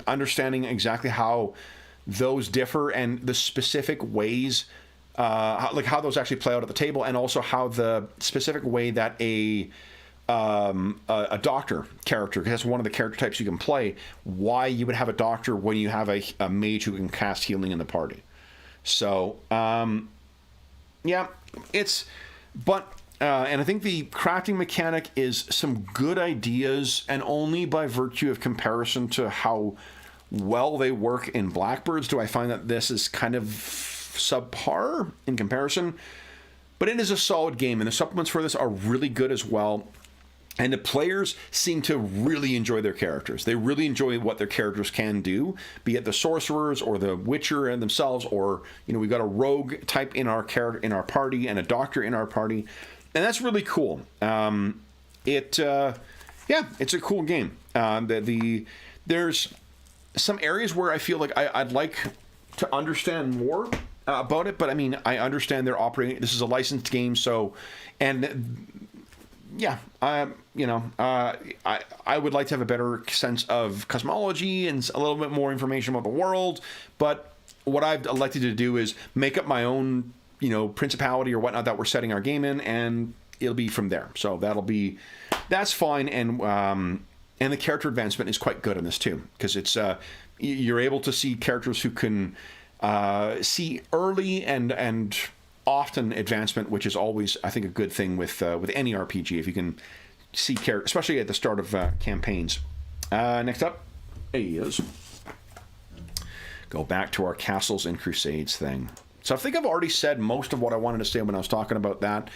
understanding exactly how those differ and the specific ways, how those actually play out at the table, and also how the specific way that a doctor character, because that's one of the character types you can play, why you would have a doctor when you have a mage who can cast healing in the party. So, yeah, and I think the crafting mechanic is some good ideas, and only by virtue of comparison to how well they work in Blackbirds do I find that this is kind of subpar in comparison. But it is a solid game, and the supplements for this are really good as well. And the players seem to really enjoy their characters. They really enjoy what their characters can do, be it the sorcerers or the Witcher and themselves, or we've got a rogue type in our party and a doctor in our party. And that's really cool. It's a cool game. There's some areas where I feel like I'd like to understand more about it, but I mean, I understand they're operating. This is a licensed game, so, and yeah, I would like to have a better sense of cosmology and a little bit more information about the world. But what I've elected to do is make up my own principality or whatnot that we're setting our game in, and it'll be from there. So that's fine. And the character advancement is quite good in this too, because it's you're able to see characters who can see early and often advancement, which is always, I think, a good thing with any RPG, if you can see characters, especially at the start of campaigns. Next up is go back to our Castles and Crusades thing. So I think I've already said most of what I wanted to say when I was talking about that.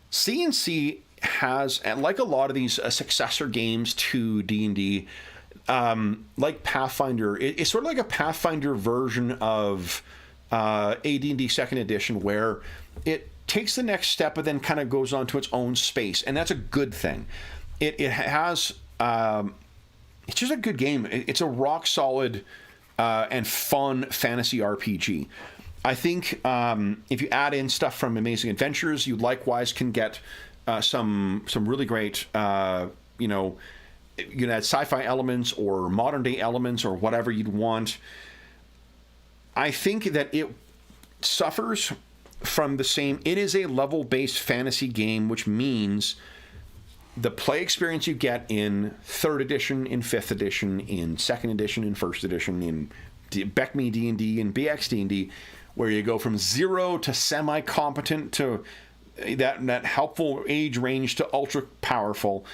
C&C has, and like a lot of these successor games to D&D, like Pathfinder, it's sort of like a Pathfinder version of AD&D 2nd Edition, where it takes the next step but then kind of goes on to its own space, and that's a good thing. It has it's just a good game. It's a rock solid and fun fantasy RPG. I think if you add in stuff from Amazing Adventures, you likewise can get some really great, you can add sci-fi elements or modern day elements or whatever you'd want. I think that it suffers from the same. It is a level-based fantasy game, which means the play experience you get in 3rd edition, in 5th edition, in 2nd edition, in 1st edition, in BECME D&D, and BX D&D, where you go from 0 to semi-competent to that helpful age range to ultra powerful.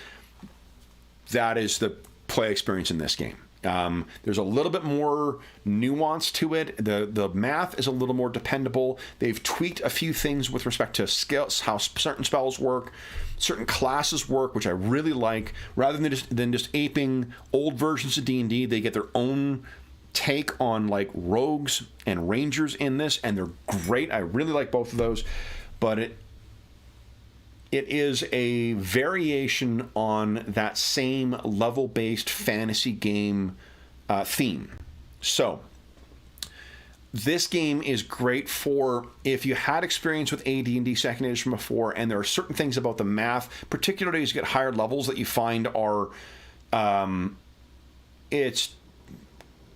That is the play experience in this game. There's a little bit more nuance to it. The math is a little more dependable. They've tweaked a few things with respect to skills, how certain spells work, certain classes work, which I really like. Rather than just aping old versions of D&D, they get their own take on like rogues and rangers in this, and they're great. I really like both of those, but it is a variation on that same level-based fantasy game theme. So this game is great for if you had experience with AD&D 2nd edition before, and there are certain things about the math, particularly as you get higher levels, that you find are it's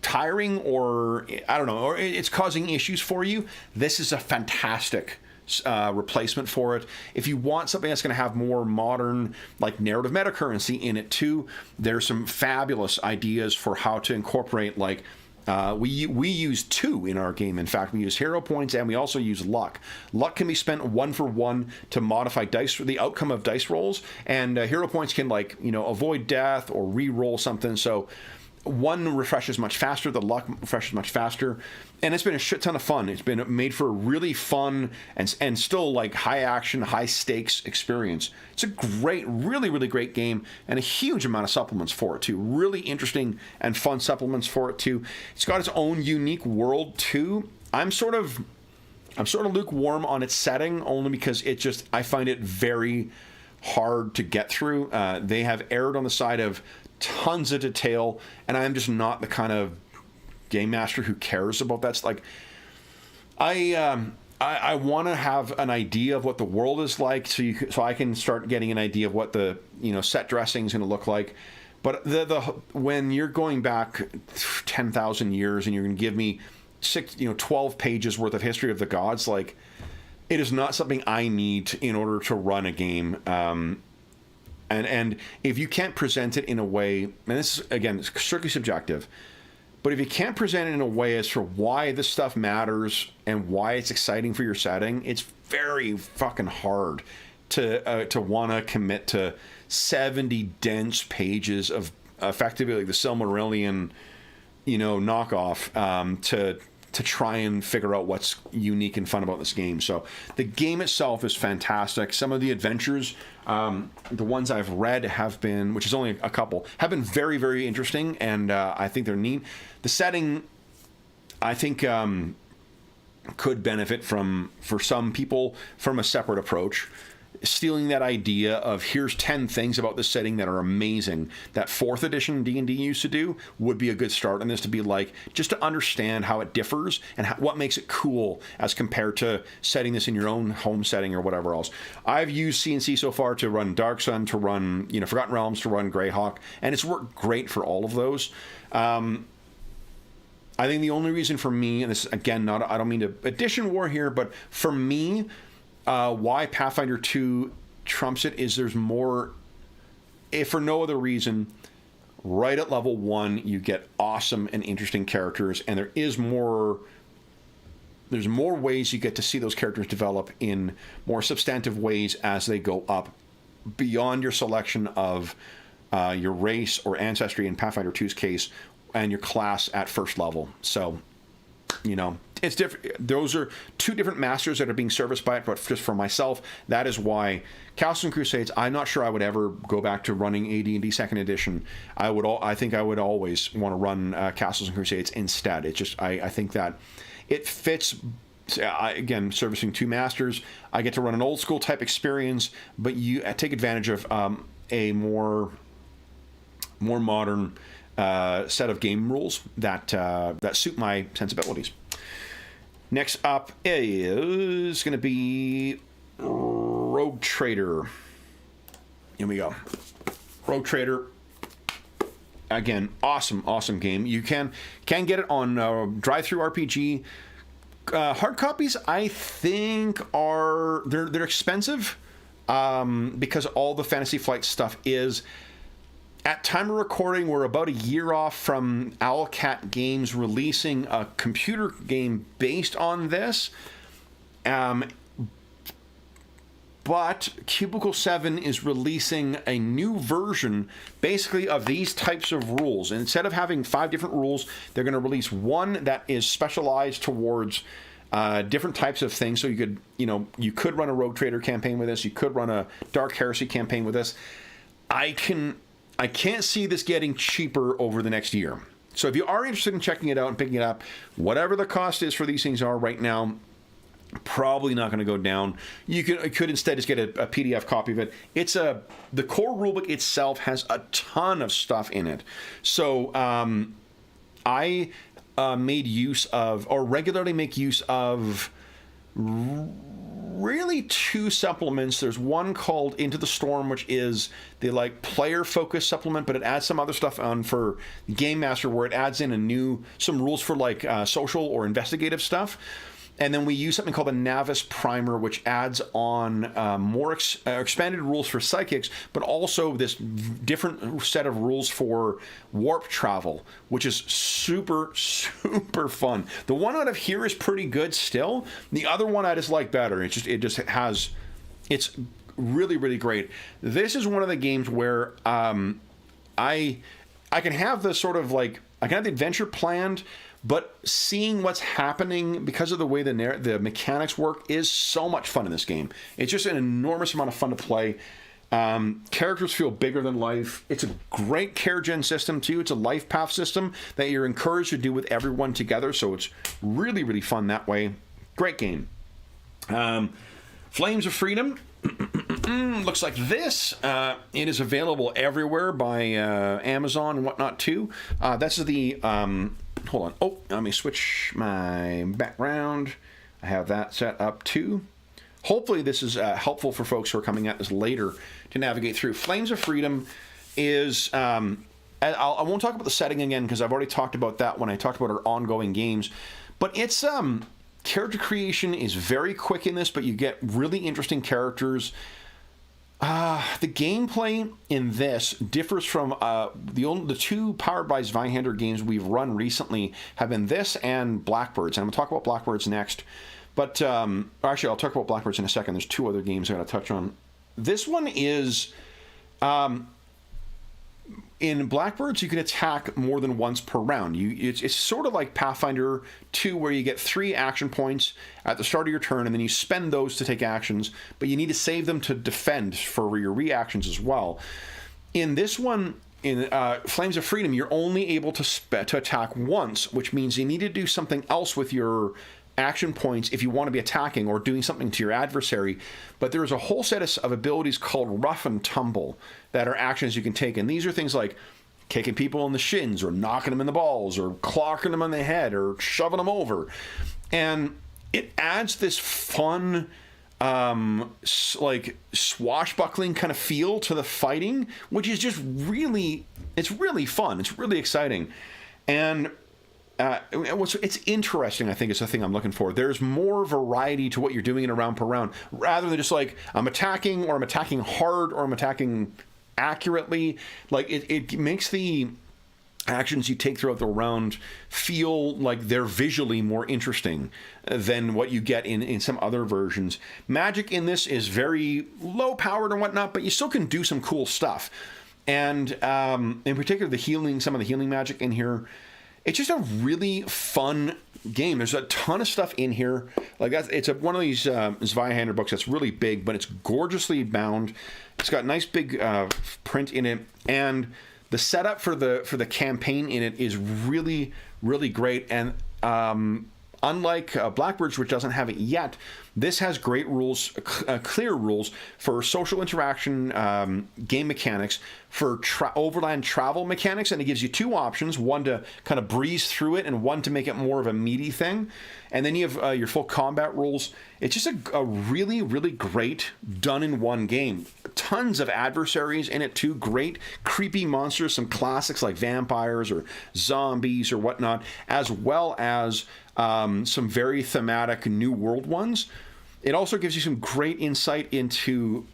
tiring, or I don't know, or it's causing issues for you. This is a fantastic replacement for it. If you want something that's going to have more modern, like narrative metacurrency in it too, there's some fabulous ideas for how to incorporate, like we use 2 in our game. In fact, we use hero points, and we also use luck. Luck can be spent 1 for 1 to modify the outcome of dice rolls, and hero points can, like, avoid death or re-roll something. So 1 refreshes much faster, the luck refreshes much faster, and it's been a shit ton of fun. It's been made for a really fun and still like high action, high stakes experience. It's a great, really, really great game, and a huge amount of supplements for it too. Really interesting and fun supplements for it too. It's got its own unique world too. I'm sort of lukewarm on its setting, only because I find it very hard to get through. They have erred on the side of tons of detail, and I'm just not the kind of game master who cares about that. It's like I want to have an idea of what the world is like, so I can start getting an idea of what the set dressing is going to look like. But when you're going back 10,000 years and you're going to give me 12 pages worth of history of the gods, like, it is not something I need in order to run a game. And if you can't present it in a way, and this is, again, it's strictly subjective, but if you can't present it in a way as for why this stuff matters and why it's exciting for your setting, it's very fucking hard to want to commit to 70 dense pages of effectively like the Silmarillion, knockoff, to try and figure out what's unique and fun about this game. So the game itself is fantastic. Some of the adventures, the ones I've read have been, which is only a couple, have been very, very interesting, and I think they're neat. The setting, I think, could benefit for some people from a separate approach. Stealing that idea of here's 10 things about this setting that are amazing that 4th edition D&D used to do would be a good start on this, to be like, just to understand how it differs and what makes it cool as compared to setting this in your own home setting or whatever else. I've used C&C so far to run Dark Sun, to run Forgotten Realms, to run Greyhawk, and it's worked great for all of those. I think the only reason for me, and this again, I don't mean to edition war here, but for me, why Pathfinder 2 trumps it is there's more, if for no other reason, right at level 1 you get awesome and interesting characters, and there's more ways you get to see those characters develop in more substantive ways as they go up beyond your selection of your race or ancestry in Pathfinder 2's case, and your class at first level. So, it's different. Those are 2 different masters that are being serviced by it, but just for myself, that is why Castles and Crusades, I'm not sure I would ever go back to running AD&D 2nd edition. I think I would always want to run Castles and Crusades instead. It's just, I think that it fits, again, servicing 2 masters. I get to run an old school type experience, but you take advantage of a more more modern set of game rules that suit my sensibilities. Next up is going to be Rogue Trader. Here we go. Rogue Trader. Again, awesome game. You can get it on Drive-Thru RPG. Hard copies, I think, they're expensive because all the Fantasy Flight stuff is. At time of recording, we're about a year off from Owlcat Games releasing a computer game based on this. But Cubicle 7 is releasing a new version, basically, of these types of rules. And instead of having 5 different rules, they're going to release one that is specialized towards different types of things. So you could run a Rogue Trader campaign with this. You could run a Dark Heresy campaign with this. I can't see this getting cheaper over the next year. So if you are interested in checking it out and picking it up, whatever the cost is for these things are right now, probably not going to go down. You could instead just get a PDF copy of it. The core rulebook itself has a ton of stuff in it. So I made use of, or regularly make use of, really 2 supplements. There's one called Into the Storm, which is the player focused supplement, but it adds some other stuff on for Game Master, where it adds in some rules for social or investigative stuff. And then we use something called a Navis Primer, which adds on more expanded rules for psychics, but also this different set of rules for warp travel, which is super, super fun. The one out of here is pretty good still. The other one I just like better. It's really, really great. This is one of the games where I can have the sort of I can have the adventure planned, but seeing what's happening because of the way the mechanics work is so much fun in this game. It's just an enormous amount of fun to play. Characters feel bigger than life. It's a great care gen system too. It's a life path system that you're encouraged to do with everyone together. So it's really, really fun that way. Great game. Flames of Freedom. Looks like this. It is available everywhere by Amazon and whatnot too. This is the... hold on. Oh, let me switch my background. I have that set up too. Hopefully this is helpful for folks who are coming at this later to navigate through. Flames of Freedom is... I won't talk about the setting again because I've already talked about that when I talked about our ongoing games. But it's... character creation is very quick in this, but you get really interesting characters. The gameplay in this differs from the 2 Powered by Zweihander games we've run recently have been this and Blackbirds. And I'm going to talk about Blackbirds next. But actually, I'll talk about Blackbirds in a second. There's 2 other games I got to touch on. This one is... in Blackbirds, you can attack more than once per round. It's sort of like Pathfinder 2, where you get 3 action points at the start of your turn, and then you spend those to take actions, but you need to save them to defend for your reactions as well. In this one, in Flames of Freedom, you're only able to attack once, which means you need to do something else with your action points if you want to be attacking or doing something to your adversary. But there is a whole set of abilities called Rough and Tumble that are actions you can take, and these are things like kicking people in the shins or knocking them in the balls or clocking them on the head or shoving them over. And it adds this fun swashbuckling kind of feel to the fighting, which is just really fun. It's really exciting. And it's interesting, I think, is the thing I'm looking for. There's more variety to what you're doing in a round per round, rather than just I'm attacking, or I'm attacking hard, or I'm attacking accurately. It makes the actions you take throughout the round feel like they're visually more interesting than what you get in some other versions. Magic in this is very low powered and whatnot, but you still can do some cool stuff. And in particular, some of the healing magic in here. It's just a really fun game. There's a ton of stuff in here. It's one of these Zweihander books that's really big, but it's gorgeously bound. It's got nice big print in it, and the setup for the campaign in it is really, really great. And unlike Blackbirds, which doesn't have it yet, this has great rules, clear rules for social interaction, game mechanics, for overland travel mechanics, and it gives you two options, one to kind of breeze through it and one to make it more of a meaty thing. And then you have your full combat rules. It's just a really, really great done-in-one game. Tons of adversaries in it too. Great creepy monsters, some classics like vampires or zombies or whatnot, as well as some very thematic new world ones. It also gives you some great insight into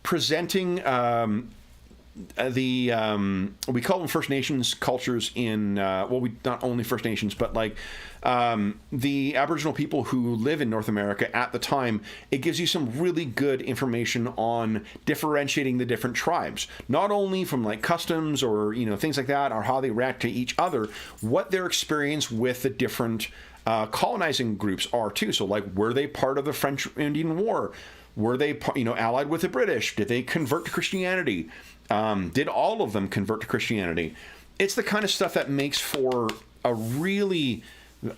presenting we call them First Nations cultures in not only First Nations, but like the Aboriginal people who live in North America at the time. It gives you some really good information on differentiating the different tribes, not only from like customs or things like that, or how they react to each other, what their experience with the different colonizing groups are too. So like, were they part of the French Indian War? Were they allied with the British? Did they convert to Christianity? Did all of them convert to Christianity? It's the kind of stuff that makes for a really,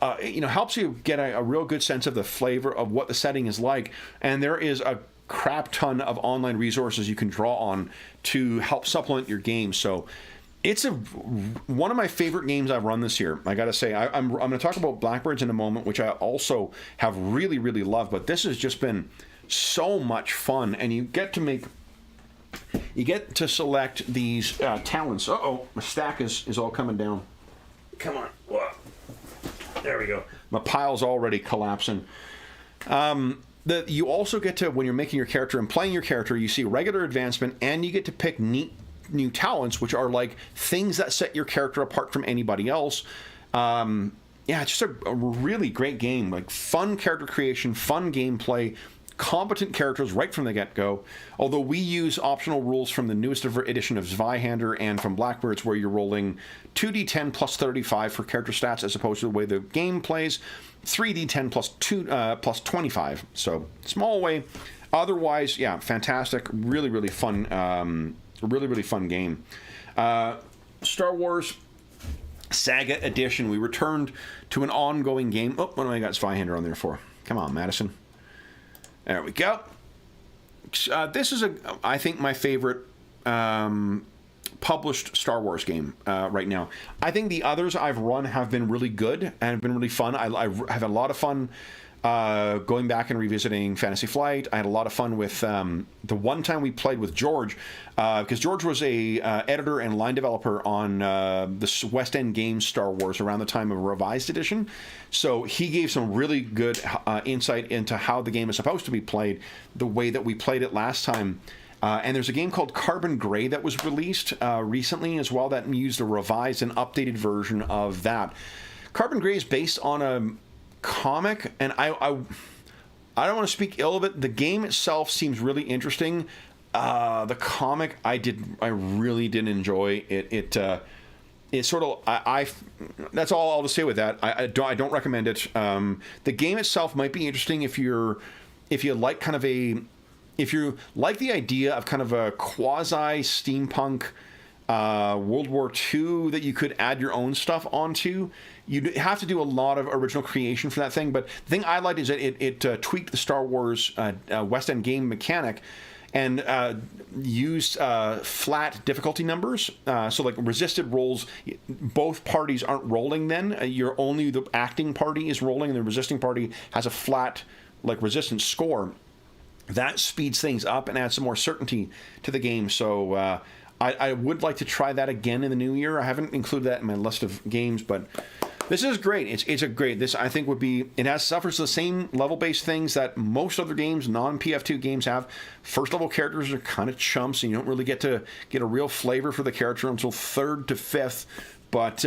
helps you get a real good sense of the flavor of what the setting is like. And there is a crap ton of online resources you can draw on to help supplement your game. So it's one of my favorite games I've run this year. I got to say, I'm going to talk about Blackbirds in a moment, which I also have really, really loved. But this has just been so much fun, and you get to select these talents. Uh-oh, my stack is all coming down. Come on. Whoa. There we go. My pile's already collapsing. You also get to, when you're making your character and playing your character, you see regular advancement, and you get to pick neat new talents, which are like things that set your character apart from anybody else. It's just a really great game. Like, fun character creation, fun gameplay, competent characters right from the get-go. Although we use optional rules from the newest edition of Zweihander and from Blackbirds, where you're rolling 2d10 plus 35 for character stats, as opposed to the way the game plays 3d10 plus 25. So small way. Otherwise, yeah, fantastic. Really, really fun. Really, really fun game. Star Wars Saga Edition. We returned to an ongoing game. Oh, what do I got Zweihander on there for? Come on, Madison. There we go. This is, I think, my favorite published Star Wars game right now. I think the others I've run have been really good and have been really fun. I have had a lot of fun going back and revisiting Fantasy Flight. I had a lot of fun with the one time we played with George, because George was a editor and line developer on the West End Games Star Wars around the time of Revised Edition. So he gave some really good insight into how the game is supposed to be played, the way that we played it last time. And there's a game called Carbon Gray that was released recently as well that used a revised and updated version of that. Carbon Gray is based on a comic, and I don't want to speak ill of it. The game itself seems really interesting. The comic I really didn't enjoy it. It's sort of that's all I'll just say with that. I don't recommend it. The game itself might be interesting if you like if you like the idea of kind of a quasi steampunk World War II that you could add your own stuff onto. You'd have to do a lot of original creation for that thing, but the thing I liked is that it tweaked the Star Wars West End game mechanic and used flat difficulty numbers. So like resisted rolls, both parties aren't rolling then. You're only the acting party is rolling, and the resisting party has a flat like resistance score. That speeds things up and adds some more certainty to the game. So I would like to try that again in the new year. I haven't included that in my list of games, but this is great. It's a great. This I think would be. It suffers the same level-based things that most other games, non-PF2 games, have. First level characters are kind of chumps, and you don't really get a real flavor for the character until 3rd to 5th. But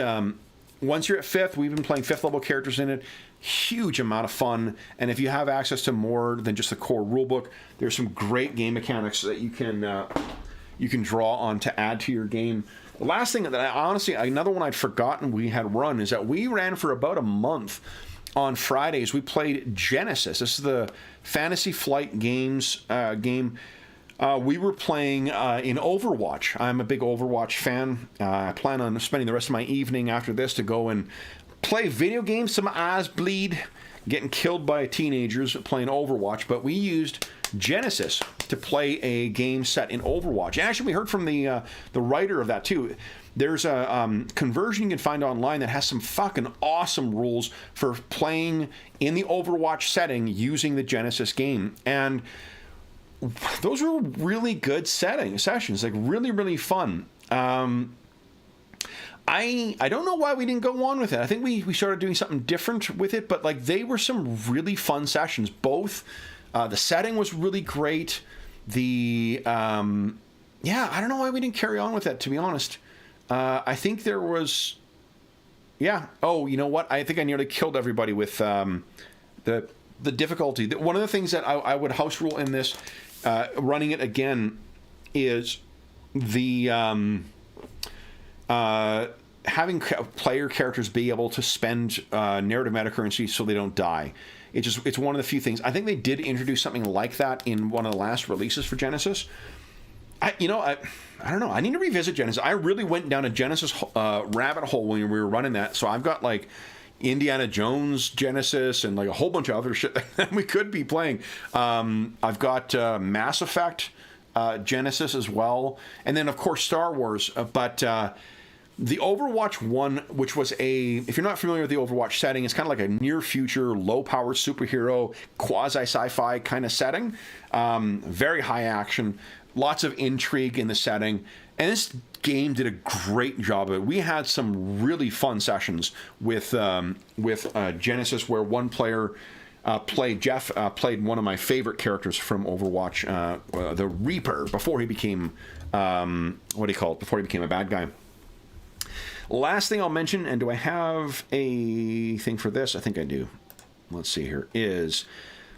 once you're at 5th, we've been playing 5th level characters in it. Huge amount of fun, and if you have access to more than just the core rulebook, there's some great game mechanics that you can draw on to add to your game. The last thing that another one I'd forgotten we had run is that we ran for about a month on Fridays. We played Genesis. This is the Fantasy Flight Games game. We were playing in Overwatch. I'm a big Overwatch fan. I plan on spending the rest of my evening after this to go and play video games till my eyes bleed, getting killed by teenagers playing Overwatch, but we used Genesis to play a game set in Overwatch. And actually, we heard from the writer of that too. There's a conversion you can find online that has some fucking awesome rules for playing in the Overwatch setting using the Genesis game. And those were really good sessions, like really, really fun. I don't know why we didn't go on with it. I think we started doing something different with it, but like they were some really fun sessions. Both the setting was really great. I don't know why we didn't carry on with that, to be honest. I think there was, oh, you know what? I think I nearly killed everybody with the difficulty. One of the things that I would house rule in this, running it again, is the having player characters be able to spend narrative meta currency so they don't die. It's one of the few things. I think they did introduce something like that in one of the last releases for Genesis. I don't know. I need to revisit Genesis. I really went down a Genesis rabbit hole when we were running that. So I've got like Indiana Jones Genesis and like a whole bunch of other shit that we could be playing. I've got Mass Effect Genesis as well, and then of course Star Wars. But the Overwatch 1, which was if you're not familiar with the Overwatch setting, it's kind of like a near future, low power superhero, quasi sci-fi kind of setting. Very high action. Lots of intrigue in the setting, and this game did a great job of it. We had some really fun sessions with Genesis, where one player played one of my favorite characters from Overwatch, the Reaper, before he became before he became a bad guy. Last thing I'll mention, and do I have a thing for this? I think I do. Let's see here, is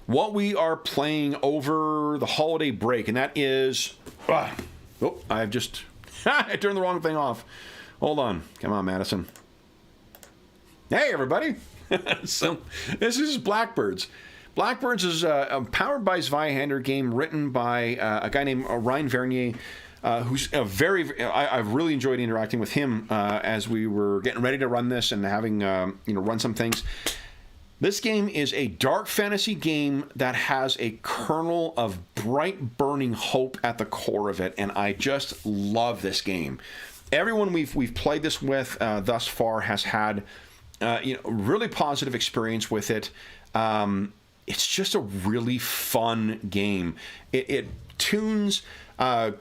what we are playing over the holiday break, and that is... I've just... I turned the wrong thing off. Hold on. Come on, Madison. Hey, everybody. So, this is Blackbirds. Blackbirds is a powered by Zweihander game written by a guy named Ryan Vernier, who's I've really enjoyed interacting with him as we were getting ready to run this and having, run some things. This game is a dark fantasy game that has a kernel of bright, burning hope at the core of it, and I just love this game. Everyone we've played this with thus far has had really positive experience with it. It's just a really fun game. It tunes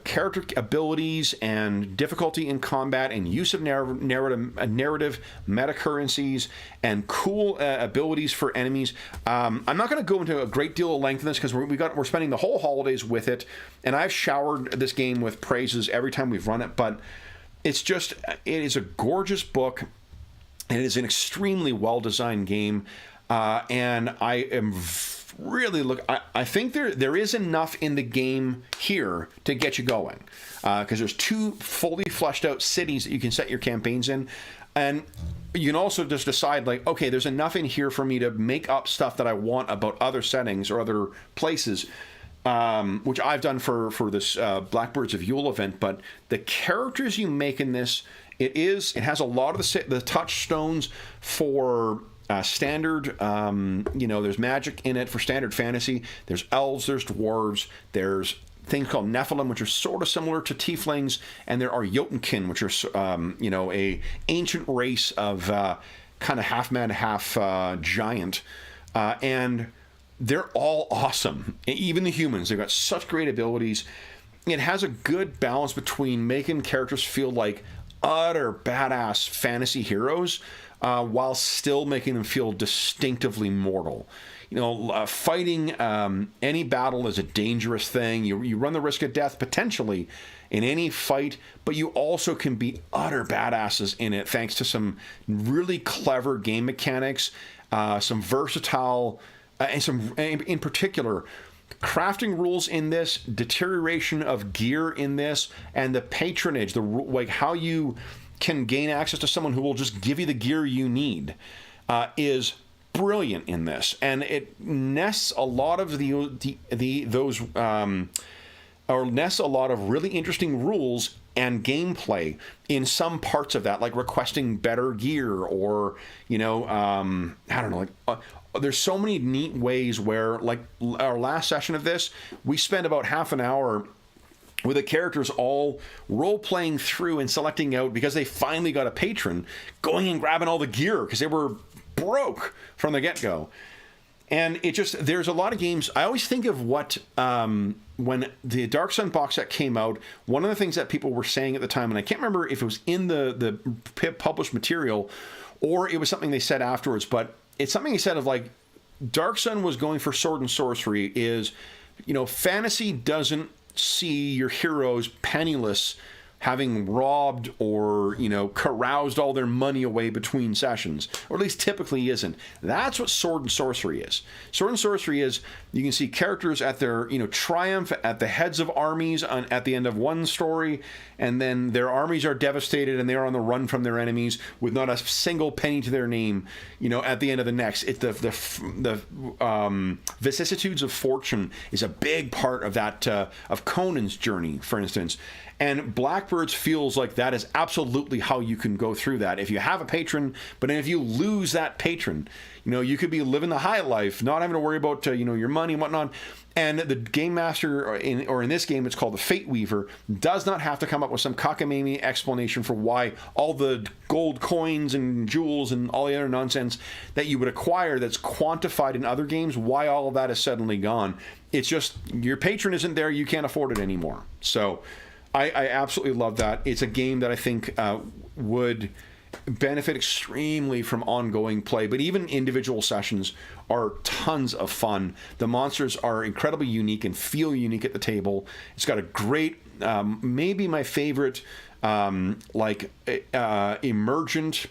character abilities and difficulty in combat and use of narrative meta currencies and cool abilities for enemies. I'm not going to go into a great deal of length in this because we're spending the whole holidays with it, and I've showered this game with praises every time we've run it. But it is a gorgeous book, and it is an extremely well designed game, and I am really I think there is enough in the game here to get you going, because there's 2 fully fleshed out cities that you can set your campaigns in, and you can also just decide, like, okay, there's enough in here for me to make up stuff that I want about other settings or other places, which I've done for this Blackbirds of Yule event. But the characters you make in this, it has a lot of the touchstones for standard. There's magic in it for standard fantasy. There's elves, there's dwarves, there's things called Nephilim, which are sort of similar to tieflings, and there are Jotunkin, which are a ancient race of kind of half man, half giant, and they're all awesome. Even the humans, they've got such great abilities. It has a good balance between making characters feel like utter badass fantasy heroes, while still making them feel distinctively mortal. Fighting any battle is a dangerous thing. You run the risk of death potentially in any fight, but you also can be utter badasses in it thanks to some really clever game mechanics, some versatile, and some, in particular, crafting rules in this, deterioration of gear in this, and the patronage, how you can gain access to someone who will just give you the gear you need, is brilliant in this, and it nests a lot of nests a lot of really interesting rules and gameplay in some parts of that, like requesting better gear, or I don't know, like there's so many neat ways where, like our last session of this, we spent about half an hour with the characters all role-playing through and selecting out, because they finally got a patron, going and grabbing all the gear because they were broke from the get-go. And it just, there's a lot of games. I always think of what, when the Dark Sun box set came out, one of the things that people were saying at the time, and I can't remember if it was in the published material or it was something they said afterwards, but it's something he said of like, Dark Sun was going for sword and sorcery is, fantasy doesn't see your heroes penniless, having robbed or caroused all their money away between sessions, or at least typically isn't. That's what sword and sorcery is. Sword and sorcery is, you can see characters at their triumph, at the heads of armies at the end of one story, and then their armies are devastated and they are on the run from their enemies with not a single penny to their name at the end of the next. The vicissitudes of fortune is a big part of that, of Conan's journey, for instance. And Blackbirds feels like that is absolutely how you can go through that. If you have a patron, but if you lose that patron, you could be living the high life, not having to worry about your money and whatnot. And the game master, or in this game, it's called the Fate Weaver, does not have to come up with some cockamamie explanation for why all the gold coins and jewels and all the other nonsense that you would acquire that's quantified in other games, why all of that is suddenly gone. It's just, your patron isn't there, you can't afford it anymore. So I absolutely love that. It's a game that I think would benefit extremely from ongoing play, but even individual sessions are tons of fun. The monsters are incredibly unique and feel unique at the table. It's got a great, maybe my favorite, emergent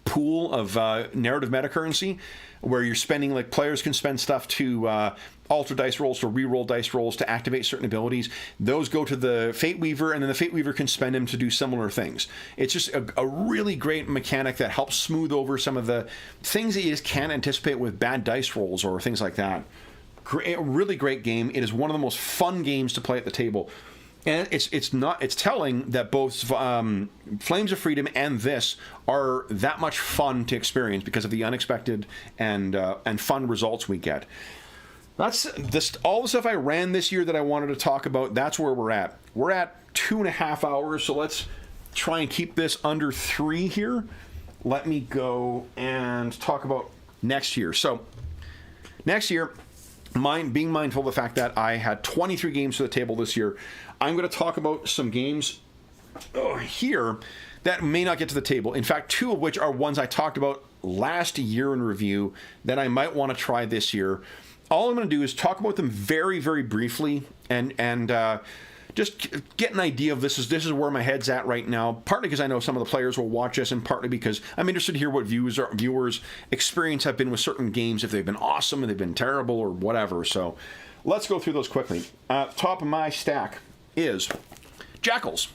pool of narrative metacurrency, where you're spending, like, players can spend stuff to alter dice rolls, to re-roll dice rolls, to activate certain abilities. Those go to the Fate Weaver, and then the Fate Weaver can spend them to do similar things. It's just a really great mechanic that helps smooth over some of the things that you just can't anticipate with bad dice rolls or things like that. Really great game. It is one of the most fun games to play at the table. And it's telling that both Flames of Freedom and this are that much fun to experience because of the unexpected and fun results we get. That's this, all the stuff I ran this year that I wanted to talk about. That's where we're at. We're at 2.5 hours, so let's try and keep this under 3 here. Let me go and talk about next year. So next year, being mindful of the fact that I had 23 games to the table this year, I'm going to talk about some games here that may not get to the table. In fact, 2 of which are ones I talked about last year in review that I might want to try this year. All I'm going to do is talk about them very, very briefly and just get an idea of this is where my head's at right now, partly because I know some of the players will watch this, and partly because I'm interested to hear what viewers' experience have been with certain games, if they've been awesome, if they've been terrible, or whatever. So let's go through those quickly. Top of my stack is Jackals.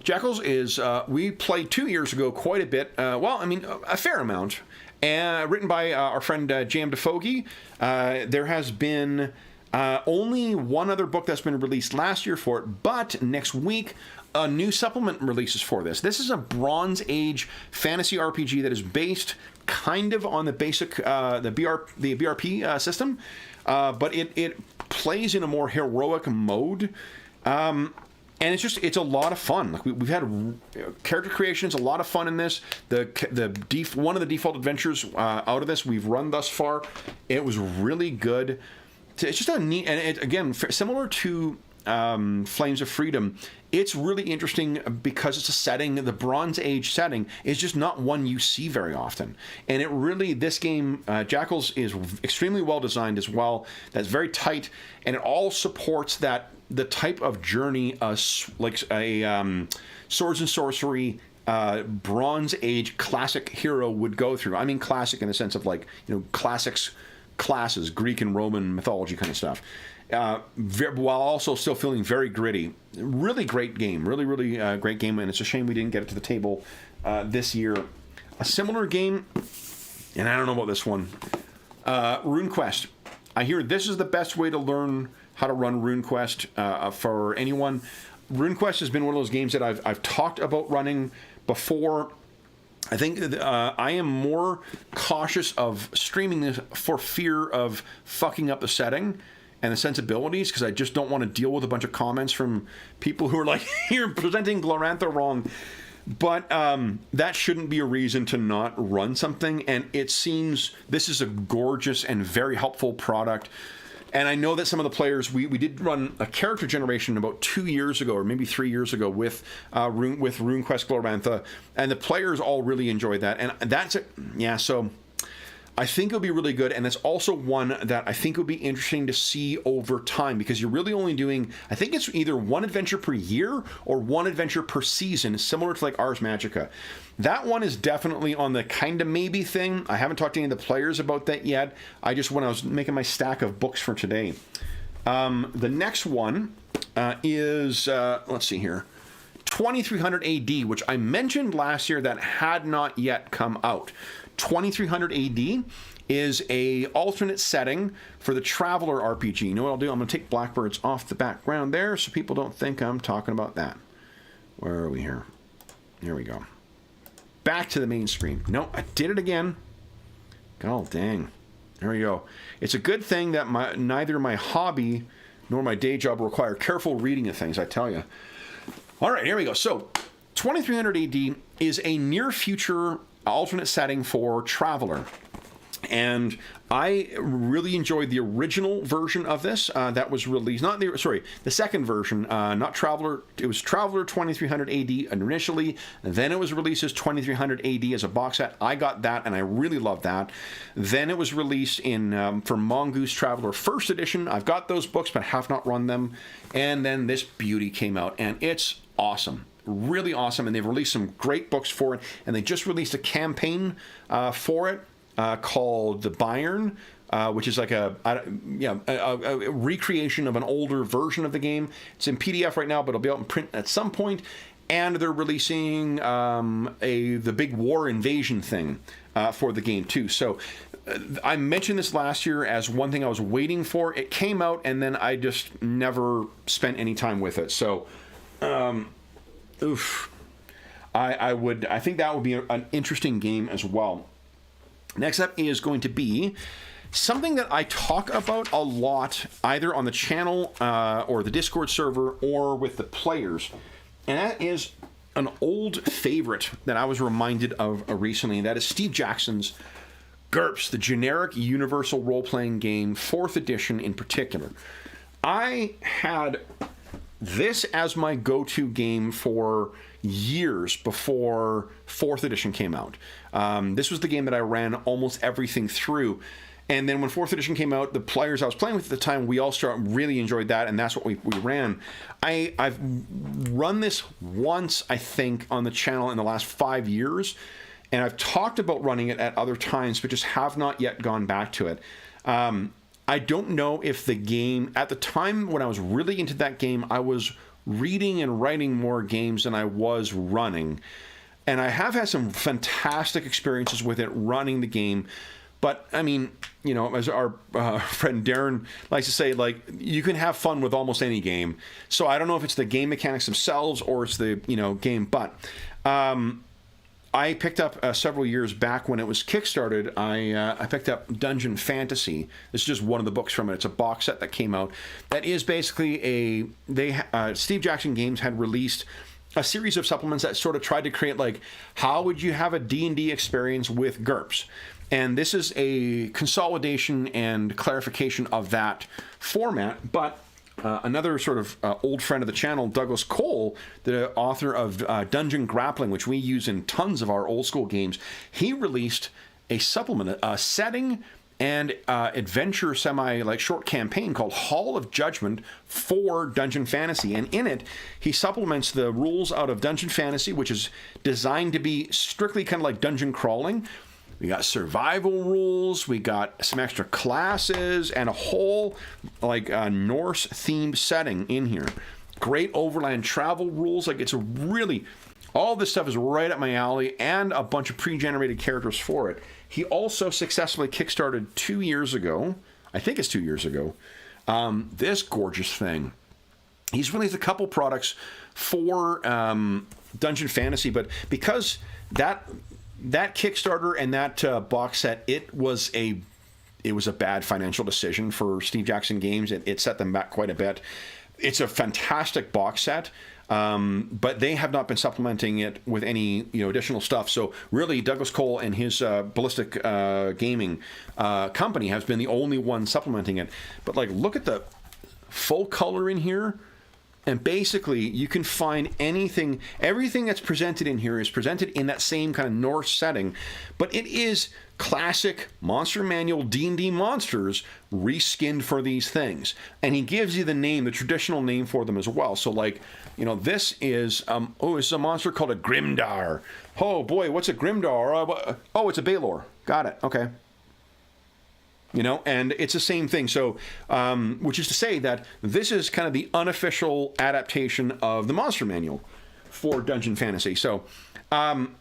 Jackals is, we played 2 years ago quite a bit, a fair amount, written by our friend Jam DeFogie. There has been only one other book that's been released last year for it, but next week a new supplement releases for this. This is a Bronze Age fantasy RPG that is based kind of on the basic the BRP system, but it plays in a more heroic mode. And it's a lot of fun. Like we've had character creations, a lot of fun in this. One of the default adventures out of this we've run thus far, it was really good. It's just a neat, and again, similar to Flames of Freedom, it's really interesting because it's a setting, the Bronze Age setting is just not one you see very often. And it really, this game, Jackals, is extremely well designed as well. That's very tight, and it all supports the type of journey like a swords and sorcery Bronze Age classic hero would go through. I mean classic in the sense of classes, Greek and Roman mythology kind of stuff, while also still feeling very gritty. Really great game, really great game, and it's a shame we didn't get it to the table this year. A similar game, and I don't know about this one, RuneQuest. I hear this is the best way to learn how to run RuneQuest for anyone. RuneQuest has been one of those games that I've talked about running before. I think I am more cautious of streaming this for fear of fucking up the setting and the sensibilities, because I just don't want to deal with a bunch of comments from people who are like, you're presenting Glorantha wrong. But that shouldn't be a reason to not run something, and it seems this is a gorgeous and very helpful product. And I know that some of the players, we did run a character generation about 2 years ago, or maybe 3 years ago, with RuneQuest Glorantha, and the players all really enjoyed that. And that's it. Yeah, so I think it'll be really good, and it's also one that I think will be interesting to see over time, because you're really only doing, I think it's either one adventure per year or one adventure per season, similar to like Ars Magica. That one is definitely on the kind of maybe thing. I haven't talked to any of the players about that yet. When I was making my stack of books for today. The next one is, let's see here, 2300 AD, which I mentioned last year that had not yet come out. 2300 AD is a alternate setting for the Traveler RPG. You know what I'll do? I'm going to take Blackbirds off the background there so people don't think I'm talking about that. Where are we here? Here we go. Back to the main screen. No, I did it again. Oh, dang. There we go. It's a good thing that neither my hobby nor my day job require careful reading of things, I tell you. All right, here we go. So, 2300 AD is a near-future alternate setting for Traveler. And I really enjoyed the original version of this that was released. The second version, not Traveler. It was Traveler 2300 AD initially. Then it was released as 2300 AD as a box set. I got that, and I really loved that. Then it was released for Mongoose Traveler First Edition. I've got those books, but have not run them. And then this beauty came out, and it's awesome. Really awesome, and they've released some great books for it, and they just released a campaign for it called The Bayern, which is like a recreation of an older version of the game. It's in PDF right now, but it'll be out in print at some point. And they're releasing the big war invasion thing for the game too. So I mentioned this last year as one thing I was waiting for. It came out, and then I just never spent any time with it. So. I think that would be an interesting game as well. Next up is going to be something that I talk about a lot, either on the channel or the Discord server or with the players. And that is an old favorite that I was reminded of recently, and that is Steve Jackson's GURPS, the Generic Universal Role-Playing Game, 4th edition in particular. I had this as my go-to game for years before 4th edition came out. This was the game that I ran almost everything through. And then when 4th edition came out, the players I was playing with at the time, we all really enjoyed that, and that's what we ran. I've run this once, I think, on the channel in the last 5 years, and I've talked about running it at other times, but just have not yet gone back to it. I don't know if the game, at the time when I was really into that game, I was reading and writing more games than I was running. And I have had some fantastic experiences with it running the game. But, I mean, you know, as our friend Darren likes to say, like, you can have fun with almost any game. So I don't know if it's the game mechanics themselves or it's the, game. But I picked up several years back when it was kickstarted. I picked up Dungeon Fantasy. This is just one of the books from it. It's a box set that came out. That is basically Steve Jackson Games had released a series of supplements that sort of tried to create, like, how would you have a D&D experience with GURPS? And this is a consolidation and clarification of that format, but another sort of old friend of the channel, Douglas Cole, the author of Dungeon Grappling, which we use in tons of our old school games, he released a supplement, a setting and adventure short campaign called Hall of Judgment for Dungeon Fantasy. And in it, he supplements the rules out of Dungeon Fantasy, which is designed to be strictly kind of like dungeon crawling. We got survival rules, we got some extra classes, and a whole Norse-themed setting in here. Great overland travel rules. All this stuff is right up my alley, and a bunch of pre-generated characters for it. He also successfully kickstarted 2 years ago, I think it's 2 years ago, this gorgeous thing. he's released a couple products for Dungeon Fantasy, but because that Kickstarter and that box set, it was a bad financial decision for Steve Jackson Games. It set them back quite a bit. It's a fantastic box set, but they have not been supplementing it with any additional stuff. So really, Douglas Cole and his Ballistic Gaming company has been the only one supplementing it. But like, look at the full color in here. And basically, you can find everything that's presented in here is presented in that same kind of Norse setting, but it is classic Monster Manual D&D monsters reskinned for these things. And he gives you the traditional name for them as well. So like, this is, this is a monster called a Grimdar. Oh boy, what's a Grimdar? Oh, it's a Balor. Got it, okay. And it's the same thing. So, which is to say that this is kind of the unofficial adaptation of the Monster Manual for Dungeon Fantasy. So, I'm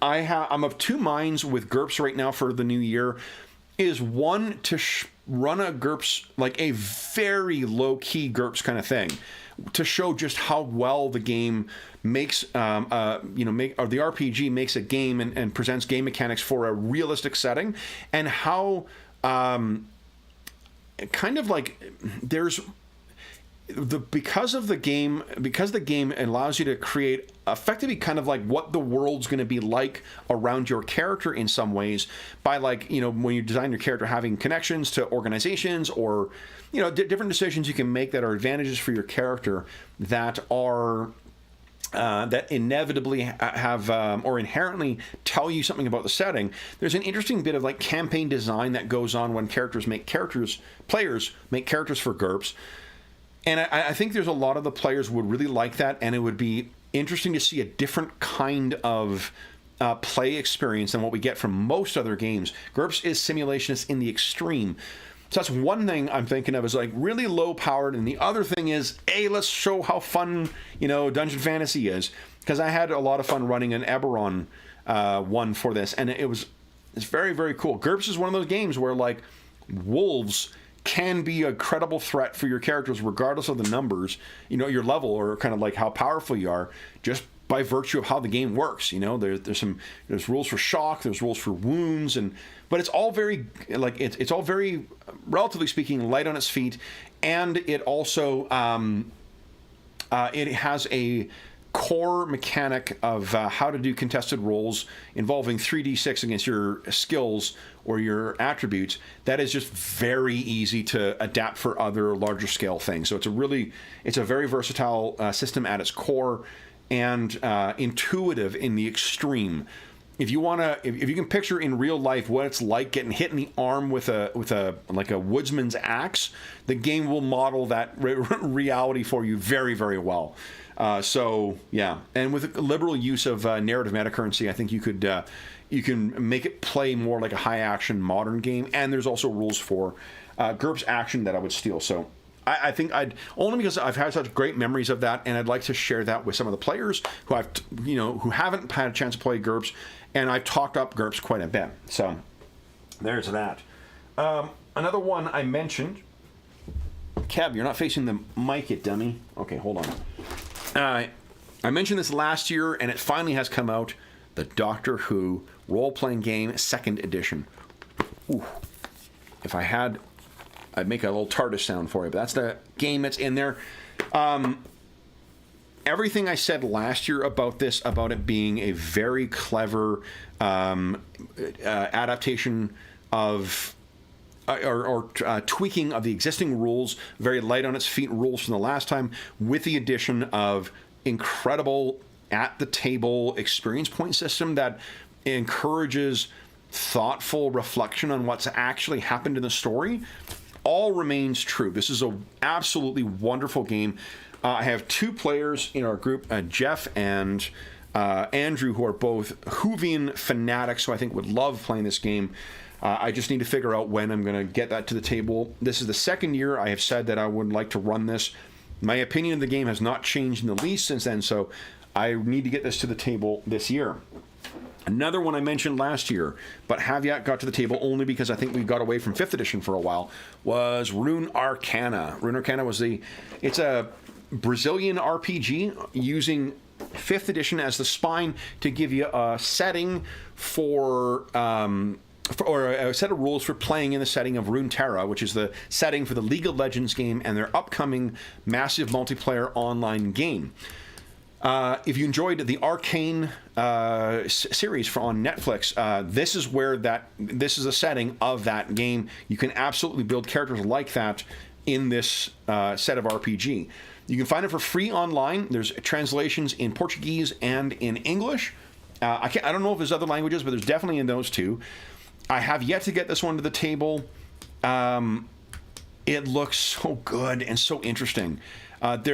of two minds with GURPS right now for the new year. Is one to run a GURPS, like a very low-key GURPS kind of thing, to show just how well the game makes, or the RPG makes a game and presents game mechanics for a realistic setting, and how kind of like there's because the game allows you to create effectively kind of like what the world's going to be like around your character in some ways, by like, when you design your character, having connections to organizations or different decisions you can make that are advantages for your character that are that inevitably have or inherently tell you something about the setting. There's an interesting bit of like campaign design that goes on when players make characters for GURPS. And I think there's a lot of the players would really like that, and it would be interesting to see a different kind of play experience than what we get from most other games. GURPS is simulationist in the extreme. So that's one thing I'm thinking of, is like really low powered. And the other thing is, hey, let's show how fun, Dungeon Fantasy is. Because I had a lot of fun running an Eberron one for this, and it's very, very cool. GURPS is one of those games where like wolves can be a credible threat for your characters regardless of the numbers, your level, or kind of like how powerful you are, just by virtue of how the game works. There's rules for shock, there's rules for wounds, but it's all very like it's all very, relatively speaking, light on its feet, and it also it has a core mechanic of how to do contested rolls involving 3d6 against your skills or your attributes. That is just very easy to adapt for other larger scale things. So it's a very versatile system at its core, and intuitive in the extreme. If you can picture in real life what it's like getting hit in the arm with a woodsman's axe, the game will model that reality for you very, very well. So yeah, and with a liberal use of narrative metacurrency, I think you can make it play more like a high action modern game. And there's also rules for GURPS action that I would steal. So I think only because I've had such great memories of that, and I'd like to share that with some of the players who who haven't had a chance to play GURPS, and I've talked up GURPS quite a bit. So there's that. Another one I mentioned. Kev, you're not facing the mic, you dummy. Okay, hold on. I mentioned this last year, and it finally has come out. The Doctor Who role-playing game 2nd edition. Ooh. If I had, I'd make a little TARDIS sound for you, but that's the game that's in there. Everything I said last year about this, about it being a very clever adaptation of or tweaking of the existing rules, very light on its feet rules from the last time, with the addition of incredible at-the-table experience point system that encourages thoughtful reflection on what's actually happened in the story, all remains true. This is a absolutely wonderful game. I have two players in our group, Jeff and Andrew, who are both Whovian fanatics, who I think would love playing this game. I just need to figure out when I'm going to get that to the table. This is the second year I have said that I would like to run this. My opinion of the game has not changed in the least since then, so I need to get this to the table this year. Another one I mentioned last year, but have yet got to the table only because I think we got away from 5th edition for a while, was Rune Arcana. Rune Arcana was it's a Brazilian RPG using 5th edition as the spine to give you a setting or a set of rules for playing in the setting of Runeterra, which is the setting for the League of Legends game and their upcoming massive multiplayer online game. If you enjoyed the Arcane series on Netflix, this is a setting of that game. You can absolutely build characters like that in this set of RPG. You can find it for free online. There's translations in Portuguese and in English. I don't know if there's other languages, but there's definitely in those two. I have yet to get this one to the table. It looks so good and so interesting. It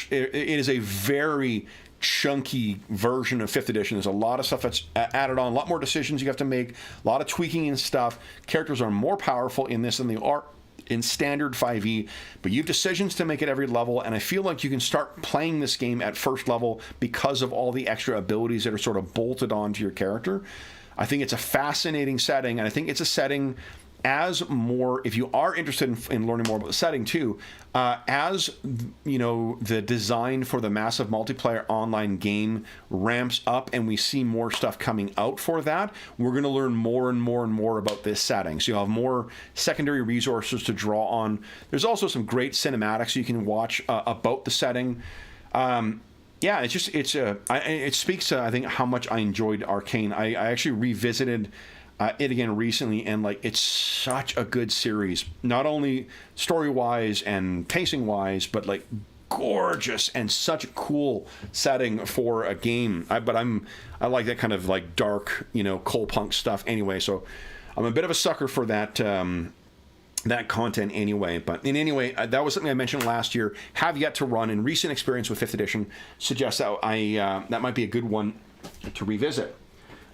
is a very chunky version of 5th edition. There's a lot of stuff that's added on, a lot more decisions you have to make, a lot of tweaking and stuff. Characters are more powerful in this than they are in standard 5e, but you have decisions to make at every level, and I feel like you can start playing this game at first level because of all the extra abilities that are sort of bolted onto your character. I think it's a fascinating setting, and I think it's a setting if you are interested in learning more about the setting too, as the design for the massive multiplayer online game ramps up and we see more stuff coming out for that, we're going to learn more and more and more about this setting. So you'll have more secondary resources to draw on. There's also some great cinematics you can watch about the setting. It speaks to, I think, how much I enjoyed Arcane. I actually revisited it again recently, and it's such a good series, not only story-wise and pacing-wise, but gorgeous and such a cool setting for a game. I like that kind of dark, cold punk stuff anyway, so I'm a bit of a sucker for that that content anyway. But that was something I mentioned last year, have yet to run, and recent experience with 5th edition suggests that that might be a good one to revisit.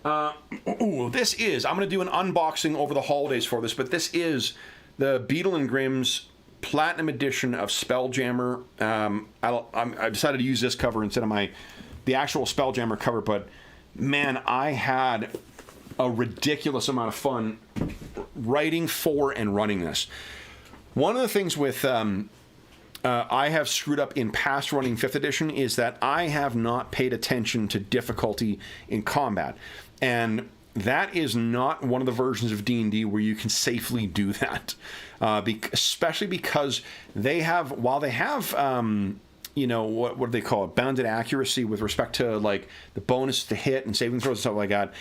I'm going to do an unboxing over the holidays for this, but this is the Beadle and Grimm's Platinum Edition of Spelljammer. I decided to use this cover instead of the actual Spelljammer cover, but man, I had a ridiculous amount of fun writing for and running this. One of the things with I have screwed up in past running 5th edition is that I have not paid attention to difficulty in combat. And that is not one of the versions of D&D where you can safely do that. Especially because they have, while they have, what do they call it? Bounded accuracy with respect to the bonus to hit and saving throws and stuff like that.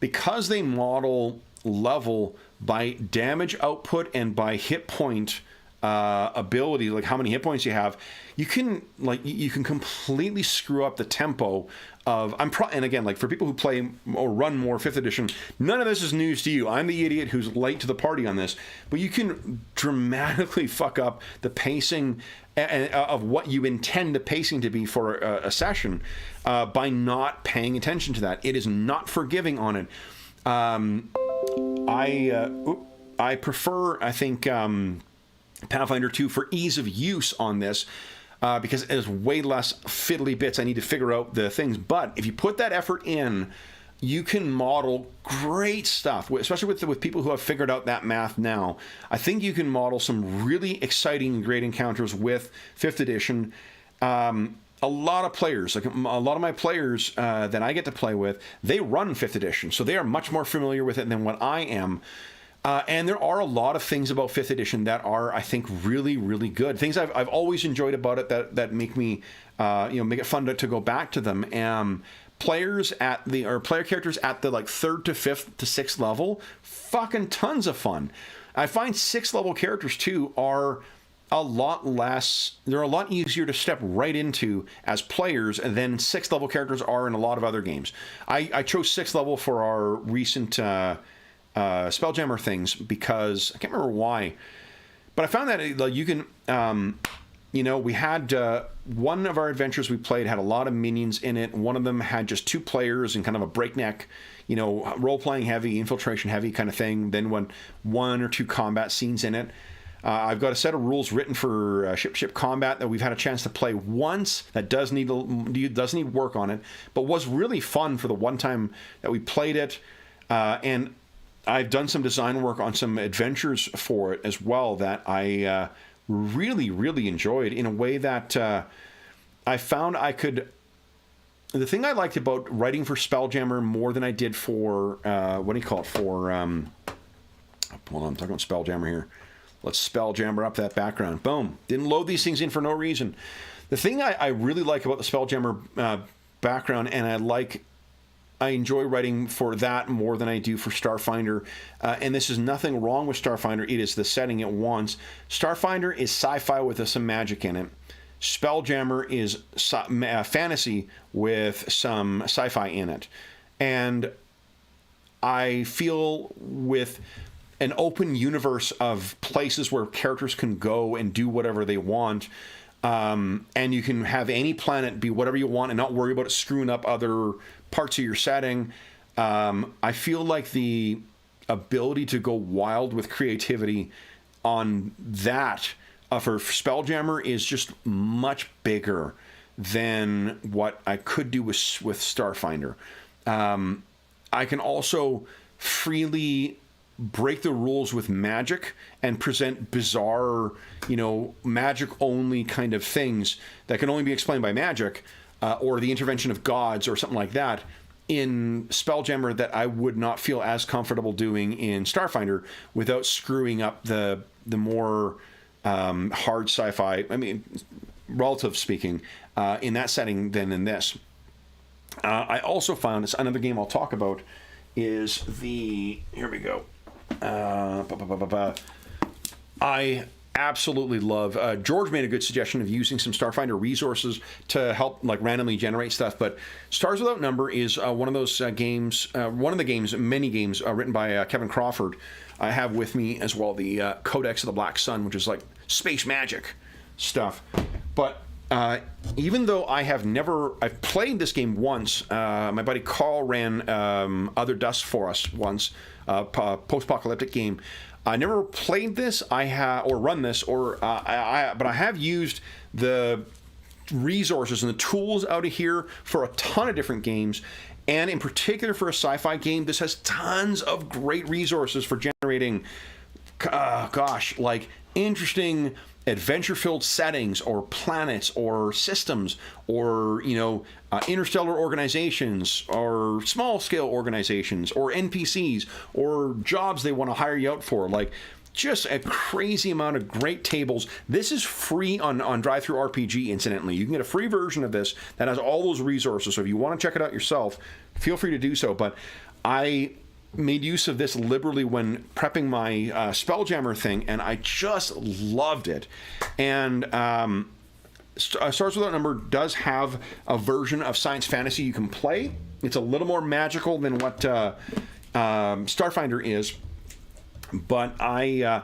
Because they model level by damage output and by hit point ability, how many hit points you have, you can completely screw up the tempo of and again, for people who play or run more 5th edition, none of this is news to you. I'm the idiot who's late to the party on this, but you can dramatically fuck up the pacing of what you intend the pacing to be for a session by not paying attention to that. It is not forgiving on it. I prefer, I think, Pathfinder 2 for ease of use on this, because there's way less fiddly bits I need to figure out the things. But if you put that effort in, you can model great stuff, especially with people who have figured out that math now. I think you can model some really exciting and great encounters with 5th edition. A lot of players, a lot of my players that I get to play with, they run 5th edition, so they are much more familiar with it than what I am. And there are a lot of things about 5th edition that are, I think, really, really good. Things I've always enjoyed about it that make me, make it fun to go back to them. Player characters at the 3rd to 5th to 6th level, fucking tons of fun. I find 6th level characters too are a lot less. They're a lot easier to step right into as players than 6th level characters are in a lot of other games. I chose 6th level for our recent Spelljammer things because I can't remember why, but I found that you can, we had one of our adventures we played had a lot of minions in it. One of them had just 2 players and kind of a breakneck, role-playing heavy, infiltration heavy kind of thing. Then 1 or 2 combat scenes in it. I've got a set of rules written for ship combat that we've had a chance to play once that does need work on it, but was really fun for the one time that we played it. And I've done some design work on some adventures for it as well that I really, really enjoyed in a way that I found I could. The thing I liked about writing for Spelljammer more than I did for what do you call it? For hold on, I'm talking about Spelljammer here. Let's Spelljammer up that background. Boom! Didn't load these things in for no reason. The thing I really like about the Spelljammer background, and I enjoy writing for that more than I do for Starfinder. And this is nothing wrong with Starfinder. It is the setting it wants. Starfinder is sci-fi with some magic in it. Spelljammer is fantasy with some sci-fi in it. And I feel with an open universe of places where characters can go and do whatever they want, and you can have any planet be whatever you want and not worry about it screwing up other parts of your setting. I feel like the ability to go wild with creativity on that for Spelljammer is just much bigger than what I could do with Starfinder. I can also freely break the rules with magic and present bizarre, magic only kind of things that can only be explained by magic, or the intervention of gods or something like that in Spelljammer that I would not feel as comfortable doing in Starfinder without screwing up the more hard sci-fi, relative speaking, in that setting than in this. I also found, it's another game I'll talk about, is here we go. I absolutely love, George made a good suggestion of using some Starfinder resources to help randomly generate stuff, but Stars Without Number is one of those games, many games written by Kevin Crawford. I have with me as well the Codex of the Black Sun, which is like space magic stuff. But even though I've played this game once. My buddy Carl ran Other Dust for us once, post-apocalyptic game. I never played this. Run this, but I have used the resources and the tools out of here for a ton of different games. And in particular for a sci-fi game, this has tons of great resources for generating, interesting adventure-filled settings or planets or systems or, interstellar organizations or small-scale organizations or NPCs or jobs they want to hire you out for. Just a crazy amount of great tables. This is free on DriveThruRPG, incidentally. You can get a free version of this that has all those resources. So if you want to check it out yourself, feel free to do so. But I made use of this liberally when prepping my Spelljammer thing, and I just loved it. And Stars Without Number does have a version of science fantasy you can play. It's a little more magical than what Starfinder is. But I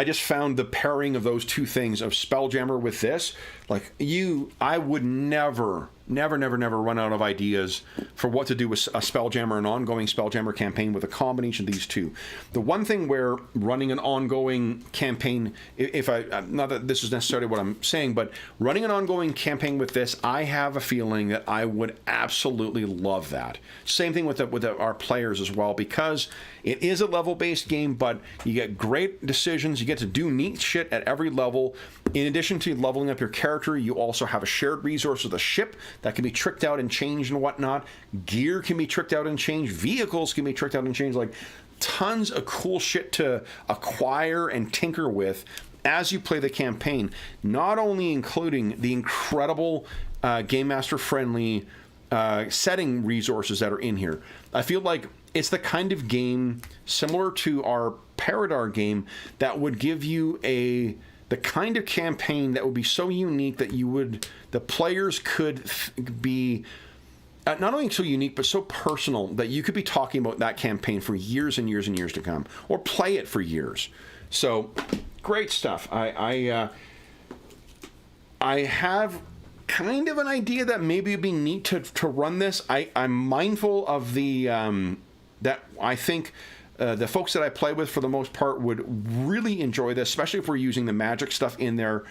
just found the pairing of those two things, of Spelljammer with this, I would never run out of ideas for what to do with a Spelljammer, an ongoing Spelljammer campaign with a combination of these two. The one thing where running an ongoing campaign, not that this is necessarily what I'm saying, but running an ongoing campaign with this, I have a feeling that I would absolutely love that. Same thing with our players as well, because it is a level-based game, but you get great decisions. You get to do neat shit at every level. In addition to leveling up your character, you also have a shared resource with a ship that can be tricked out and changed and whatnot. Gear can be tricked out and changed. Vehicles can be tricked out and changed. Tons of cool shit to acquire and tinker with as you play the campaign. Not only including the incredible Game Master friendly setting resources that are in here. I feel like it's the kind of game similar to our Paradar game that would give you the kind of campaign that would be so unique that the players could be not only so unique but so personal that you could be talking about that campaign for years and years and years to come, or play it for years. So great stuff. I have kind of an idea that maybe it'd be neat to run this. I'm mindful of that I think the folks that I play with, for the most part, would really enjoy this, especially if we're using the magic stuff in there.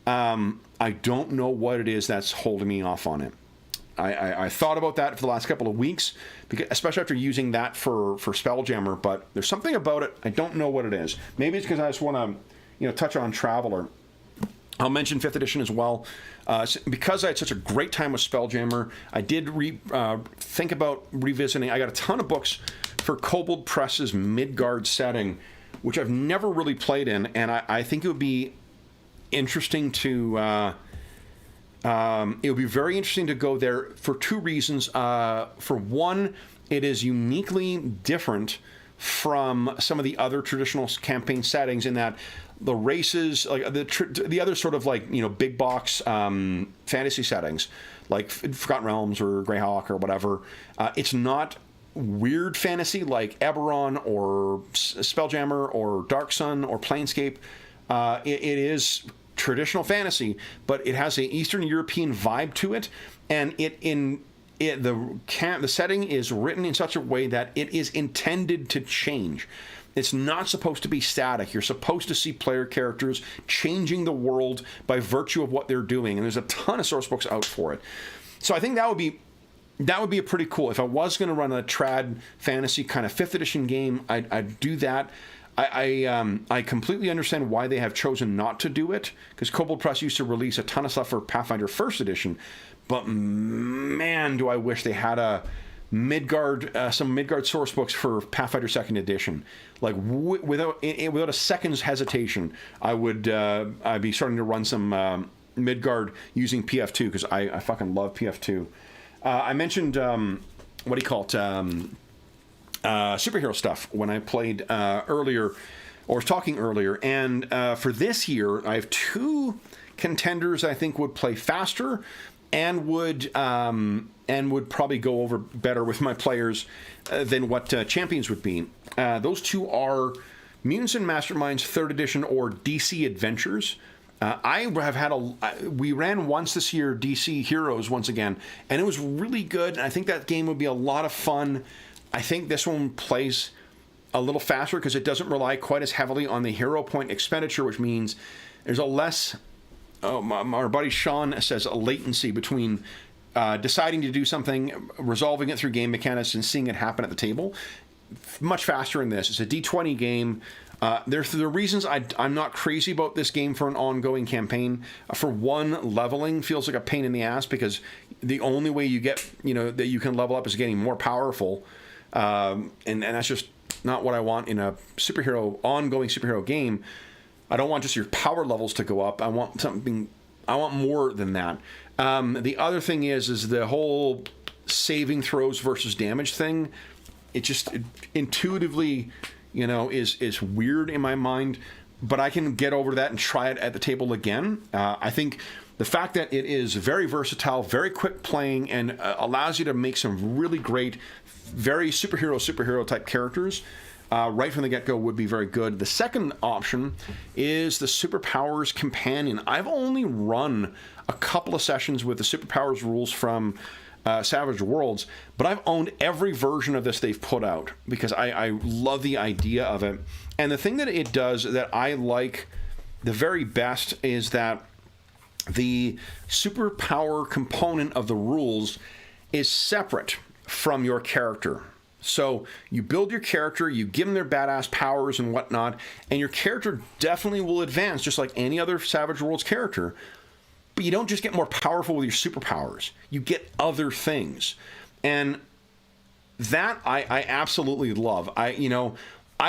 I don't know what it is that's holding me off on it. I thought about that for the last couple of weeks, especially after using that for Spelljammer, but there's something about it. I don't know what it is. Maybe it's because I just want to touch on Traveler I'll mention 5th edition as well. Because I had such a great time with Spelljammer, I did think about revisiting. I got a ton of books for Kobold Press's Midgard setting, which I've never really played in, and I think it would be interesting to... it would be very interesting to go there for 2 reasons. For one, it is uniquely different from some of the other traditional campaign settings in that the races, like the other sort of like, big box fantasy settings, like Forgotten Realms or Greyhawk or whatever, it's not weird fantasy like Eberron or Spelljammer or Dark Sun or Planescape. It is traditional fantasy, but it has an Eastern European vibe to it, and the setting is written in such a way that it is intended to change. It's not supposed to be static. You're supposed to see player characters changing the world by virtue of what they're doing, and there's a ton of source books out for it. So I think that would be a pretty cool. If I was going to run a trad fantasy kind of 5th edition game, I'd do that. I completely understand why they have chosen not to do it, because Kobold Press used to release a ton of stuff for Pathfinder 1st edition, but man, do I wish they had some Midgard source books for Pathfinder 2nd edition. Like without a second's hesitation, I'd be starting to run some Midgard using PF2, because I fucking love PF2. I mentioned what do you call it? Superhero stuff when I played earlier, or was talking earlier, and for this year I have 2 contenders I think would play faster and would probably go over better with my players than what champions would be. Those 2 are Mutants and Masterminds 3rd edition or DC Adventures. We ran once this year DC Heroes once again, and it was really good. I think that game would be a lot of fun. I think this one plays a little faster because it doesn't rely quite as heavily on the hero point expenditure, which means there's a less... our buddy Sean says a latency between deciding to do something, resolving it through game mechanics, and seeing it happen at the table. Much faster in this. It's a D20 game. There's the reasons I'm not crazy about this game for an ongoing campaign. For one, leveling feels like a pain in the ass because the only way you get, that you can level up is getting more powerful. And that's just not what I want in a ongoing superhero game. I don't want just your power levels to go up. I want more than that. The other thing is the whole saving throws versus damage thing. It just intuitively, is weird in my mind, but I can get over that and try it at the table again. I think the fact that it is very versatile, very quick playing, and allows you to make some really great, very superhero type characters right from the get-go would be very good. The second option is the Superpowers Companion. I've only run a couple of sessions with the Superpowers rules from Savage Worlds, but I've owned every version of this they've put out because I love the idea of it. And the thing that it does that I like the very best is that the superpower component of the rules is separate from your character. So you build your character, you give them their badass powers and whatnot, and your character definitely will advance just like any other Savage Worlds character. But you don't just get more powerful with your superpowers. You get other things. And that I absolutely love. I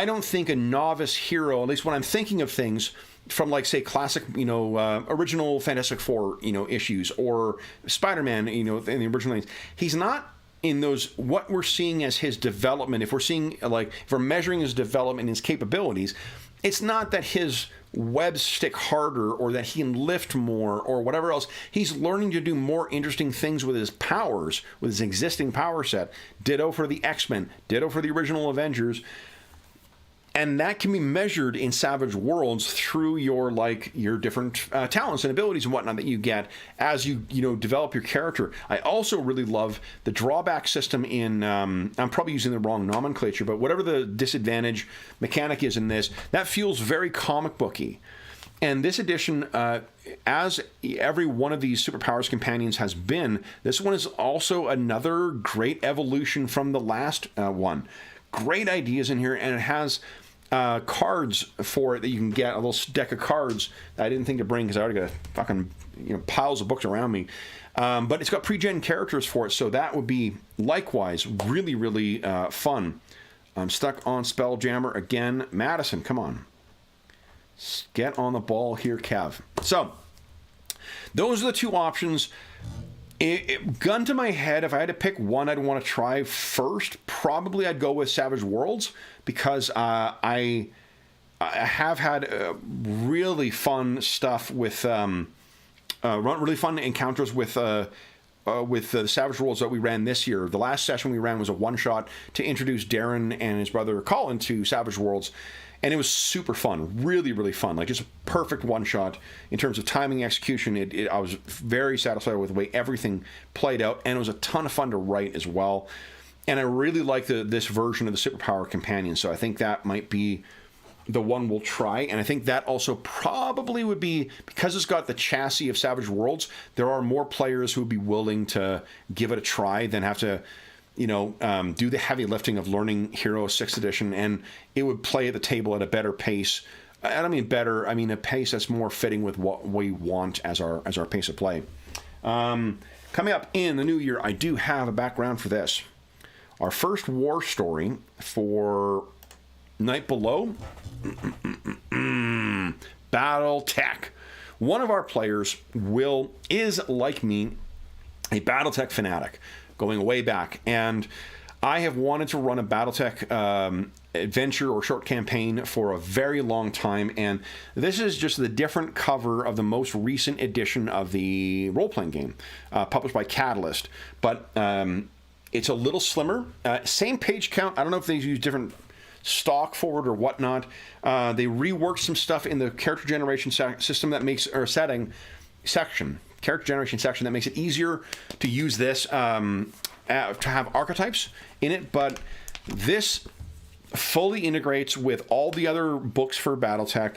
don't think a novice hero, at least when I'm thinking of things from like, say, classic, original Fantastic Four, issues, or Spider-Man, in the original things, he's not in those, what we're seeing as his development. If we're measuring his development and his capabilities, it's not that his webs stick harder or that he can lift more or whatever else. He's learning to do more interesting things with his powers, with his existing power set. Ditto for the X-Men, ditto for the original Avengers. And that can be measured in Savage Worlds through your different talents and abilities and whatnot that you get as you develop your character. I also really love the drawback system in, I'm probably using the wrong nomenclature, but whatever the disadvantage mechanic is in this, that feels very comic booky. And this edition, as every one of these Superpowers Companions has been, this one is also another great evolution from the last one. Great ideas in here, and it has cards for it that you can get, a little deck of cards that I didn't think to bring because I already got fucking piles of books around me. But it's got pre-gen characters for it, so that would be likewise really, really fun. I'm stuck on Spelljammer again. Madison, come on. Get on the ball here, Kev. So, those are the two options. Gun to my head, if I had to pick one I'd want to try first, probably I'd go with Savage Worlds, because I have had really fun stuff with really fun encounters with the Savage Worlds that we ran this year. The last session we ran was a one-shot to introduce Darren and his brother Colin to Savage Worlds, and it was super fun, really, really fun. Like, just a perfect one-shot in terms of timing, execution. I was very satisfied with the way everything played out, and it was a ton of fun to write as well. And I really like this version of the Superpower Companion, so I think that might be the one we'll try. And I think that also probably would be, because it's got the chassis of Savage Worlds, there are more players who would be willing to give it a try than have to do the heavy lifting of learning Hero 6th edition, and it would play at the table at a better pace. I don't mean better, I mean a pace that's more fitting with what we want as our pace of play. Coming up in the new year, I do have a background for this. Our first war story for Night Below, Battletech. One of our players, Will, is like me, a Battletech fanatic, going way back, and I have wanted to run a Battletech adventure or short campaign for a very long time, and this is just the different cover of the most recent edition of the role-playing game, published by Catalyst, but it's a little slimmer, same page count. I don't know if they use different stock forward or whatnot. They reworked some stuff in the character generation system that makes, or character generation section that makes it easier to use this to have archetypes in it, but this fully integrates with all the other books for Battletech,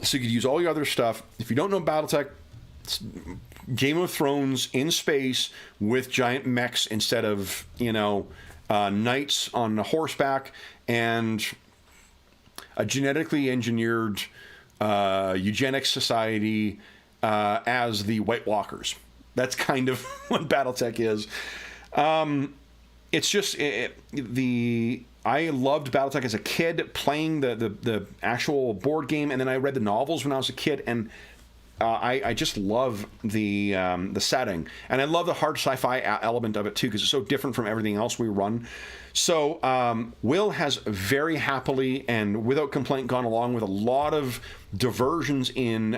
so you could use all your other stuff. If you don't know Battletech, it's Game of Thrones in space with giant mechs instead of knights on horseback, and a genetically engineered eugenics society as the White Walkers. That's kind of what Battletech is. It's just I loved Battletech as a kid, playing the actual board game, and then I read the novels when I was a kid, and I just love the setting, and I love the hard sci-fi element of it too, because it's so different from everything else we run. So Will has very happily and without complaint gone along with a lot of diversions in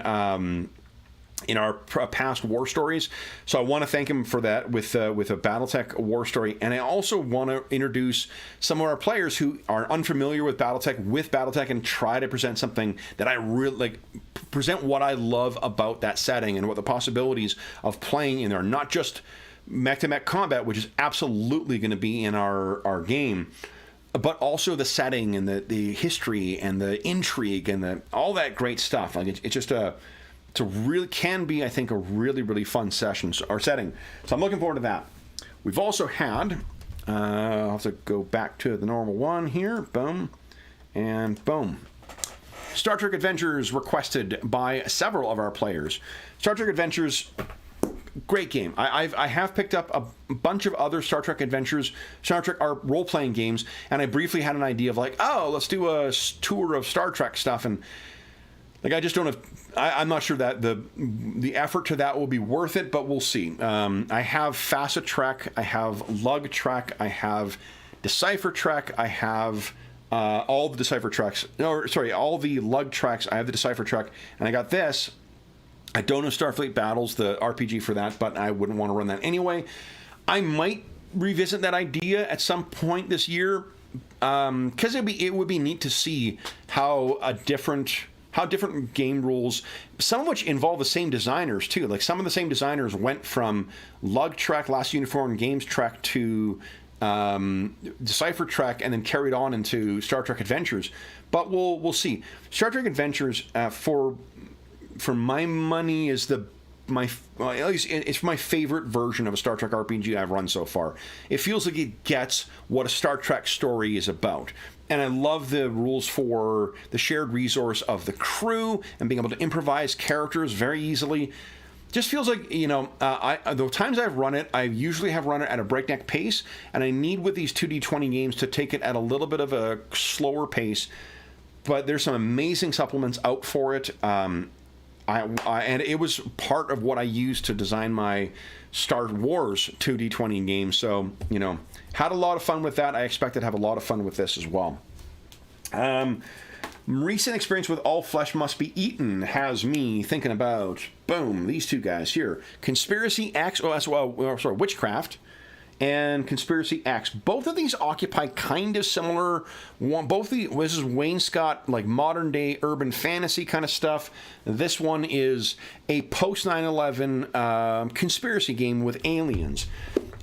our past war stories. So I want to thank him for that with a Battletech war story. And I also want to introduce some of our players who are unfamiliar with Battletech and try to present something that I really like, present what I love about that setting and what the possibilities of playing in there, not just mech-to-mech combat, which is absolutely going to be in our game, but also the setting and the history and the intrigue and all that great stuff. Like it's just can be, I think, a really, really fun session or setting. So I'm looking forward to that. We've also had, I'll have to go back to the normal one here. Boom. And boom. Star Trek Adventures requested by several of our players. Star Trek Adventures, great game. I have picked up a bunch of other Star Trek Adventures, Star Trek role-playing games, and I briefly had an idea of like, oh, let's do a tour of Star Trek stuff, and like I just don't have. I'm not sure that the effort to that will be worth it, but we'll see. I have Facet Trek, I have Lug Trek, I have Decipher Trek, I have all the Decipher Treks. No, sorry, all the Lug Treks. I have the Decipher Trek, and I got this. I don't know Starfleet Battles, the RPG for that, but I wouldn't want to run that anyway. I might revisit that idea at some point this year, because it would be neat to see how different game rules, some of which involve the same designers too. Like some of the same designers went from Lug Trek, Last Uniform Games Trek to Decipher Trek, and then carried on into Star Trek Adventures. But we'll see. Star Trek Adventures, for my money, is the well, at least it's my favorite version of a Star Trek RPG I've run so far. It feels like it gets what a Star Trek story is about. And I love the rules for the shared resource of the crew and being able to improvise characters very easily. Just feels like, you know, the times I've run it, I usually have run it at a breakneck pace, and I need with these 2D20 games to take it at a little bit of a slower pace. But there's some amazing supplements out for it. And it was part of what I used to design my Star Wars 2D20 game. So, you know, had a lot of fun with that. I expect to have a lot of fun with this as well. Recent experience with All Flesh Must Be Eaten has me thinking about, boom, these two guys here. Conspiracy X, Witchcraft, and Conspiracy X. Both of these occupy kind of similar. This is Wayne Scott, like modern day urban fantasy kind of stuff. This one is a post 9/11 conspiracy game with aliens.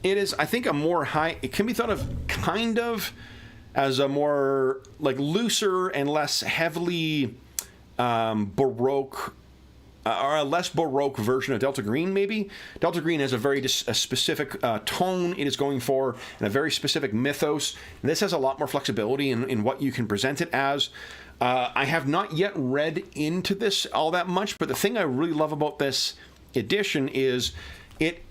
It is, I think, it can be thought of kind of as a more like looser and less heavily Baroque. Or a less Baroque version of Delta Green, maybe. Delta Green has a very specific tone it is going for, and a very specific mythos. And this has a lot more flexibility in what you can present it as. I have not yet read into this all that much, but the thing I really love about this edition is it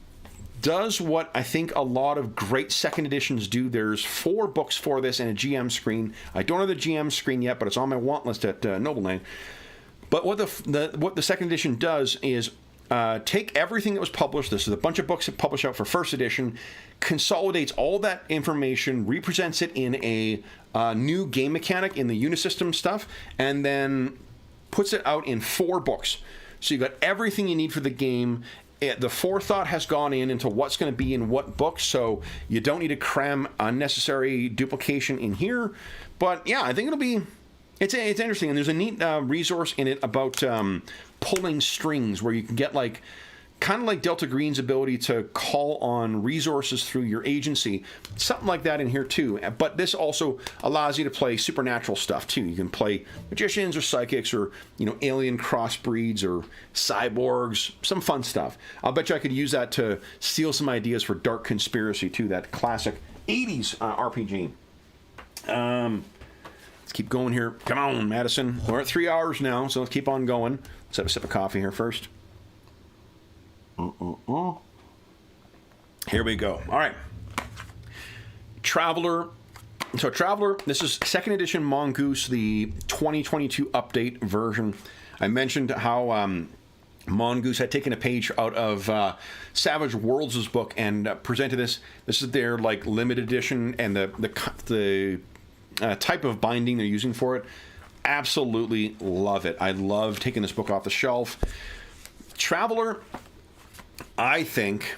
does what I think a lot of great second editions do. There's 4 books for this and a GM screen. I don't have the GM screen yet, but it's on my want list at Noble Knight. But what the second edition does is take everything that was published. This is a bunch of books that published out for first edition, consolidates all that information, represents it in a new game mechanic in the Unisystem stuff, and then puts it out in 4 books. So you've got everything you need for the game. The forethought has gone into what's going to be in what book, so you don't need to cram unnecessary duplication in here. But yeah, I think it'll be... It's interesting, and there's a neat resource in it about pulling strings, where you can get like kind of like Delta Green's ability to call on resources through your agency, something like that in here too. But this also allows you to play supernatural stuff too. You can play magicians or psychics or, you know, alien crossbreeds or cyborgs, some fun stuff. I'll bet you I could use that to steal some ideas for Dark Conspiracy too, that classic 80s RPG. Let's keep going here. Come on, Madison. We're at 3 hours now, so let's keep on going. Let's have a sip of coffee here first. Here we go. All right. Traveler. So Traveler, this is second edition Mongoose, the 2022 update version. I mentioned how Mongoose had taken a page out of Savage Worlds' book and presented this. This is their like limited edition, and the type of binding they're using for it. Absolutely love it. I love taking this book off the shelf. Traveler, I think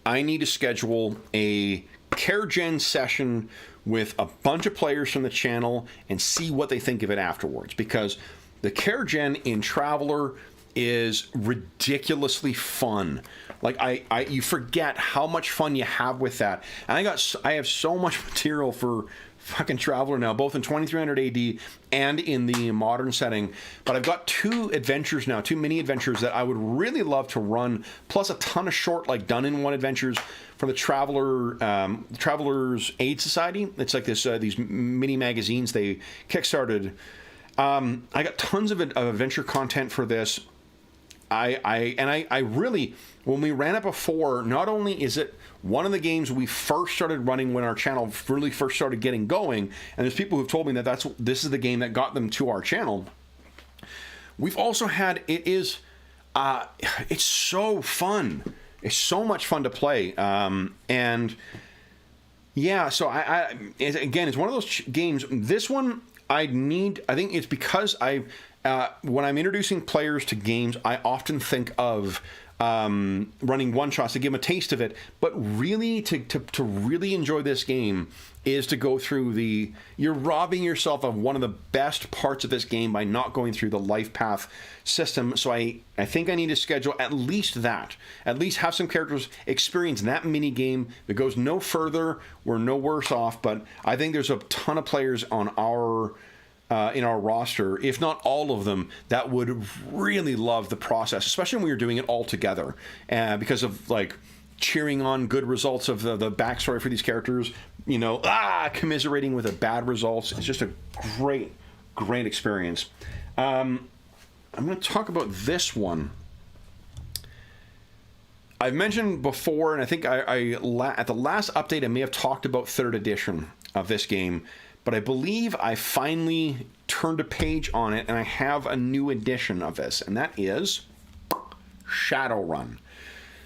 I need to schedule a Care Gen session with a bunch of players from the channel and see what they think of it afterwards, because the Care Gen in Traveler is ridiculously fun. Like you forget how much fun you have with that. And I have so much material for fucking Traveler now, both in 2300 AD and in the modern setting. But I've got 2 adventures now, 2 mini adventures that I would really love to run, plus a ton of short, like done-in-one adventures from the Traveler's Aid Society. It's like this these mini magazines they kickstarted. I got tons of adventure content for this. I really, when we ran it before, not only is it one of the games we first started running when our channel really first started getting going, and there's people who've told me that this is the game that got them to our channel. We've also had, it's so fun. It's so much fun to play. And yeah, so again, it's one of those games. This one, I think it's because when I'm introducing players to games, I often think of running one-shots to give them a taste of it, but really to really enjoy this game is to go through you're robbing yourself of one of the best parts of this game by not going through the life path system. So I think I need to schedule at least have some characters experience that mini game. If it goes no further, we're no worse off, but I think there's a ton of players on our in our roster, if not all of them, that would really love the process, especially when you're doing it all together, because of like cheering on good results of the backstory for these characters, commiserating with the bad results. It's just a great experience. I'm going to talk about this one. I've mentioned before, and I think at the last update I may have talked about 3rd edition of this game, but I believe I finally turned a page on it and I have a new edition of this, and that is Shadowrun.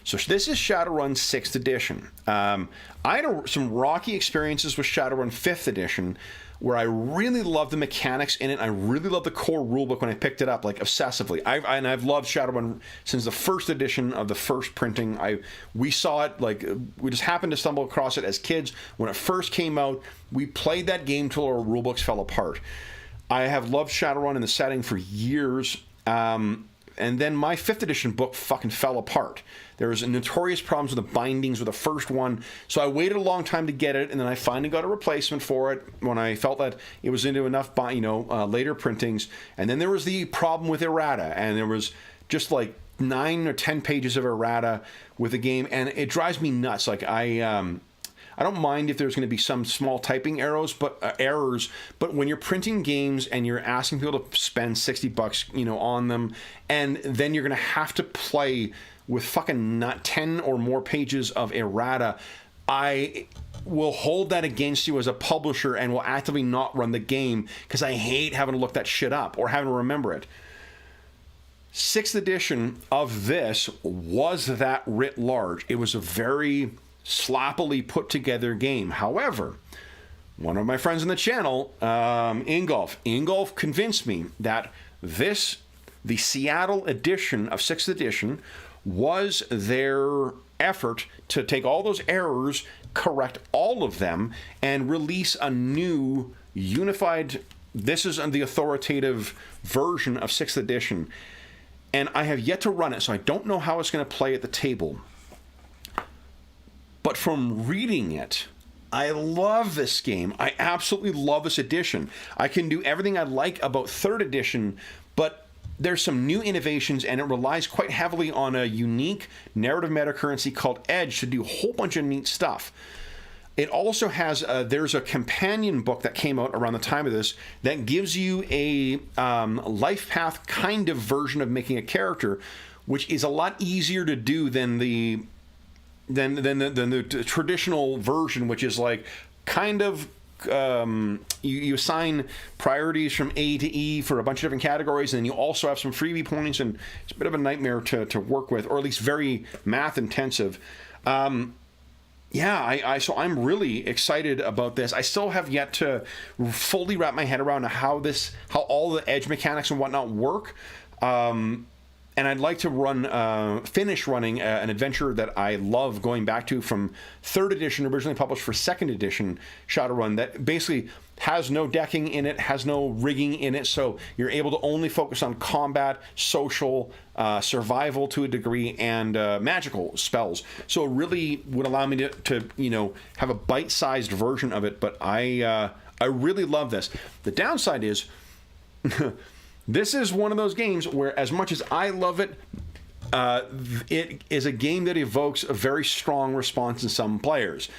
So this is Shadowrun 6th edition. I had some rocky experiences with Shadowrun 5th edition, where I really loved the mechanics in it. I really loved the core rulebook when I picked it up, like obsessively. I've loved Shadowrun since the 1st edition of the first printing. We saw it, like we just happened to stumble across it as kids when it first came out. We played that game till our rulebooks fell apart. I have loved Shadowrun in the setting for years. And then my 5th edition book fucking fell apart. There was notorious problems with the bindings with the first one, so I waited a long time to get it, and then I finally got a replacement for it when I felt that it was into enough, later printings. And then there was the problem with errata, and there was just like 9 or 10 pages of errata with the game, and it drives me nuts. Like I don't mind if there's going to be some small typing errors, but when you're printing games and you're asking people to spend $60, on them, and then you're going to have to play with fucking not 10 or more pages of errata, I will hold that against you as a publisher and will actively not run the game because I hate having to look that shit up or having to remember it. 6th edition of this was that writ large. It was a very sloppily put together game. However, one of my friends in the channel, Ingolf convinced me that the Seattle edition of 6th edition was their effort to take all those errors, correct all of them, and release a new unified, this is the authoritative version of 6th edition. And I have yet to run it, so I don't know how it's going to play at the table. But from reading it, I love this game. I absolutely love this edition. I can do everything I like about 3rd edition, but there's some new innovations, and it relies quite heavily on a unique narrative metacurrency called Edge to do a whole bunch of neat stuff. It also has, there's a companion book that came out around the time of this that gives you a life path kind of version of making a character, which is a lot easier to do than the traditional version, which is like kind of you assign priorities from A to E for a bunch of different categories, and then you also have some freebie points, and it's a bit of a nightmare to work with, or at least very math intensive. So I'm really excited about this. I still have yet to fully wrap my head around how all the edge mechanics and whatnot work. And I'd like to finish running an adventure that I love going back to from 3rd edition, originally published for 2nd edition Shadowrun, that basically has no decking in it, has no rigging in it, so you're able to only focus on combat, social, survival to a degree, and magical spells. So it really would allow me to have a bite-sized version of it, but I really love this. The downside is... This is one of those games where, as much as I love it, it is a game that evokes a very strong response in some players.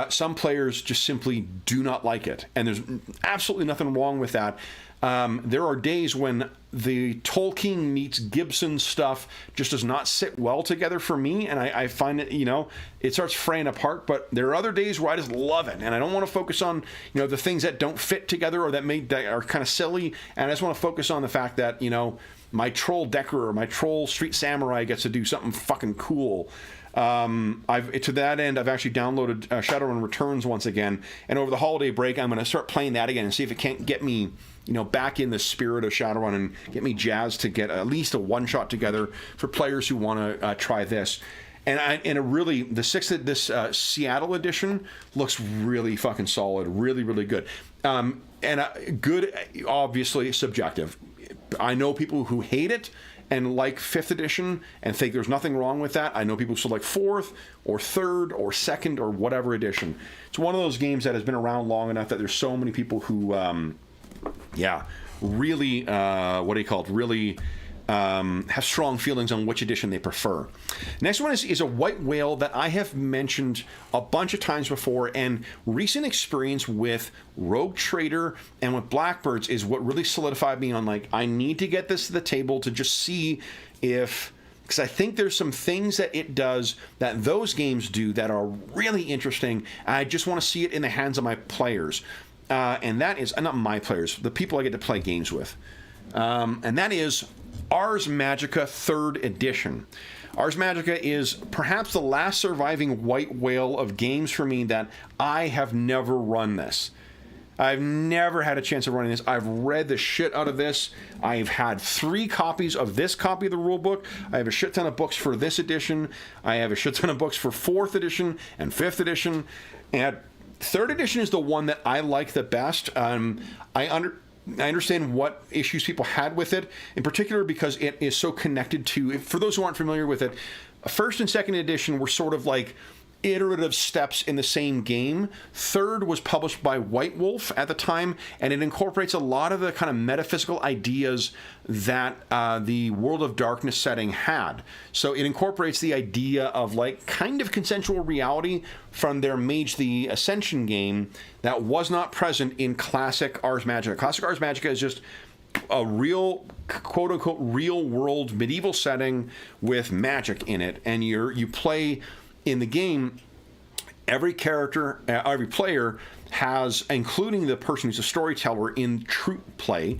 Some players just simply do not like it, and there's absolutely nothing wrong with that. There are days when the Tolkien meets Gibson stuff just does not sit well together for me, and I find it, it starts fraying apart. But there are other days where I just love it, and I don't want to focus on, the things that don't fit together or that are kind of silly, and I just want to focus on the fact that, my troll decker or my troll street samurai gets to do something fucking cool. To that end, I've actually downloaded Shadowrun Returns once again, and over the holiday break, I'm going to start playing that again and see if it can't get me, back in the spirit of Shadowrun and get me jazzed to get at least a one-shot together for players who want to try this. And this Seattle edition looks really fucking solid, really, really good. Good, obviously subjective. I know people who hate it and like 5th edition and think there's nothing wrong with that. I know people who like 4th or 3rd or 2nd or whatever edition. It's one of those games that has been around long enough that there's so many people who yeah, really, what do you call it? Really have strong feelings on which edition they prefer. Next one is a white whale that I have mentioned a bunch of times before, and recent experience with Rogue Trader and with Blackbirds is what really solidified me on, like, I need to get this to the table to just see if, because I think there's some things that it does that those games do that are really interesting. I just want to see it in the hands of my players. And that is, not my players, the people I get to play games with. And that is Ars Magica 3rd Edition. Ars Magica is perhaps the last surviving white whale of games for me that I have never run this. I've never had a chance of running this. I've read the shit out of this. I've had 3 copies of this copy of the rulebook. I have a shit ton of books for this edition. I have a shit ton of books for 4th edition and 5th edition. And 3rd edition is the one that I like the best. I understand what issues people had with it, in particular because it is so connected to, for those who aren't familiar with it, 1st and 2nd edition were sort of like iterative steps in the same game. 3rd was published by White Wolf at the time, and it incorporates a lot of the kind of metaphysical ideas that the World of Darkness setting had. So it incorporates the idea of, like, kind of consensual reality from their Mage the Ascension game that was not present in classic Ars Magica. Classic Ars Magica is just a real, quote-unquote, real-world medieval setting with magic in it, and you play in the game. Every character, every player has, including the person who's a storyteller in troop play,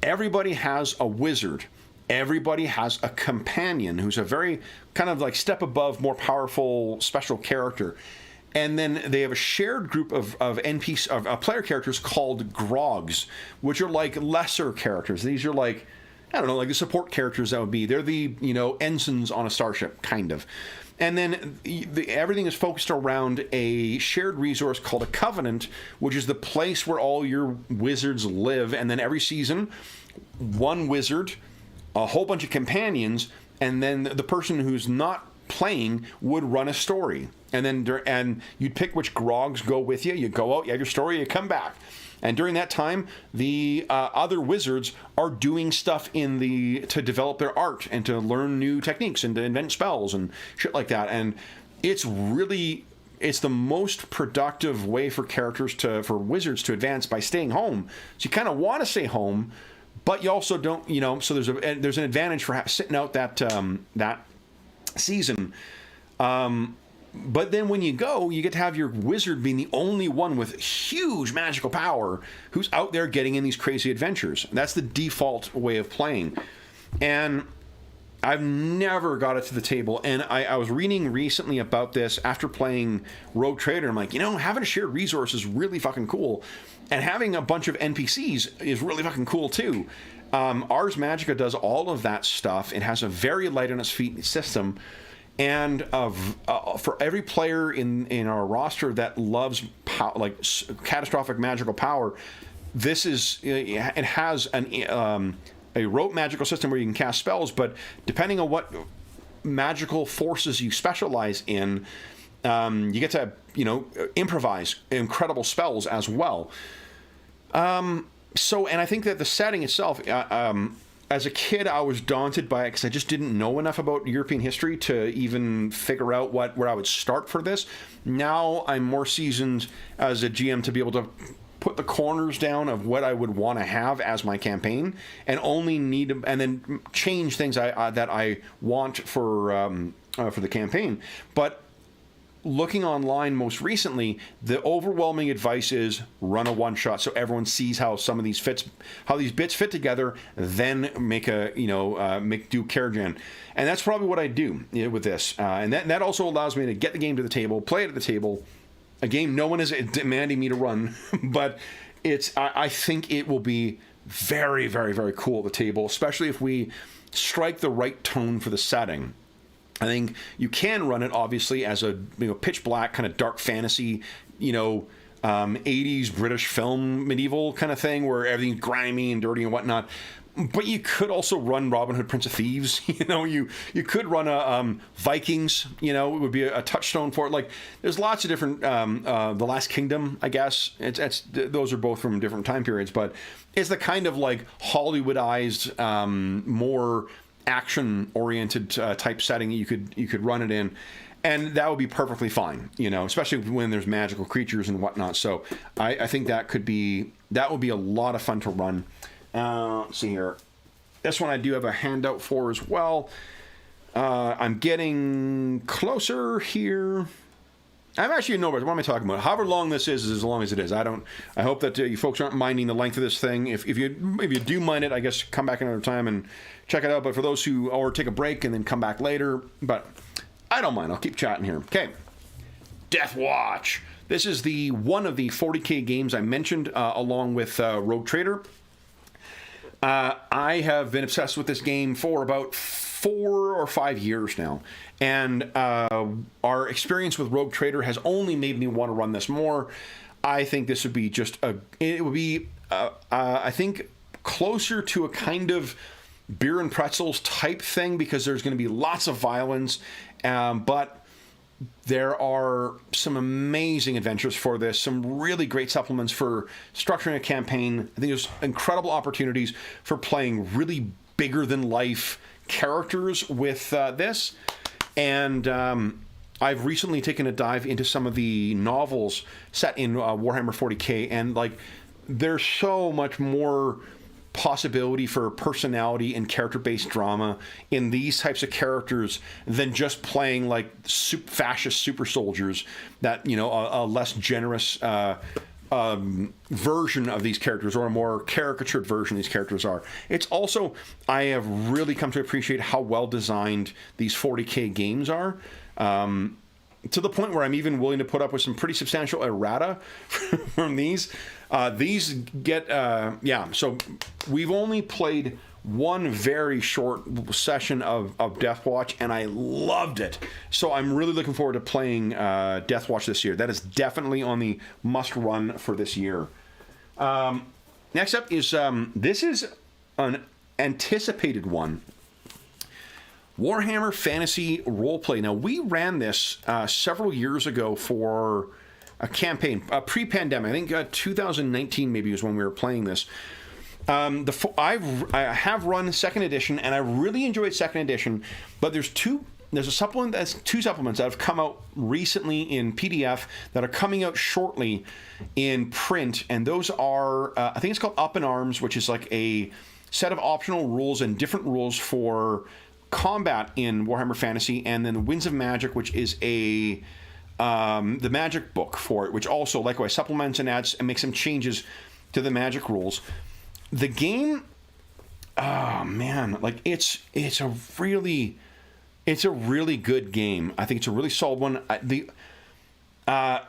everybody has a wizard. Everybody has a companion who's a very kind of like step above, more powerful, special character. And then they have a shared group of NPC, of player characters called grogs, which are like lesser characters. These are like, I don't know, like the support characters that would be. They're the, ensigns on a starship, kind of. And then everything is focused around a shared resource called a covenant, which is the place where all your wizards live. And then every season, one wizard, a whole bunch of companions, and then the person who's not playing would run a story. And you'd pick which grogs go with you. You go out, you have your story, you come back. And during that time, the other wizards are doing stuff to develop their art and to learn new techniques and to invent spells and shit like that. And it's the most productive way for for wizards to advance by staying home. So you kind of want to stay home, but you also don't, so there's an advantage for sitting out that season. But then when you go, you get to have your wizard being the only one with huge magical power who's out there getting in these crazy adventures. That's the default way of playing. And I've never got it to the table. And I was reading recently about this after playing Rogue Trader. I'm like, having a shared resource is really fucking cool. And having a bunch of NPCs is really fucking cool too. Ars Magica does all of that stuff. It has a very light on its feet system. And for every player in our roster that loves catastrophic magical power, it has a rote magical system where you can cast spells, but depending on what magical forces you specialize in, you get to improvise incredible spells as well. And I think that the setting itself, as a kid, I was daunted by it because I just didn't know enough about European history to even figure out where I would start for this. Now I'm more seasoned as a GM to be able to put the corners down of what I would want to have as my campaign, and only and then change things that I want for the campaign. But looking online most recently, the overwhelming advice is run a one-shot so everyone sees how some of these bits fit together, then do character gen. And that's probably what I do with this. And that also allows me to get the game to the table, play it at the table. A game no one is demanding me to run, but I think it will be very, very, very cool at the table, especially if we strike the right tone for the setting. I think you can run it obviously as a pitch black kind of dark fantasy, 80s British film medieval kind of thing where everything's grimy and dirty and whatnot. But you could also run Robin Hood, Prince of Thieves. You could run a Vikings. It would be a touchstone for it. Like, there's lots of different. The Last Kingdom, I guess. Those are both from different time periods, but it's the kind of like Hollywoodized, more action-oriented type setting you could run it in. And that would be perfectly fine, especially when there's magical creatures and whatnot. So I think that would be a lot of fun to run. Let's see here. This one I do have a handout for as well. I'm getting closer here. I'm actually what am I talking about? However long this is as long as it is. I hope that you folks aren't minding the length of this thing. If you do mind it, I guess come back another time and check it out. But for those or take a break and then come back later. But I don't mind. I'll keep chatting here. Okay. Death Watch. This is one of the 40K games I mentioned along with Rogue Trader. I have been obsessed with this game for about 4 or 5 years now, and our experience with Rogue Trader has only made me want to run this more. I think this would be I think closer to a kind of beer and pretzels type thing, because there's going to be lots of violence, but there are some amazing adventures for this, some really great supplements for structuring a campaign. I think there's incredible opportunities for playing really bigger than life characters with this. And I've recently taken a dive into some of the novels set in Warhammer 40K, and like there's so much more possibility for personality and character-based drama in these types of characters than just playing like fascist super soldiers that a less generous version of these characters, or a more caricatured version of these characters are. It's also, I have really come to appreciate how well designed these 40K games are, to the point where I'm even willing to put up with some pretty substantial errata from these. These get, so we've only played one very short session of Death Watch, and I loved it. So I'm really looking forward to playing Death Watch this year. That is definitely on the must-run for this year. Next up is, this is an anticipated one. Warhammer Fantasy Roleplay. Now, we ran this several years ago for a campaign, pre-pandemic. I think 2019 maybe was when we were playing this. I have run second edition, and I really enjoyed second edition, but there's two supplements that have come out recently in PDF that are coming out shortly in print, and those are, I think it's called Up in Arms, which is like a set of optional rules and different rules for combat in Warhammer Fantasy, and then Winds of Magic, which is the magic book for it, which also likewise supplements and adds and makes some changes to the magic rules. The game, oh man, like it's a really good game. I think it's a really solid one. I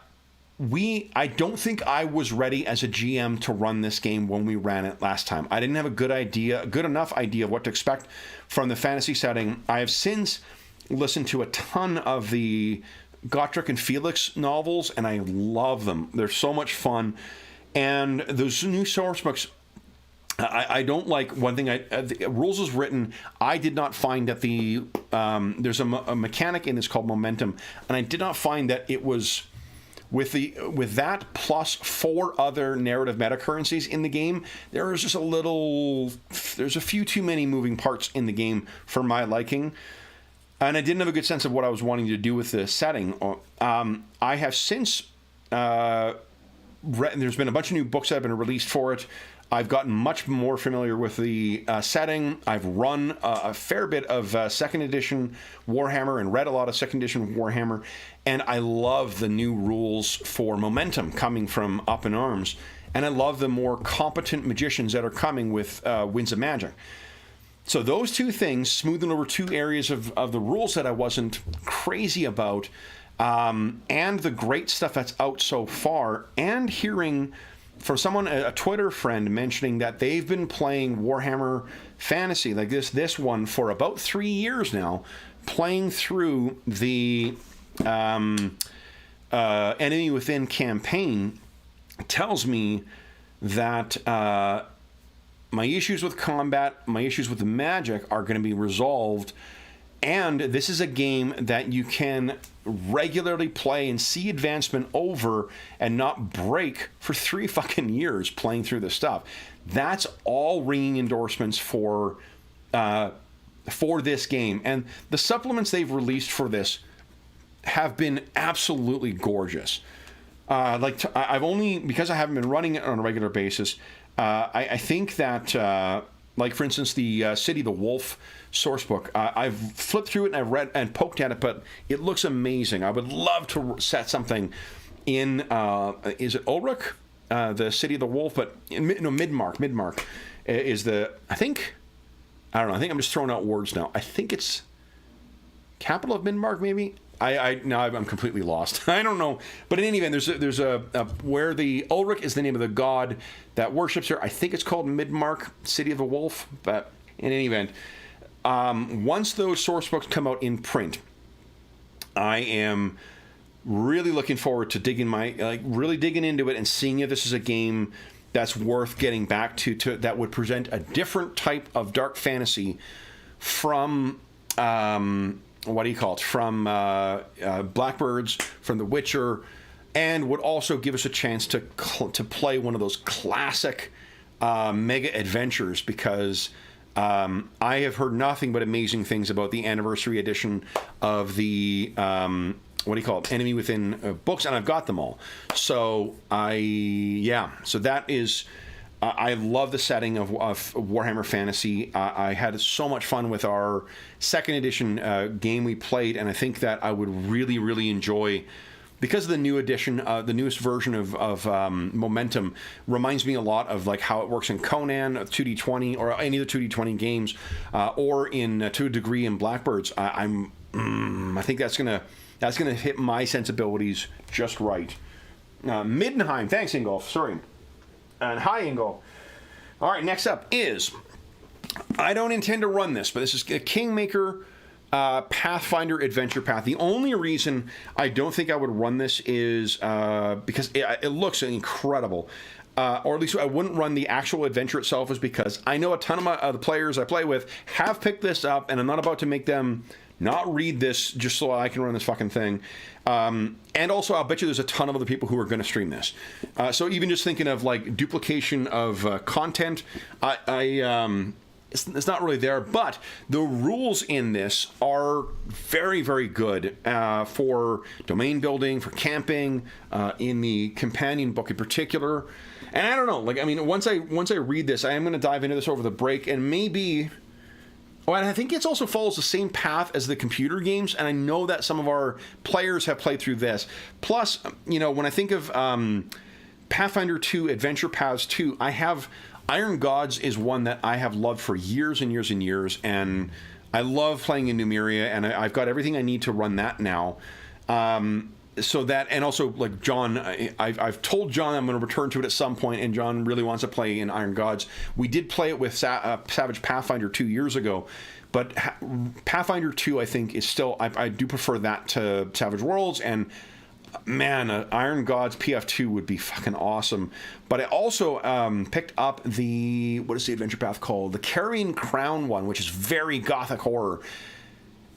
don't think I was ready as a GM to run this game when we ran it last time. I didn't have a good enough idea of what to expect from the fantasy setting. I have since listened to a ton of the Gotrek and Felix novels, and I love them. They're so much fun. And those new source books, I don't like one thing. The rules is written. I did not find that there's a mechanic in this called momentum, and I did not find that it was with that plus 4 other narrative meta currencies in the game. There's a few too many moving parts in the game for my liking, and I didn't have a good sense of what I was wanting to do with the setting. I have since there's been a bunch of new books that have been released for it. I've gotten much more familiar with the setting. I've run a fair bit of second edition Warhammer and read a lot of second edition Warhammer, and I love the new rules for momentum coming from Up in Arms, and I love the more competent magicians that are coming with Winds of Magic. So those two things, smoothing over 2 areas of the rules that I wasn't crazy about, and the great stuff that's out so far, and hearing from someone, a Twitter friend, mentioning that they've been playing Warhammer Fantasy, like this one, for about 3 years now, playing through the Enemy Within campaign, tells me that my issues with combat, my issues with the magic are going to be resolved. And this is a game that you can regularly play and see advancement over and not break for 3 fucking years playing through this stuff. That's all ringing endorsements for this game. And the supplements they've released for this have been absolutely gorgeous. I've only, because I haven't been running it on a regular basis, I think that, like for instance, the City of the Wolf source book, I've flipped through it and I've read and poked at it, but it looks amazing. I would love to set something in, is it Ulrich? The City of the Wolf, but Midmark. Midmark is the, I think I'm just throwing out words now. I think it's capital of Midmark, maybe. Now I'm completely lost. I don't know, but in any event, there's a where the Ulrich is the name of the god that worships her. I think it's called Midmark, City of the Wolf. But in any event, once those source books come out in print, I am really looking forward to really digging into it and seeing if this is a game that's worth getting back to that would present a different type of dark fantasy from from Blackbirds, from The Witcher, and would also give us a chance to play one of those classic mega adventures, because I have heard nothing but amazing things about the anniversary edition of the Enemy Within books, and I've got them all. So so that is, I love the setting of Warhammer Fantasy. I had so much fun with our second edition game we played, and I think that I would really, really enjoy, because of the new edition, the newest version of Momentum reminds me a lot of like how it works in Conan, 2D20, or any of the 2D20 games, or in to a degree in Blackbirds. I think that's gonna hit my sensibilities just right. Middenheim, thanks Ingolf, sorry. And hi, Ingo. All right, next up is, I don't intend to run this, but this is a Kingmaker Pathfinder Adventure Path. The only reason I don't think I would run this is because it looks incredible. Or at least I wouldn't run the actual adventure itself, is because I know a ton of the players I play with have picked this up, and I'm not about to make them not read this just so I can run this fucking thing. And also, I'll bet you there's a ton of other people who are going to stream this. So even just thinking of like duplication of content, it's not really there. But the rules in this are very, very good for domain building, for camping, in the companion book in particular. And I don't know, like, I mean, once I read this, I am going to dive into this over the break, and maybe. Oh, and I think it also follows the same path as the computer games, and I know that some of our players have played through this. Plus, when I think of Pathfinder 2, Adventure Paths 2, I have Iron Gods is one that I have loved for years and years and years, and I love playing in Numeria, and I've got everything I need to run that now. So that, and also like John, I've told John I'm going to return to it at some point, and John really wants to play in Iron Gods. We did play it with Savage Pathfinder 2 years ago, but Pathfinder 2 I think is still, I do prefer that to Savage Worlds, and man, Iron Gods PF2 would be fucking awesome. But I also picked up what is the adventure path called? The Carrion Crown one, which is very gothic horror.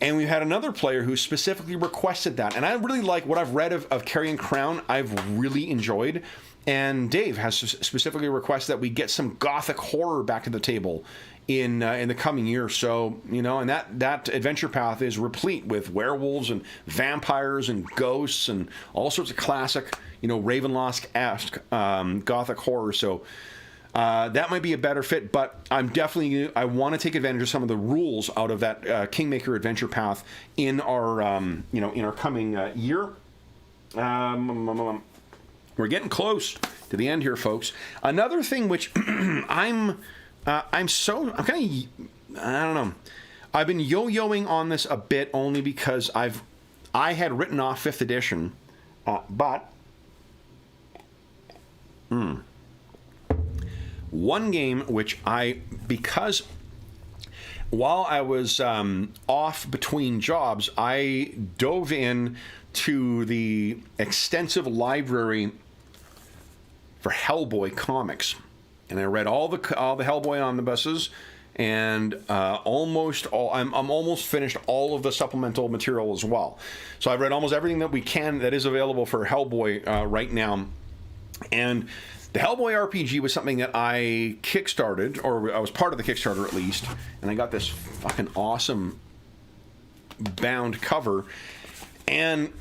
And we had another player who specifically requested that. And I really like what I've read of Carrion Crown. I've really enjoyed. And Dave has specifically requested that we get some gothic horror back to the table in the coming year. So, and that adventure path is replete with werewolves and vampires and ghosts and all sorts of classic, Ravenloft-esque gothic horror. So that might be a better fit, but I want to take advantage of some of the rules out of that Kingmaker Adventure Path in our in our coming year. We're getting close to the end here, folks. Another thing which I don't know. I've been yo-yoing on this a bit, only because I had written off 5th edition, but one game which because while I was off between jobs, I dove in to the extensive library for Hellboy comics. and I read all the Hellboy omnibuses, and almost all. I'm almost finished all of the supplemental material as well. So I've read almost everything that is available for Hellboy right now, and the Hellboy RPG was something that I kickstarted, or I was part of the Kickstarter at least, and I got this fucking awesome bound cover, and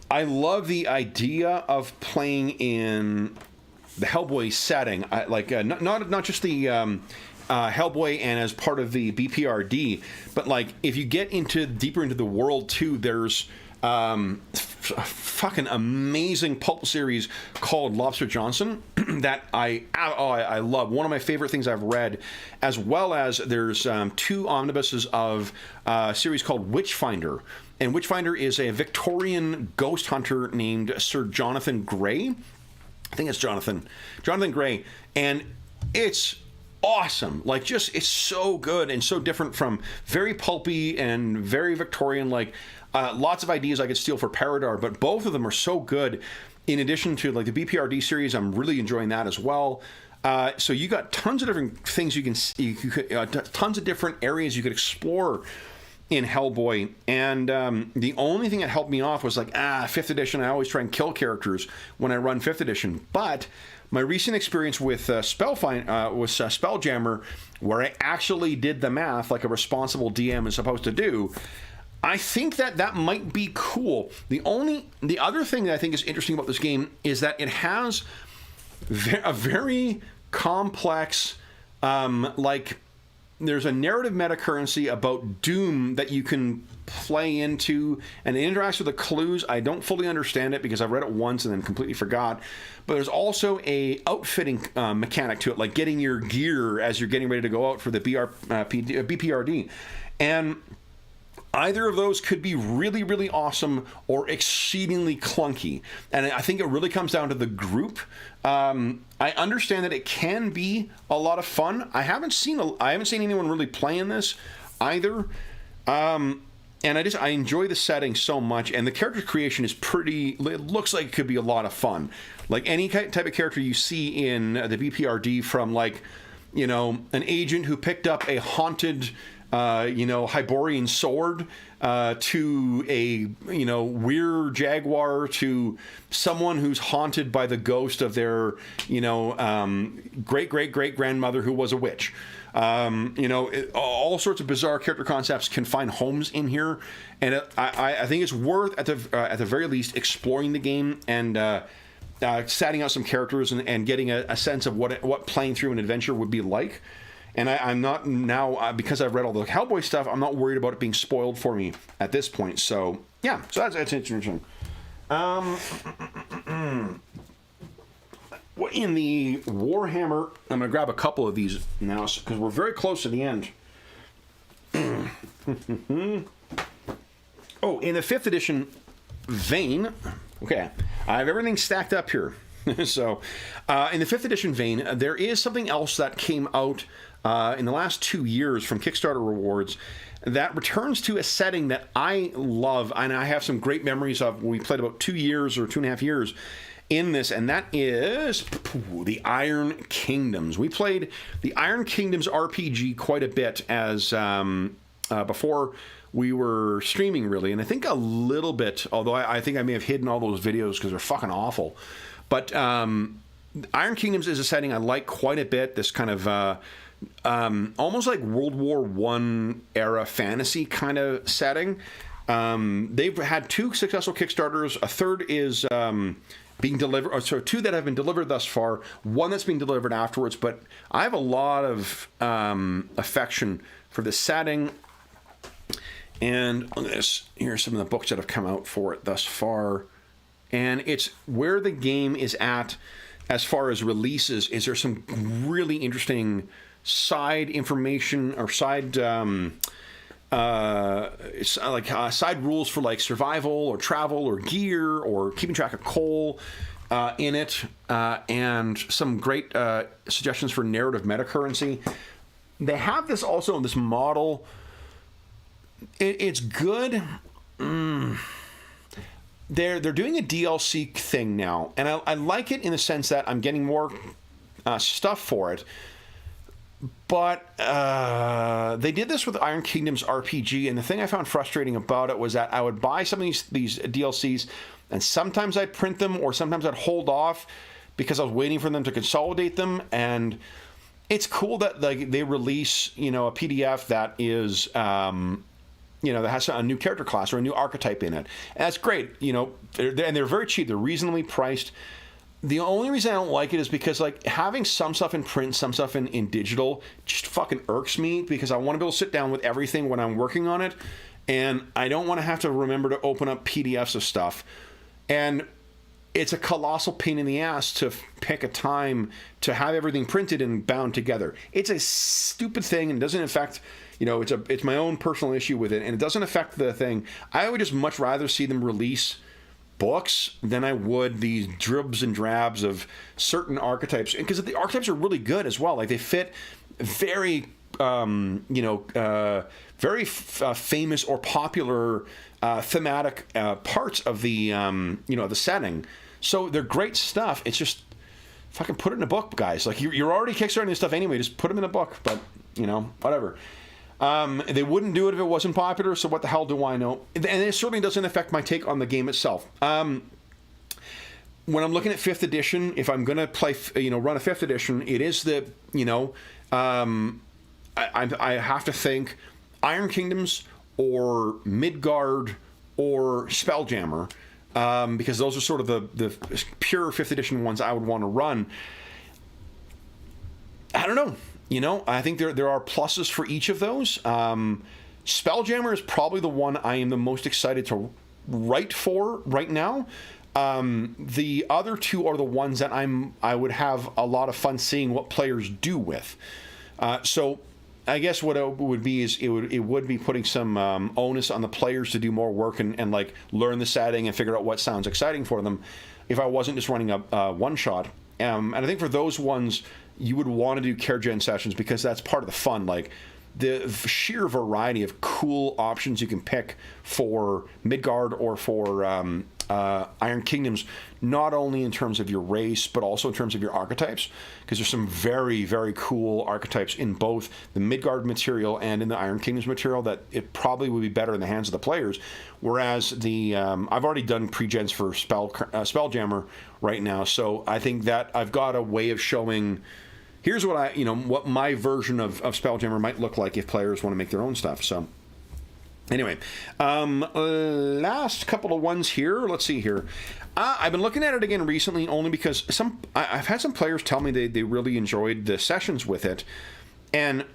I love the idea of playing in the Hellboy setting. I like not just the Hellboy and as part of the BPRD, but like if you get deeper into the world too, there's a fucking amazing pulp series called Lobster Johnson that I love. One of my favorite things I've read, as well as there's 2 omnibuses of a series called Witchfinder. And Witchfinder is a Victorian ghost hunter named Sir Jonathan Gray. I think it's Jonathan Gray. And it's awesome. Like, just, it's so good and so different from very pulpy and very Victorian, like, lots of ideas I could steal for Paradar, but both of them are so good. In addition to like the BPRD series, I'm really enjoying that as well. So you got tons of different things tons of different areas you could explore in Hellboy. And the only thing that helped me off was like, 5th edition. I always try and kill characters when I run 5th edition. But my recent experience with Spelljammer, where I actually did the math like a responsible DM is supposed to do, I think that might be cool. The other thing that I think is interesting about this game is that it has a very complex, like, there's a narrative metacurrency about Doom that you can play into, and it interacts with the clues. I don't fully understand it because I've read it once and then completely forgot. But there's also a outfitting mechanic to it, like getting your gear as you're getting ready to go out for the BPRD. And either of those could be really, really awesome or exceedingly clunky. And I think it really comes down to the group. I understand that it can be a lot of fun. I haven't seen anyone really playing this either. And I enjoy the setting so much, and the character creation is it looks like it could be a lot of fun. Like any type of character you see in the BPRD, from like, an agent who picked up a haunted Hyborian sword, to a, weird jaguar, to someone who's haunted by the ghost of their, great-great-great-grandmother who was a witch. All sorts of bizarre character concepts can find homes in here, and I think it's worth, at the very least, exploring the game and setting out some characters and getting a sense of what playing through an adventure would be like. And I'm not now, because I've read all the Hellboy stuff, I'm not worried about it being spoiled for me at this point. So, yeah, so that's interesting. In the Warhammer, I'm going to grab a couple of these now because we're very close to the end. In the 5th edition vein, okay, I have everything stacked up here. So, in the 5th edition vein, there is something else that came out in the last 2 years from Kickstarter rewards that returns to a setting that I love, and I have some great memories of. We played about 2 years or 2.5 years in this, and that is the Iron Kingdoms. We played the Iron Kingdoms RPG quite a bit as before we were streaming, really, and I think a little bit, although I think I may have hidden all those videos because they're fucking awful. But Iron Kingdoms is a setting I like quite a bit. This kind of almost like World War I era fantasy kind of setting. They've had 2 successful Kickstarters. A third is being delivered. So 2 that have been delivered thus far. 1 that's being delivered afterwards. But I have a lot of affection for the setting. And here's some of the books that have come out for it thus far. And it's where the game is at as far as releases. Is there some really interesting side information or side side rules for like survival or travel or gear or keeping track of coal in it, and some great suggestions for narrative metacurrency. They have this also in this model. It's good. They're doing a DLC thing now, and I like it in the sense that I'm getting more stuff for it. But they did this with Iron Kingdoms RPG, and the thing I found frustrating about it was that I would buy some of these DLCs, and sometimes I'd print them, or sometimes I'd hold off because I was waiting for them to consolidate them. And it's cool that they release, a PDF that is, that has a new character class or a new archetype in it. And that's great, and they're very cheap. They're reasonably priced. The only reason I don't like it is because, having some stuff in print, some stuff in digital just fucking irks me, because I want to be able to sit down with everything when I'm working on it, and I don't want to have to remember to open up PDFs of stuff. And it's a colossal pain in the ass to pick a time to have everything printed and bound together. It's a stupid thing, and doesn't affect, it's my own personal issue with it, and it doesn't affect the thing. I would just much rather see them release books than I would these dribs and drabs of certain archetypes, because the archetypes are really good as well. They fit very famous or popular thematic parts of the the setting. So they're great stuff. It's just fucking put it in a book, guys. You're already kickstarting this stuff anyway. Just put them in a book. But whatever. They wouldn't do it if it wasn't popular, so what the hell do I know? And it certainly doesn't affect my take on the game itself. When I'm looking at 5th edition, if I'm going to play, run a 5th edition, it is the, I have to think Iron Kingdoms or Midgard or Spelljammer, because those are sort of the pure 5th edition ones I would want to run. I don't know. I think there are pluses for each of those. Spelljammer is probably the one I am the most excited to write for right now. The other two are the ones that I would have a lot of fun seeing what players do with. So I guess what it would be is it would be putting some onus on the players to do more work and learn the setting and figure out what sounds exciting for them, if I wasn't just running a one shot. And I think for those ones, you would want to do care gen sessions, because that's part of the fun. The sheer variety of cool options you can pick for Midgard or for Iron Kingdoms, not only in terms of your race, but also in terms of your archetypes, because there's some very, very cool archetypes in both the Midgard material and in the Iron Kingdoms material that it probably would be better in the hands of the players. Whereas I've already done pre-gens for Spelljammer right now, so I think that I've got a way of showing, here's what what my version of Spelljammer might look like if players want to make their own stuff. So anyway, last couple of ones here. Let's see here. I've been looking at it again recently, only because I've had some players tell me they really enjoyed the sessions with it, and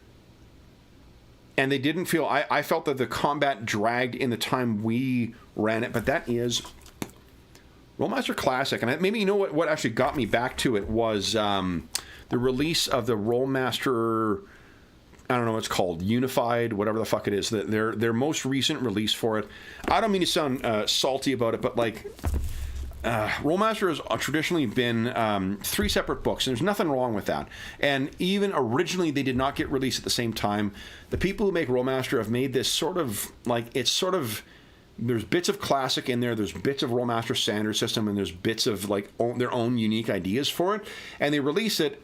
they didn't feel, I felt that the combat dragged in the time we ran it, but that is Rolemaster Classic. And maybe what actually got me back to it was the release of the Rolemaster, I don't know what it's called, Unified, whatever the fuck it is, their most recent release for it. I don't mean to sound salty about it, but Rolemaster has traditionally been 3 separate books, and there's nothing wrong with that. And even originally, they did not get released at the same time. The people who make Rolemaster have made this there's bits of Classic in there, there's bits of Rolemaster Standard System, and there's bits of their own unique ideas for it. And they release it.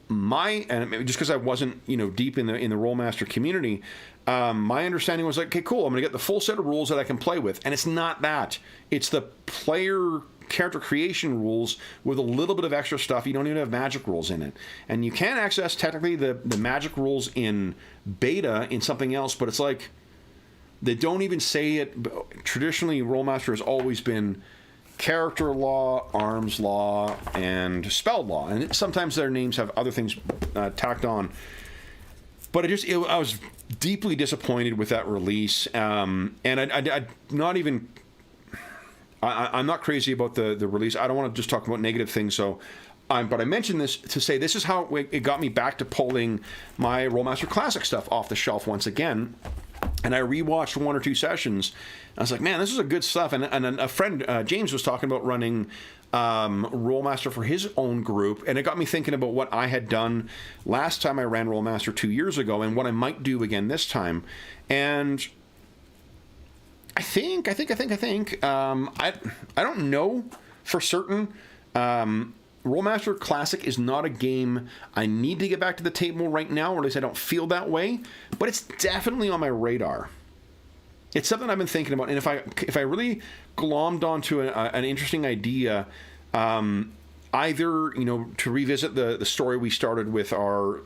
And just because I wasn't deep in the Rolemaster community, my understanding was okay, cool, I'm gonna get the full set of rules that I can play with. And it's not that. It's the player character creation rules with a little bit of extra stuff. You don't even have magic rules in it, and you can access technically the magic rules in beta in something else, but it's they don't even say it. Traditionally, Rolemaster has always been character law, arms law, and spell law, and sometimes their names have other things tacked on. But I was deeply disappointed with that release, and I'm not crazy about the release. I don't want to just talk about negative things, so. But I mentioned this to say this is how it got me back to pulling my Rolemaster Classic stuff off the shelf once again. And I rewatched 1 or 2 sessions. I was like, man, this is a good stuff. And a friend, James, was talking about running Rolemaster for his own group. And it got me thinking about what I had done last time I ran Rolemaster 2 years ago and what I might do again this time. And I don't know for certain. Rollmaster Classic is not a game I need to get back to the table right now, or at least I don't feel that way, but it's definitely on my radar. It's something I've been thinking about, and if I really glommed onto an interesting idea, either, you know, to revisit the story we started with our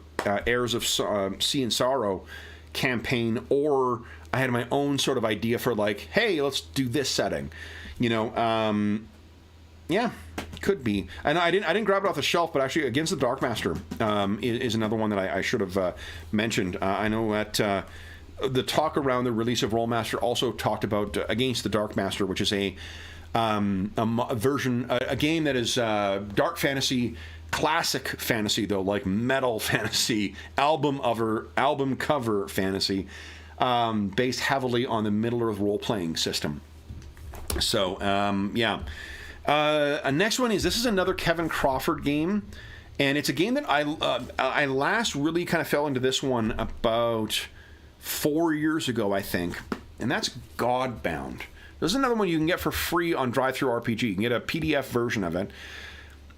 Heirs of Sea and Sorrow campaign, or I had my own sort of idea for like, hey, let's do this setting, you know. Yeah, could be. And I didn't grab it off the shelf, but actually, Against the Darkmaster is another one that I should have mentioned. I know that the talk around the release of Rollmaster also talked about Against the Darkmaster, which is a version, a game that is dark fantasy, classic fantasy though, like metal fantasy, album cover fantasy, based heavily on the Middle Earth role-playing system. So yeah. Next one this is another Kevin Crawford game, and it's a game that I last really kind of fell into this one about 4 years ago, I think, and that's Godbound. This is another one you can get for free on DriveThruRPG. You can get a PDF version of it.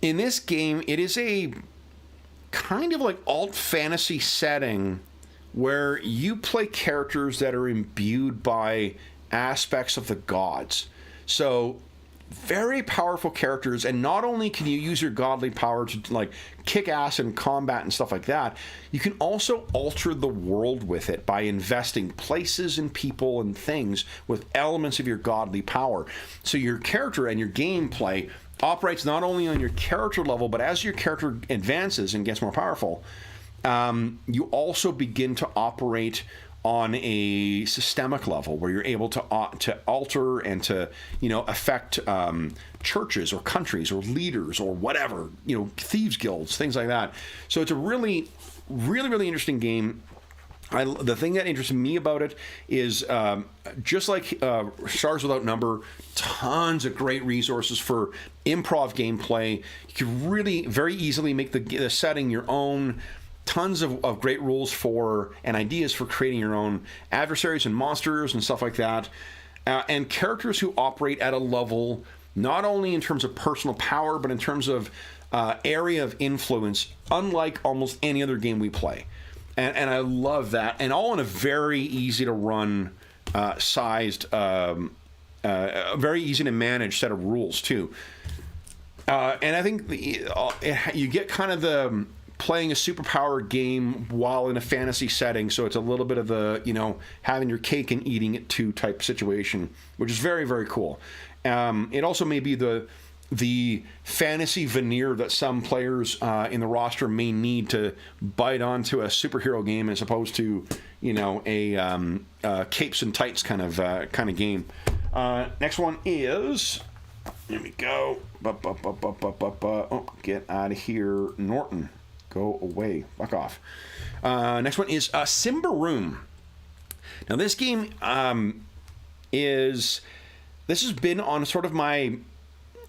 In this game, it is a kind of like alt fantasy setting where you play characters that are imbued by aspects of the gods. So very powerful characters, and not only can you use your godly power to like kick ass in combat and stuff like that, you can also alter the world with it by investing places and people and things with elements of your godly power. So your character and your gameplay operates not only on your character level, but as your character advances and gets more powerful, you also begin to operate on a systemic level where you're able to alter and to, you know, affect churches or countries or leaders or whatever, you know, thieves guilds, things like that. So it's a really, really, really interesting game. The thing that interests me about it is just like Stars Without Number, tons of great resources for improv gameplay. You can really very easily make the setting your own. Tons of great rules for and ideas for creating your own adversaries and monsters and stuff like that. And characters who operate at a level not only in terms of personal power, but in terms of area of influence, unlike almost any other game we play. And I love that. And all in a very easy to run, sized, very easy to manage set of rules, too. And I think you get kind of the playing a superpower game while in a fantasy setting, so it's a little bit of the, you know, having your cake and eating it too type situation, which is very, very cool. It also may be the fantasy veneer that some players in the roster may need to bite onto a superhero game as opposed to, you know, a capes and tights kind of game. Next one is, here we go. Oh, get out of here, Norton. Go away. Fuck off. Next one is Simbaroom. Now, this game this has been on sort of my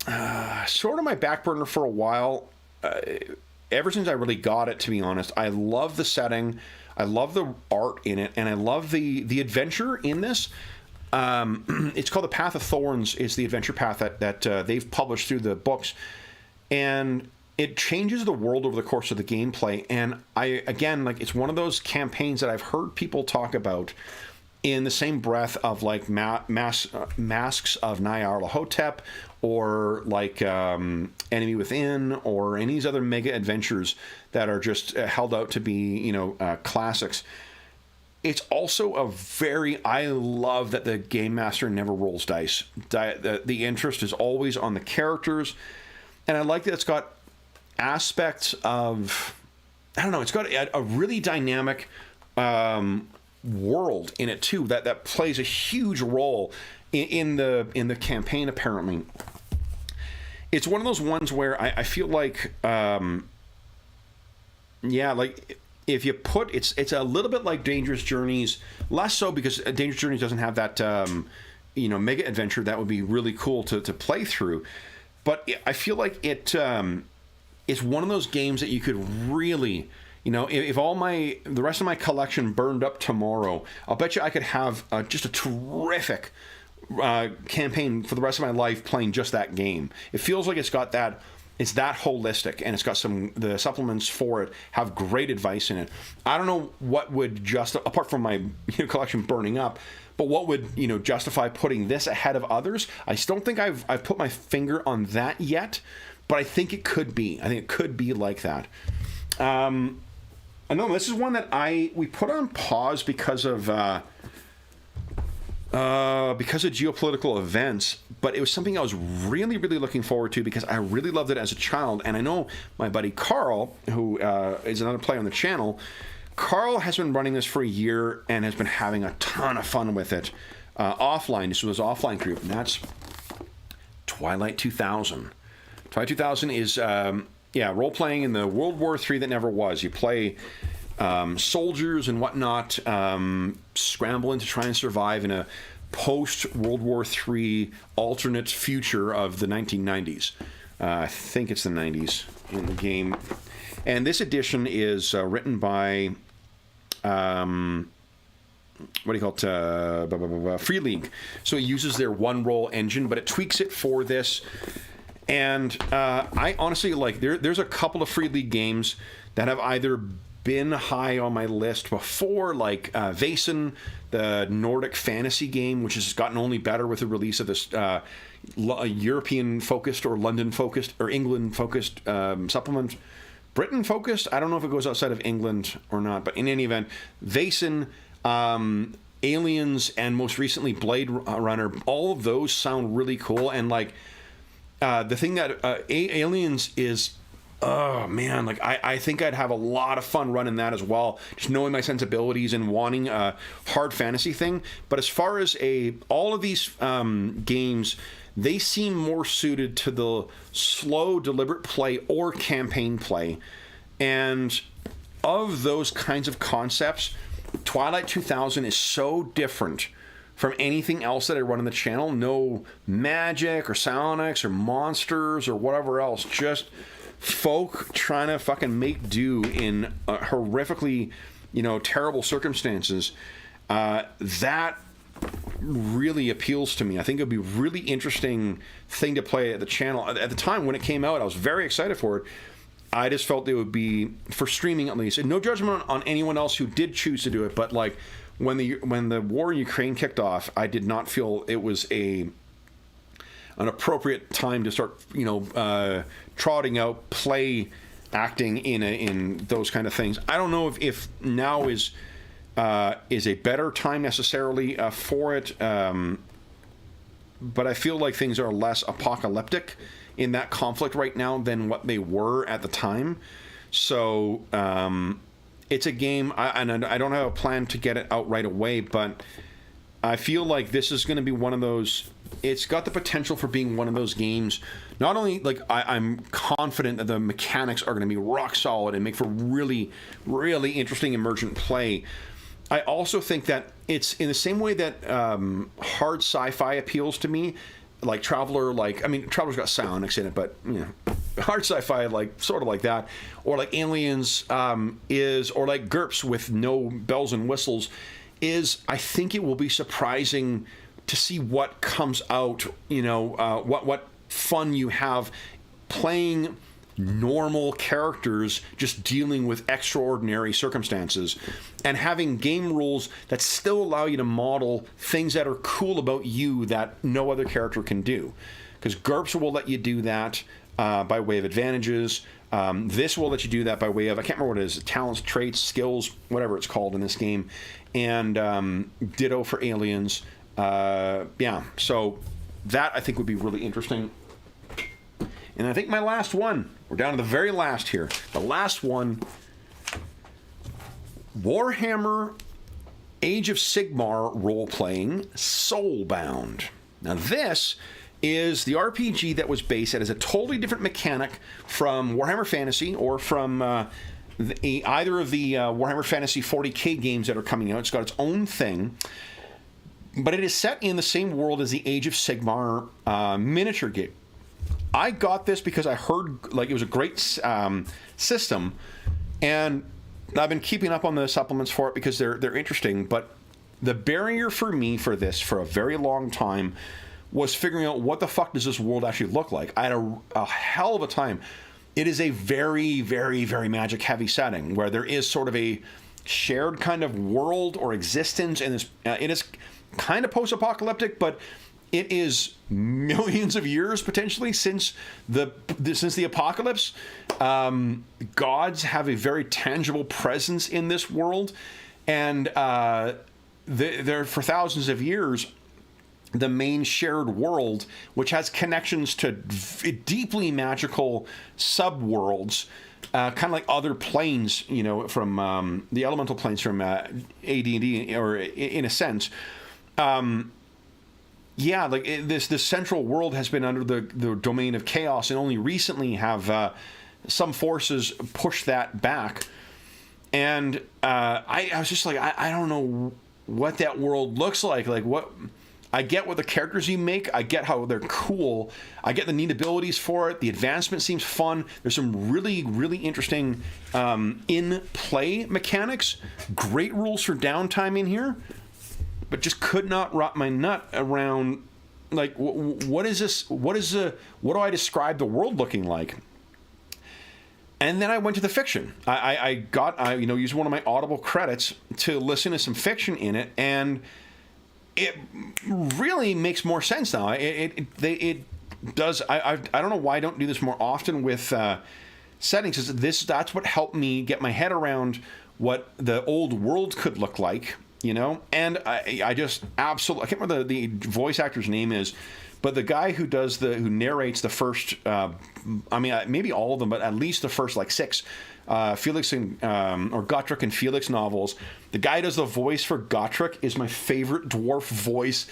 back burner for a while. Ever since I really got it, to be honest. I love the setting. I love the art in it, and I love the adventure in this. It's called The Path of Thorns. Is the adventure path that they've published through the books, and it changes the world over the course of the gameplay. And it's one of those campaigns that I've heard people talk about in the same breath of like Masks of Nyarlathotep, or like Enemy Within, or any of these other mega adventures that are just held out to be, you know, classics. It's also I love that the game master never rolls dice. The interest is always on the characters, and I like that it's got aspects of, I don't know, it's got a really dynamic world in it too that plays a huge role in the campaign. Apparently, it's one of those ones where I feel like like if you put it's a little bit like Dangerous Journeys, less so because Dangerous Journeys doesn't have that mega adventure that would be really cool to play through, but I feel like it's one of those games that you could really, you know, if the rest of my collection burned up tomorrow, I'll bet you I could have just a terrific campaign for the rest of my life playing just that game. It feels like it's got that it's that holistic, and it's got the supplements for it have great advice in it. I don't know what would apart from my collection burning up, but what would justify putting this ahead of others? I still don't think I've put my finger on that yet, but I think it could be. I think it could be like that. I know this is one that we put on pause because of geopolitical events, but it was something I was really, really looking forward to because I really loved it as a child. And I know my buddy Carl, who is another player on the channel, Carl has been running this for a year and has been having a ton of fun with it offline. This was his offline group, and that's Twilight 2000. Twilight 2000 is, role-playing in the World War III that never was. You play soldiers and whatnot, scrambling to try and survive in a post-World War III alternate future of the 1990s. I think it's the 90s in the game. And this edition is written by, Free League. So it uses their one-roll engine, but it tweaks it for this. And I honestly, there's a couple of Free League games that have either been high on my list before, like Vaesen, the Nordic fantasy game, which has gotten only better with the release of this European-focused or London-focused or England-focused supplement. Britain-focused? I don't know if it goes outside of England or not, but in any event, Vaesen, Aliens, and most recently Blade Runner, all of those sound really cool. And the thing that Aliens is, oh man, I think I'd have a lot of fun running that as well, just knowing my sensibilities and wanting a hard fantasy thing. But as far as all of these games, they seem more suited to the slow, deliberate play or campaign play. And of those kinds of concepts, Twilight 2000 is so different from anything else that I run on the channel. No magic or psionics or monsters or whatever else. Just folk trying to fucking make do in horrifically, terrible circumstances. That really appeals to me. I think it would be a really interesting thing to play at the channel. At the time when it came out, I was very excited for it. I just felt it would be, for streaming at least, and no judgment on anyone else who did choose to do it, but when the war in Ukraine kicked off, I did not feel it was an appropriate time to start, trotting out play acting in those kind of things. I don't know if now is a better time necessarily for it, but I feel like things are less apocalyptic in that conflict right now than what they were at the time. So it's a game, and I don't have a plan to get it out right away, but I feel like this is going to be one of those. It's got the potential for being one of those games. Not only I'm confident that the mechanics are going to be rock solid and make for really, really interesting emergent play. I also think that it's in the same way that hard sci-fi appeals to me. Like Traveler, Traveler's got psionics in it, but hard sci-fi, sort of like that, or like Aliens is, or like GURPS with no bells and whistles is. I think it will be surprising to see what comes out. What fun you have playing normal characters just dealing with extraordinary circumstances and having game rules that still allow you to model things that are cool about you that no other character can do, because GURPS will let you do that by way of advantages. This will let you do that by way of, I can't remember what it is, talents, traits, skills, whatever it's called in this game, and ditto for Aliens. So that I think would be really interesting. And I think my last one, we're down to the very last here. The last one, Warhammer Age of Sigmar role-playing Soulbound. Now this is the RPG that was based, that is a totally different mechanic from Warhammer Fantasy or from either of the Warhammer Fantasy 40k games that are coming out. It's got its own thing. But it is set in the same world as the Age of Sigmar miniature game. I got this because I heard it was a great system, and I've been keeping up on the supplements for it because they're interesting. But the barrier for me for this for a very long time was figuring out what the fuck does this world actually look like. I had a hell of a time. It is a very, very, very magic heavy setting where there is sort of a shared kind of world or existence, and it is kind of post-apocalyptic, but it is millions of years potentially since the apocalypse. Gods have a very tangible presence in this world, and they're for thousands of years the main shared world, which has connections to deeply magical subworlds, kind of like other planes, you know, from the elemental planes from AD&D, or in a sense. Yeah, like this central world has been under the domain of chaos, and only recently have some forces pushed that back. And I was just like, I don't know what that world looks like. Like, what... I get what the characters you make. I get how they're cool. I get the neat abilities for it. The advancement seems fun. There's some really, really interesting in-play mechanics. Great rules for downtime in here. But just could not wrap my nut around, like, what is this? What do I describe the world looking like? And then I went to the fiction. I used one of my Audible credits to listen to some fiction in it, and it really makes more sense now. It does. I don't know why I don't do this more often with settings. That's what helped me get my head around what the old world could look like, you know. And I just absolutely, I can't remember the voice actor's name is, but the guy who narrates the first, maybe all of them, but at least the first like 6. Felix and or Gotrek and Felix novels. The guy who does the voice for Gotrek is my favorite dwarf voice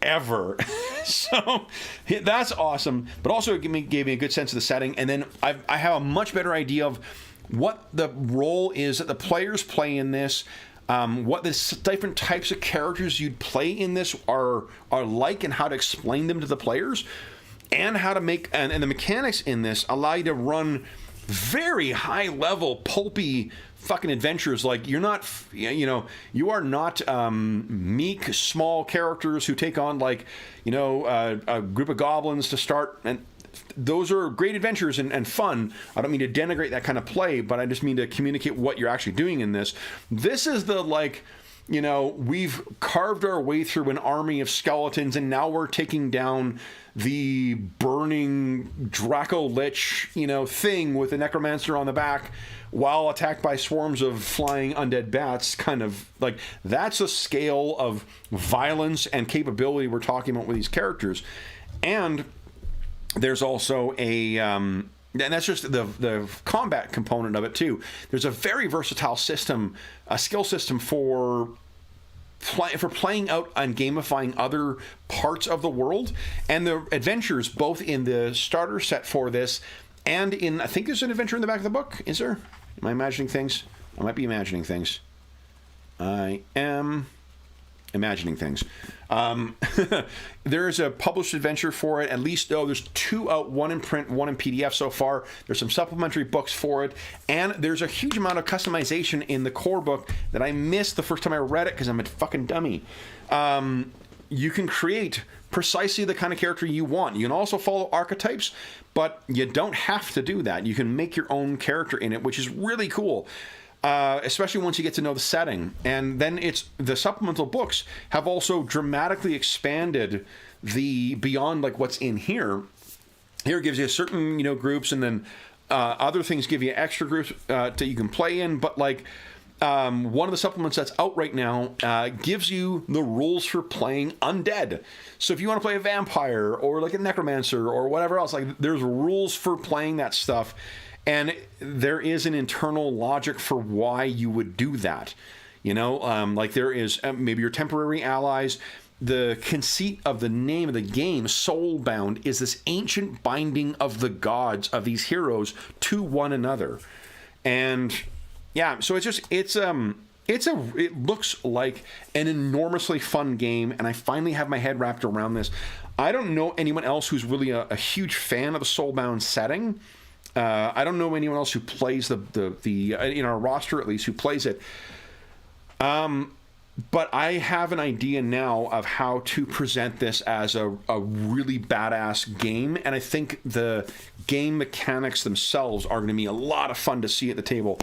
ever. So that's awesome. But also it gave me a good sense of the setting. And then I have a much better idea of what the role is that the players play in this. What the different types of characters you'd play in this are like, and how to explain them to the players, and how to make and the mechanics in this allow you to run very high level pulpy fucking adventures. Like, you are not meek small characters who take on, like, a group of goblins to start, and those are great adventures and fun. I don't mean to denigrate that kind of play, but I just mean to communicate what you're actually doing in this. This is the, like, we've carved our way through an army of skeletons, and now we're taking down the burning Draco Lich, thing with a necromancer on the back while attacked by swarms of flying undead bats. Kind of like, that's the scale of violence and capability we're talking about with these characters. And there's also and that's just the combat component of it too. There's a very versatile system, a skill system for playing out and gamifying other parts of the world, and the adventures both in the starter set for this and in, I think there's an adventure in the back of the book. Is there? Am I imagining things? I might be imagining things. I am imagining things. There is a published adventure for it. At least, there's 2 out, 1 in print, 1 in PDF so far. There's some supplementary books for it, and there's a huge amount of customization in the core book that I missed the first time I read it because I'm a fucking dummy. You can create precisely the kind of character you want. You can also follow archetypes, but you don't have to do that. You can make your own character in it, which is really cool. Especially once you get to know the setting. And then the supplemental books have also dramatically expanded the beyond, like, what's in here. Here it gives you certain, groups, and then other things give you extra groups that you can play in. But, like, one of the supplements that's out right now gives you the rules for playing undead. So if you want to play a vampire or like a necromancer or whatever else, like, there's rules for playing that stuff. And there is an internal logic for why you would do that. Like, there is maybe your temporary allies. The conceit of the name of the game, Soulbound, is this ancient binding of the gods of these heroes to one another. And yeah, so it looks like an enormously fun game, and I finally have my head wrapped around this. I don't know anyone else who's really a huge fan of the Soulbound setting. I don't know anyone else who plays the in our roster, at least, who plays it. But I have an idea now of how to present this as a really badass game, and I think the game mechanics themselves are going to be a lot of fun to see at the table.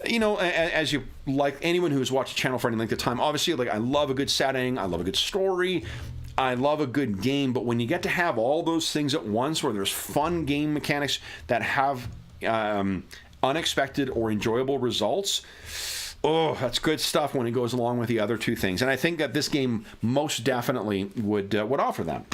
You know, as you like, anyone who's watched the channel for any length of time, obviously, like, I love a good setting, I love a good story, I love a good game, but when you get to have all those things at once, where there's fun game mechanics that have unexpected or enjoyable results, oh, that's good stuff when it goes along with the other two things. And I think that this game most definitely would offer that.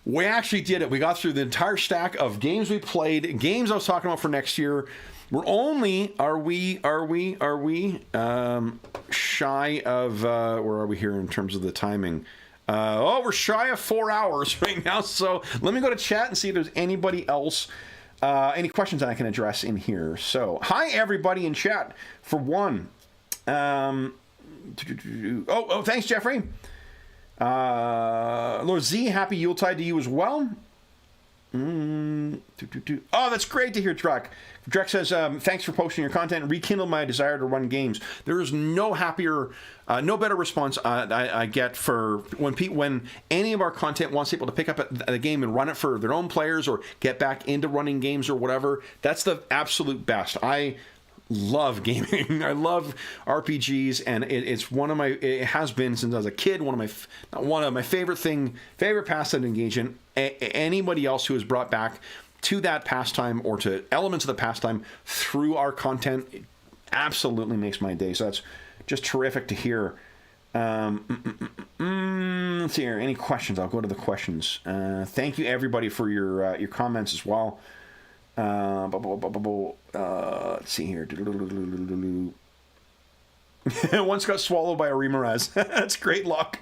We actually did it. We got through the entire stack of games we played, games I was talking about for next year. We're only, are we shy of, where are we here in terms of the timing? We're shy of 4 hours right now. So let me go to chat and see if there's anybody else, any questions that I can address in here. So, hi everybody in chat. For one, thanks Jeffrey. Lord Z, happy Yuletide to you as well. Oh, that's great to hear, Drek. Drek says, thanks for posting your content. Rekindled my desire to run games. There is no happier, no better response I get for when any of our content wants people to pick up a game and run it for their own players or get back into running games or whatever. That's the absolute best. I love gaming. I love RPGs, and it's it has been since I was a kid, one of my favorite pastime to engage in. Anybody else who has brought back to that pastime or to elements of the pastime through our content, it absolutely makes my day. So that's just terrific to hear. Let's see here. Any questions? I'll go to the questions. Thank you everybody for your comments as well. Let's see here. Once got swallowed by a Remoraz. That's great luck.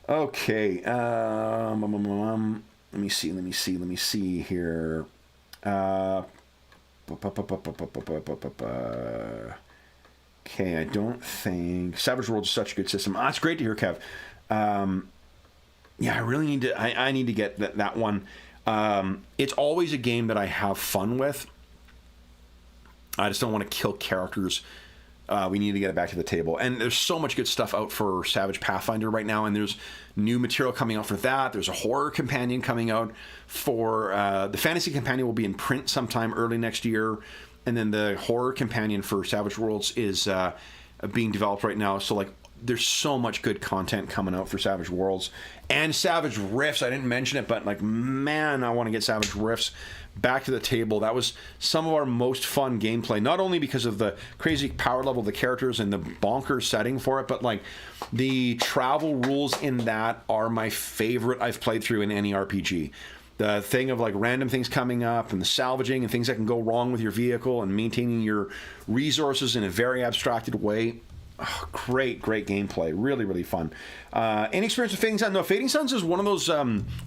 Okay. Let me see here. Okay, I don't think Savage Worlds is such a good system. That's great to hear, Kev. Yeah, I really need to. I need to get that one. It's always a game that I have fun with. I just don't want to kill characters. We need to get it back to the table. And there's so much good stuff out for Savage Pathfinder right now, and there's new material coming out for that. There's a horror companion coming out for... the fantasy companion will be in print sometime early next year, and then the horror companion for Savage Worlds is being developed right now. So, like, there's so much good content coming out for Savage Worlds. And Savage Rifts, I didn't mention it, but, like, man, I want to get Savage Rifts back to the table. That was some of our most fun gameplay, not only because of the crazy power level of the characters and the bonkers setting for it, but, like, the travel rules in that are my favorite I've played through in any RPG. The thing of, like, random things coming up and the salvaging and things that can go wrong with your vehicle and maintaining your resources in a very abstracted way. Oh, great gameplay. Really, really fun. Any experience with Fading Suns? No, Fading Suns is one of those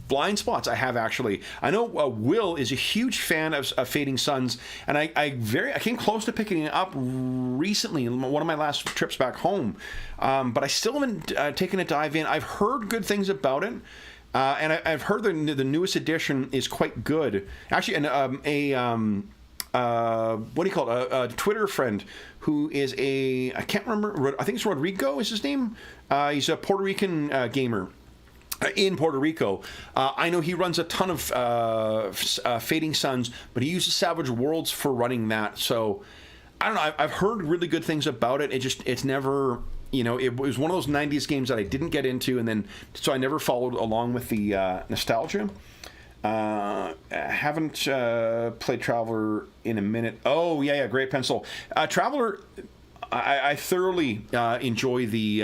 blind spots I have, actually. I know Will is a huge fan of Fading Suns, and I came close to picking it up recently in one of my last trips back home, but I still haven't taken a dive in. I've heard good things about it, and I've heard the newest edition is quite good. Actually, what do you call it? A Twitter friend who is I can't remember, I think it's Rodrigo is his name. He's a Puerto Rican gamer in Puerto Rico. I know he runs a ton of Fading Suns, but he uses Savage Worlds for running that. So, I don't know, I've heard really good things about it. It's never... You know, it was one of those 90s games that I didn't get into, and then so I never followed along with the nostalgia. Haven't played Traveler in a minute. Oh, yeah, great pencil. Traveler, I thoroughly enjoy the,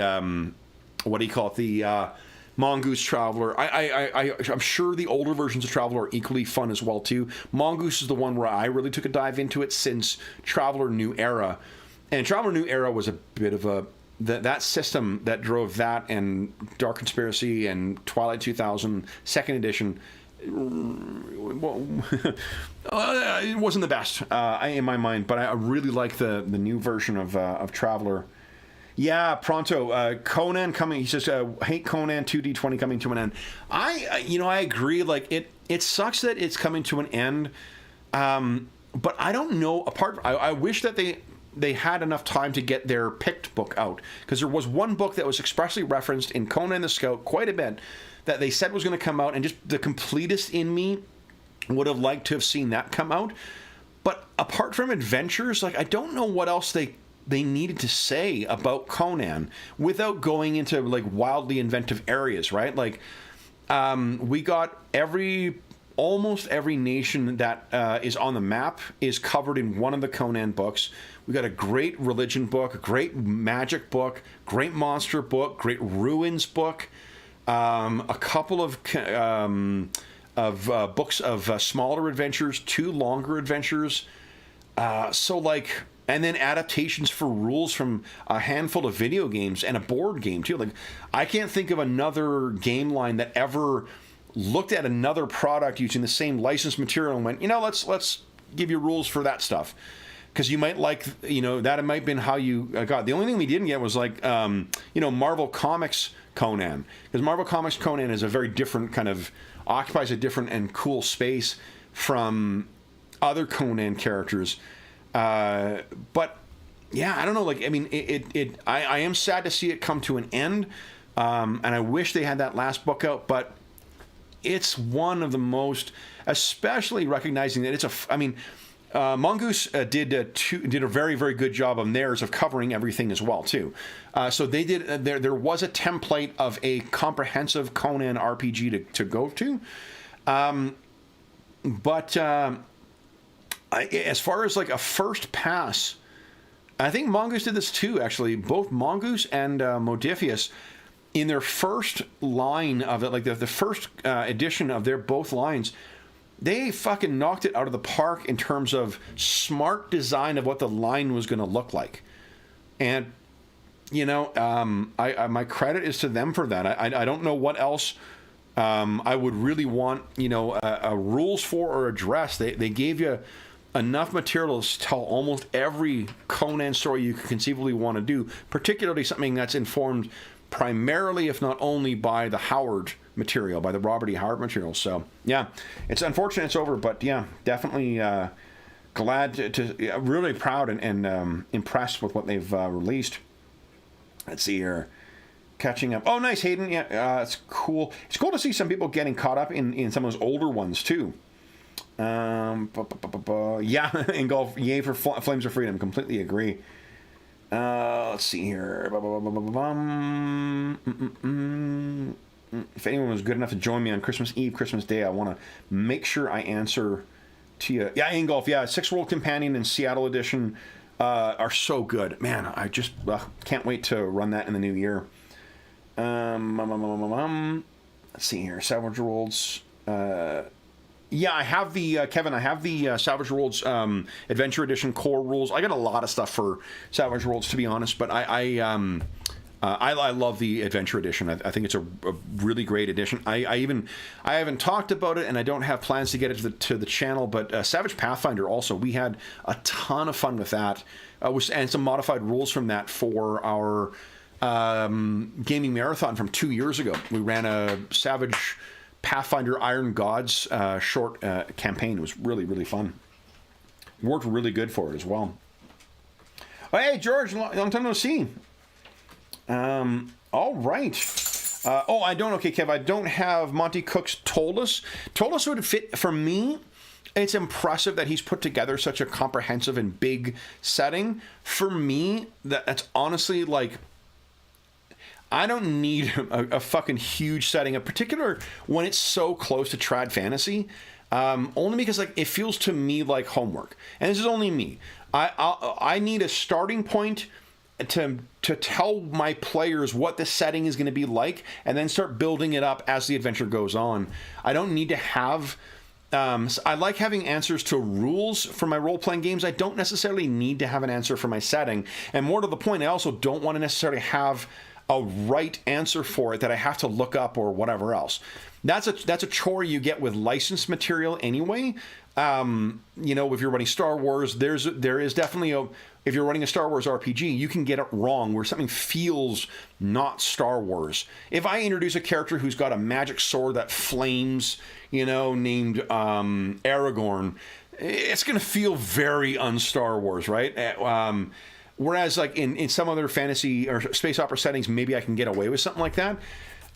what do you call it, the Mongoose Traveler. I'm sure the older versions of Traveler are equally fun as well, too. Mongoose is the one where I really took a dive into it since Traveler New Era. And Traveler New Era was a bit of a... That system that drove that and Dark Conspiracy and Twilight 2000 second edition, well, it wasn't the best in my mind, but I really like the new version of Traveler. Yeah, pronto. Conan coming. He says, "Hate Conan 2D20 coming to an end." I agree. Like it sucks that it's coming to an end, but I don't know. I wish that they. they had enough time to get their picked book out, because there was one book that was expressly referenced in Conan the Scout quite a bit that they said was going to come out, and just the completist in me would have liked to have seen that come out. But apart from adventures, like, I don't know what else they needed to say about Conan without going into like wildly inventive areas, right? Like, we got almost every nation that is on the map is covered in one of the Conan books. We got a great religion book, a great magic book, great monster book, great ruins book, a couple of books of smaller adventures, 2 longer adventures. So like, and then adaptations for rules from a handful of video games and a board game too. Like, I can't think of another game line that ever looked at another product using the same licensed material and went, let's give you rules for that stuff, because you might like, that it might have been how you got. The only thing we didn't get was like, Marvel Comics Conan, because Marvel Comics Conan is a very different kind of, occupies a different and cool space from other Conan characters. But yeah, I don't know. Like, I mean, I am sad to see it come to an end. And I wish they had that last book out, but it's one of the most, especially recognizing that Mongoose did a very, very good job on theirs of covering everything as well too. So they did. There was a template of a comprehensive Conan RPG to go to, but as far as like a first pass, I think Mongoose did this too. Actually, both Mongoose and Modifius, in their first line of it, like the first edition of their both lines, they fucking knocked it out of the park in terms of smart design of what the line was going to look like. And, my credit is to them for that. I don't know what else I would really want, a rules for or address. They gave you enough material to tell almost every Conan story you could conceivably want to do, particularly something that's informed primarily, if not only, by the Howard material, by the Robert E. Howard material. So yeah, it's unfortunate it's over, but yeah, definitely glad to really proud and impressed with what they've released. Let's see here, catching up. Oh, nice, Hayden. Yeah, it's cool. It's cool to see some people getting caught up in some of those older ones too. Yeah, Engulf, yay for Flames of Freedom. Completely agree. Let's see here. If anyone was good enough to join me on Christmas Eve, Christmas Day, I want to make sure I answer to you. Yeah, Engulf. Yeah, Six World Companion and Seattle Edition are so good. Man, I just can't wait to run that in the new year. Let's see here. Savage Worlds. Yeah, I have the Kevin. I have the Savage Worlds Adventure Edition core rules. I got a lot of stuff for Savage Worlds, to be honest, but I love the Adventure Edition. I think it's a really great edition. I haven't talked about it, and I don't have plans to get it to the channel. But Savage Pathfinder also, we had a ton of fun with that, and some modified rules from that for our gaming marathon from 2 years ago. We ran a Savage Pathfinder Iron Gods short campaign. It was really, really fun. Worked really good for it as well. Oh, hey, George, long time no see. All right. Okay, Kev, I don't have Monty Cook's Told Us. Told Us would fit for me. It's impressive that he's put together such a comprehensive and big setting. For me, that's honestly like, I don't need a fucking huge setting, in particular when it's so close to trad fantasy. Only because like it feels to me like homework, and this is only me. I need a starting point to tell my players what the setting is going to be like, and then start building it up as the adventure goes on. I don't need to have. I like having answers to rules for my role-playing games. I don't necessarily need to have an answer for my setting, and more to the point, I also don't want to necessarily have a right answer for it that I have to look up or whatever else. That's a chore you get with licensed material anyway. If you're running Star Wars, there is definitely if you're running a Star Wars RPG, you can get it wrong where something feels not Star Wars. If I introduce a character who's got a magic sword that flames, named Aragorn, it's going to feel very un-Star Wars, right? Whereas like in some other fantasy or space opera settings, maybe I can get away with something like that.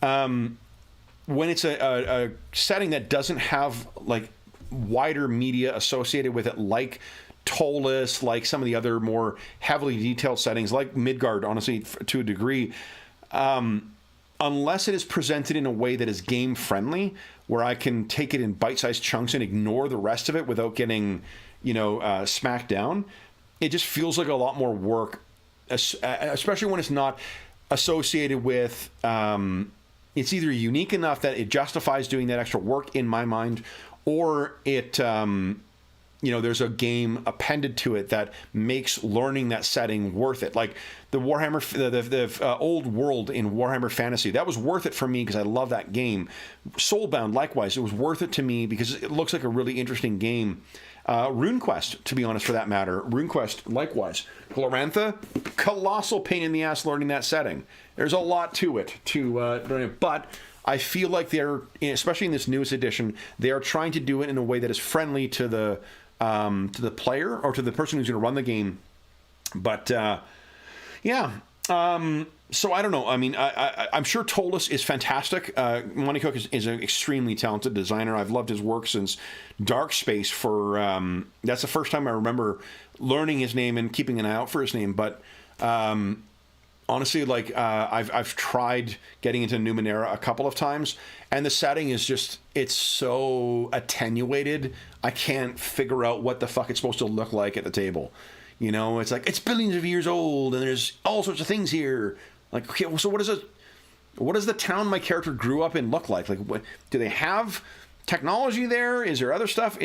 When it's a setting that doesn't have like wider media associated with it, like Tolus, like some of the other more heavily detailed settings, like Midgard, honestly, to a degree, unless it is presented in a way that is game friendly, where I can take it in bite-sized chunks and ignore the rest of it without getting, smacked down, it just feels like a lot more work, especially when it's not associated with, it's either unique enough that it justifies doing that extra work in my mind, or it, there's a game appended to it that makes learning that setting worth it. Like the Warhammer, the old world in Warhammer Fantasy, that was worth it for me because I love that game. Soulbound, likewise, it was worth it to me because it looks like a really interesting game. RuneQuest, to be honest, for that matter. RuneQuest, likewise. Glorantha, colossal pain in the ass learning that setting. There's a lot to it, but I feel like they're, especially in this newest edition, they are trying to do it in a way that is friendly to the player or to the person who's going to run the game. But so I don't know. I mean, I'm sure Tolus is fantastic. Monty Cook is an extremely talented designer. I've loved his work since Dark Space. That's the first time I remember learning his name and keeping an eye out for his name. But honestly, like I've tried getting into Numenera a couple of times, and the setting is just, it's so attenuated. I can't figure out what the fuck it's supposed to look like at the table. It's like, it's billions of years old, and there's all sorts of things here. Like, okay, well, so what does the town my character grew up in look like? Like, what, do they have technology there? Is there other stuff?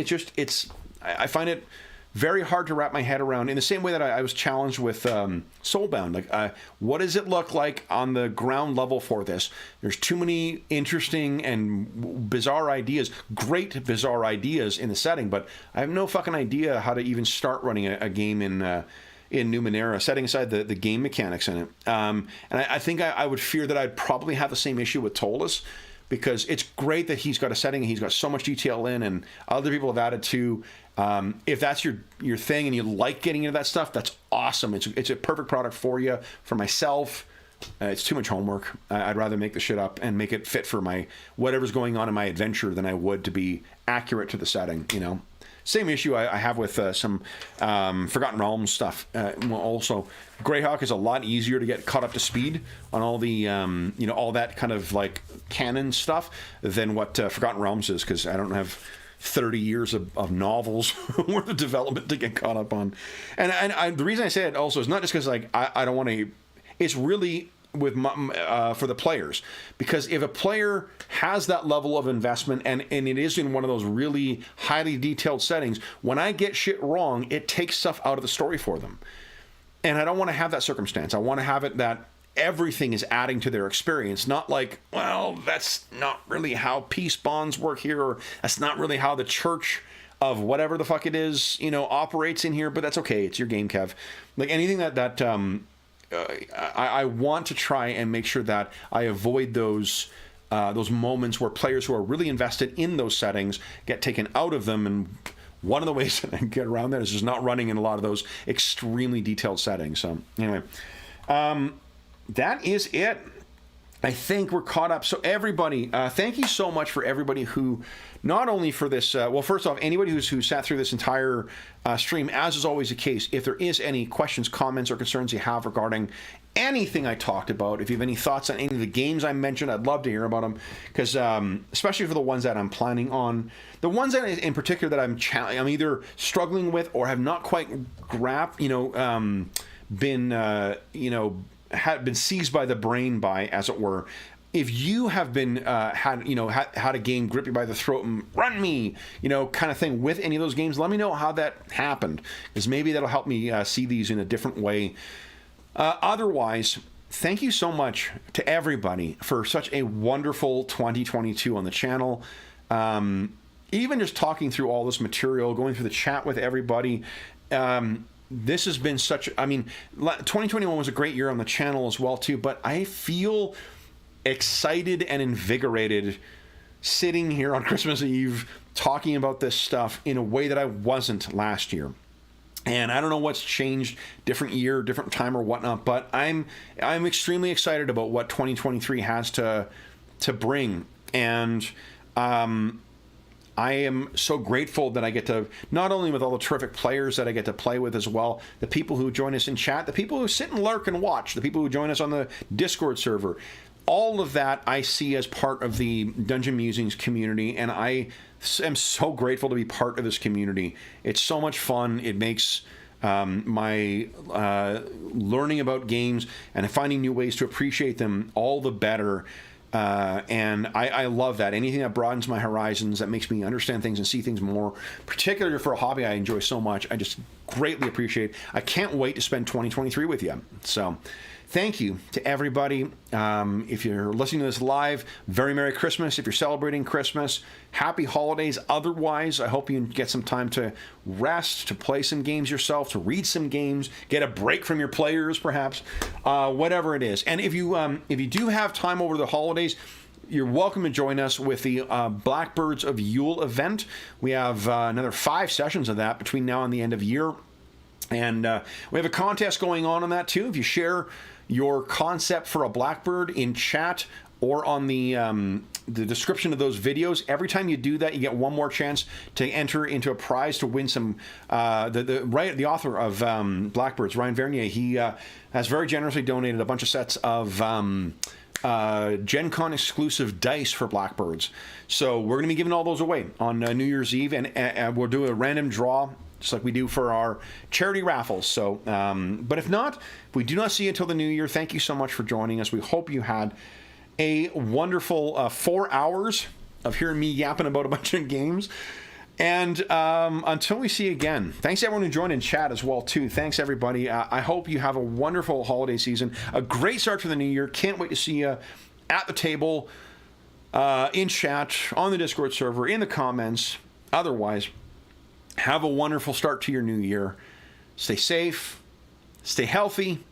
I find it very hard to wrap my head around, in the same way that I was challenged with Soulbound. Like, what does it look like on the ground level for this? There's too many interesting and bizarre ideas, great bizarre ideas in the setting, but I have no fucking idea how to even start running a game in Numenera, setting aside the game mechanics in it. And I think I would fear that I'd probably have the same issue with Tolus, because it's great that he's got a setting and he's got so much detail in, and other people have added to. If that's your thing and you like getting into that stuff, that's awesome. It's a perfect product for you. For myself, it's too much homework. I'd rather make the shit up and make it fit for my whatever's going on in my adventure than I would to be accurate to the setting. Same issue I have with some Forgotten Realms stuff. Also, Greyhawk is a lot easier to get caught up to speed on all the all that kind of like canon stuff than what Forgotten Realms is, because I don't have 30 years of novels worth of development to get caught up on. And the reason I say it also is not just because like I don't want to. It's really with for the players, because if a player has that level of investment and it is in one of those really highly detailed settings, when I get shit wrong, it takes stuff out of the story for them. And I don't want to have that circumstance. I want to have it that everything is adding to their experience, not like, well, that's not really how peace bonds work here, or that's not really how the church of whatever the fuck it is, operates in here, but that's okay. It's your game, Kev. Like anything that I want to try and make sure that I avoid those moments where players who are really invested in those settings get taken out of them. And one of the ways that I can get around that is just not running in a lot of those extremely detailed settings. So anyway, that is it. I think we're caught up. So everybody, thank you so much for everybody who, not only for this, well, first off, anybody who sat through this entire stream, as is always the case, if there is any questions, comments, or concerns you have regarding anything I talked about, if you have any thoughts on any of the games I mentioned, I'd love to hear about them, because especially for the ones that I'm planning on, the ones that in particular that I'm either struggling with or have not quite been seized by the brain by, as it were. If you have been had a game grip you by the throat and run me, kind of thing with any of those games, let me know how that happened, because maybe that'll help me see these in a different way. Otherwise, thank you so much to everybody for such a wonderful 2022 on the channel. Even just talking through all this material, going through the chat with everybody. This has been 2021 was a great year on the channel as well too, but I feel excited and invigorated sitting here on Christmas Eve talking about this stuff in a way that I wasn't last year. And I don't know what's changed, different year, different time or whatnot, but I'm extremely excited about what 2023 has to bring. And I am so grateful that I get to, not only with all the terrific players that I get to play with as well, the people who join us in chat, the people who sit and lurk and watch, the people who join us on the Discord server, all of that I see as part of the Dungeon Musings community, and I am so grateful to be part of this community. It's so much fun. It makes my learning about games and finding new ways to appreciate them all the better. And I love that. Anything that broadens my horizons, that makes me understand things and see things more, particularly for a hobby I enjoy so much, I just greatly appreciate. I can't wait to spend 2023 with you. So thank you to everybody. If you're listening to this live, very Merry Christmas. If you're celebrating Christmas, happy holidays. Otherwise, I hope you get some time to rest, to play some games yourself, to read some games, get a break from your players, perhaps, whatever it is. And if you do have time over the holidays, you're welcome to join us with the Blackbirds of Yule event. We have another 5 sessions of that between now and the end of the year. And we have a contest going on that, too. If you share your concept for a Blackbird in chat or on the description of those videos, every time you do that, you get one more chance to enter into a prize to win some. The author of Blackbirds, Ryan Vernier, he has very generously donated a bunch of sets of Gen Con exclusive dice for Blackbirds. So we're going to be giving all those away on New Year's Eve, and we'll do a random draw, just like we do for our charity raffles. So, but if not, if we do not see you until the new year, thank you so much for joining us. We hope you had a wonderful 4 hours of hearing me yapping about a bunch of games. And until we see you again, thanks everyone who joined in chat as well, too. Thanks, everybody. I hope you have a wonderful holiday season, a great start to the new year. Can't wait to see you at the table, in chat, on the Discord server, in the comments. Otherwise, have a wonderful start to your new year. Stay safe, stay healthy,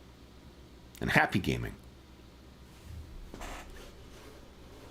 and happy gaming.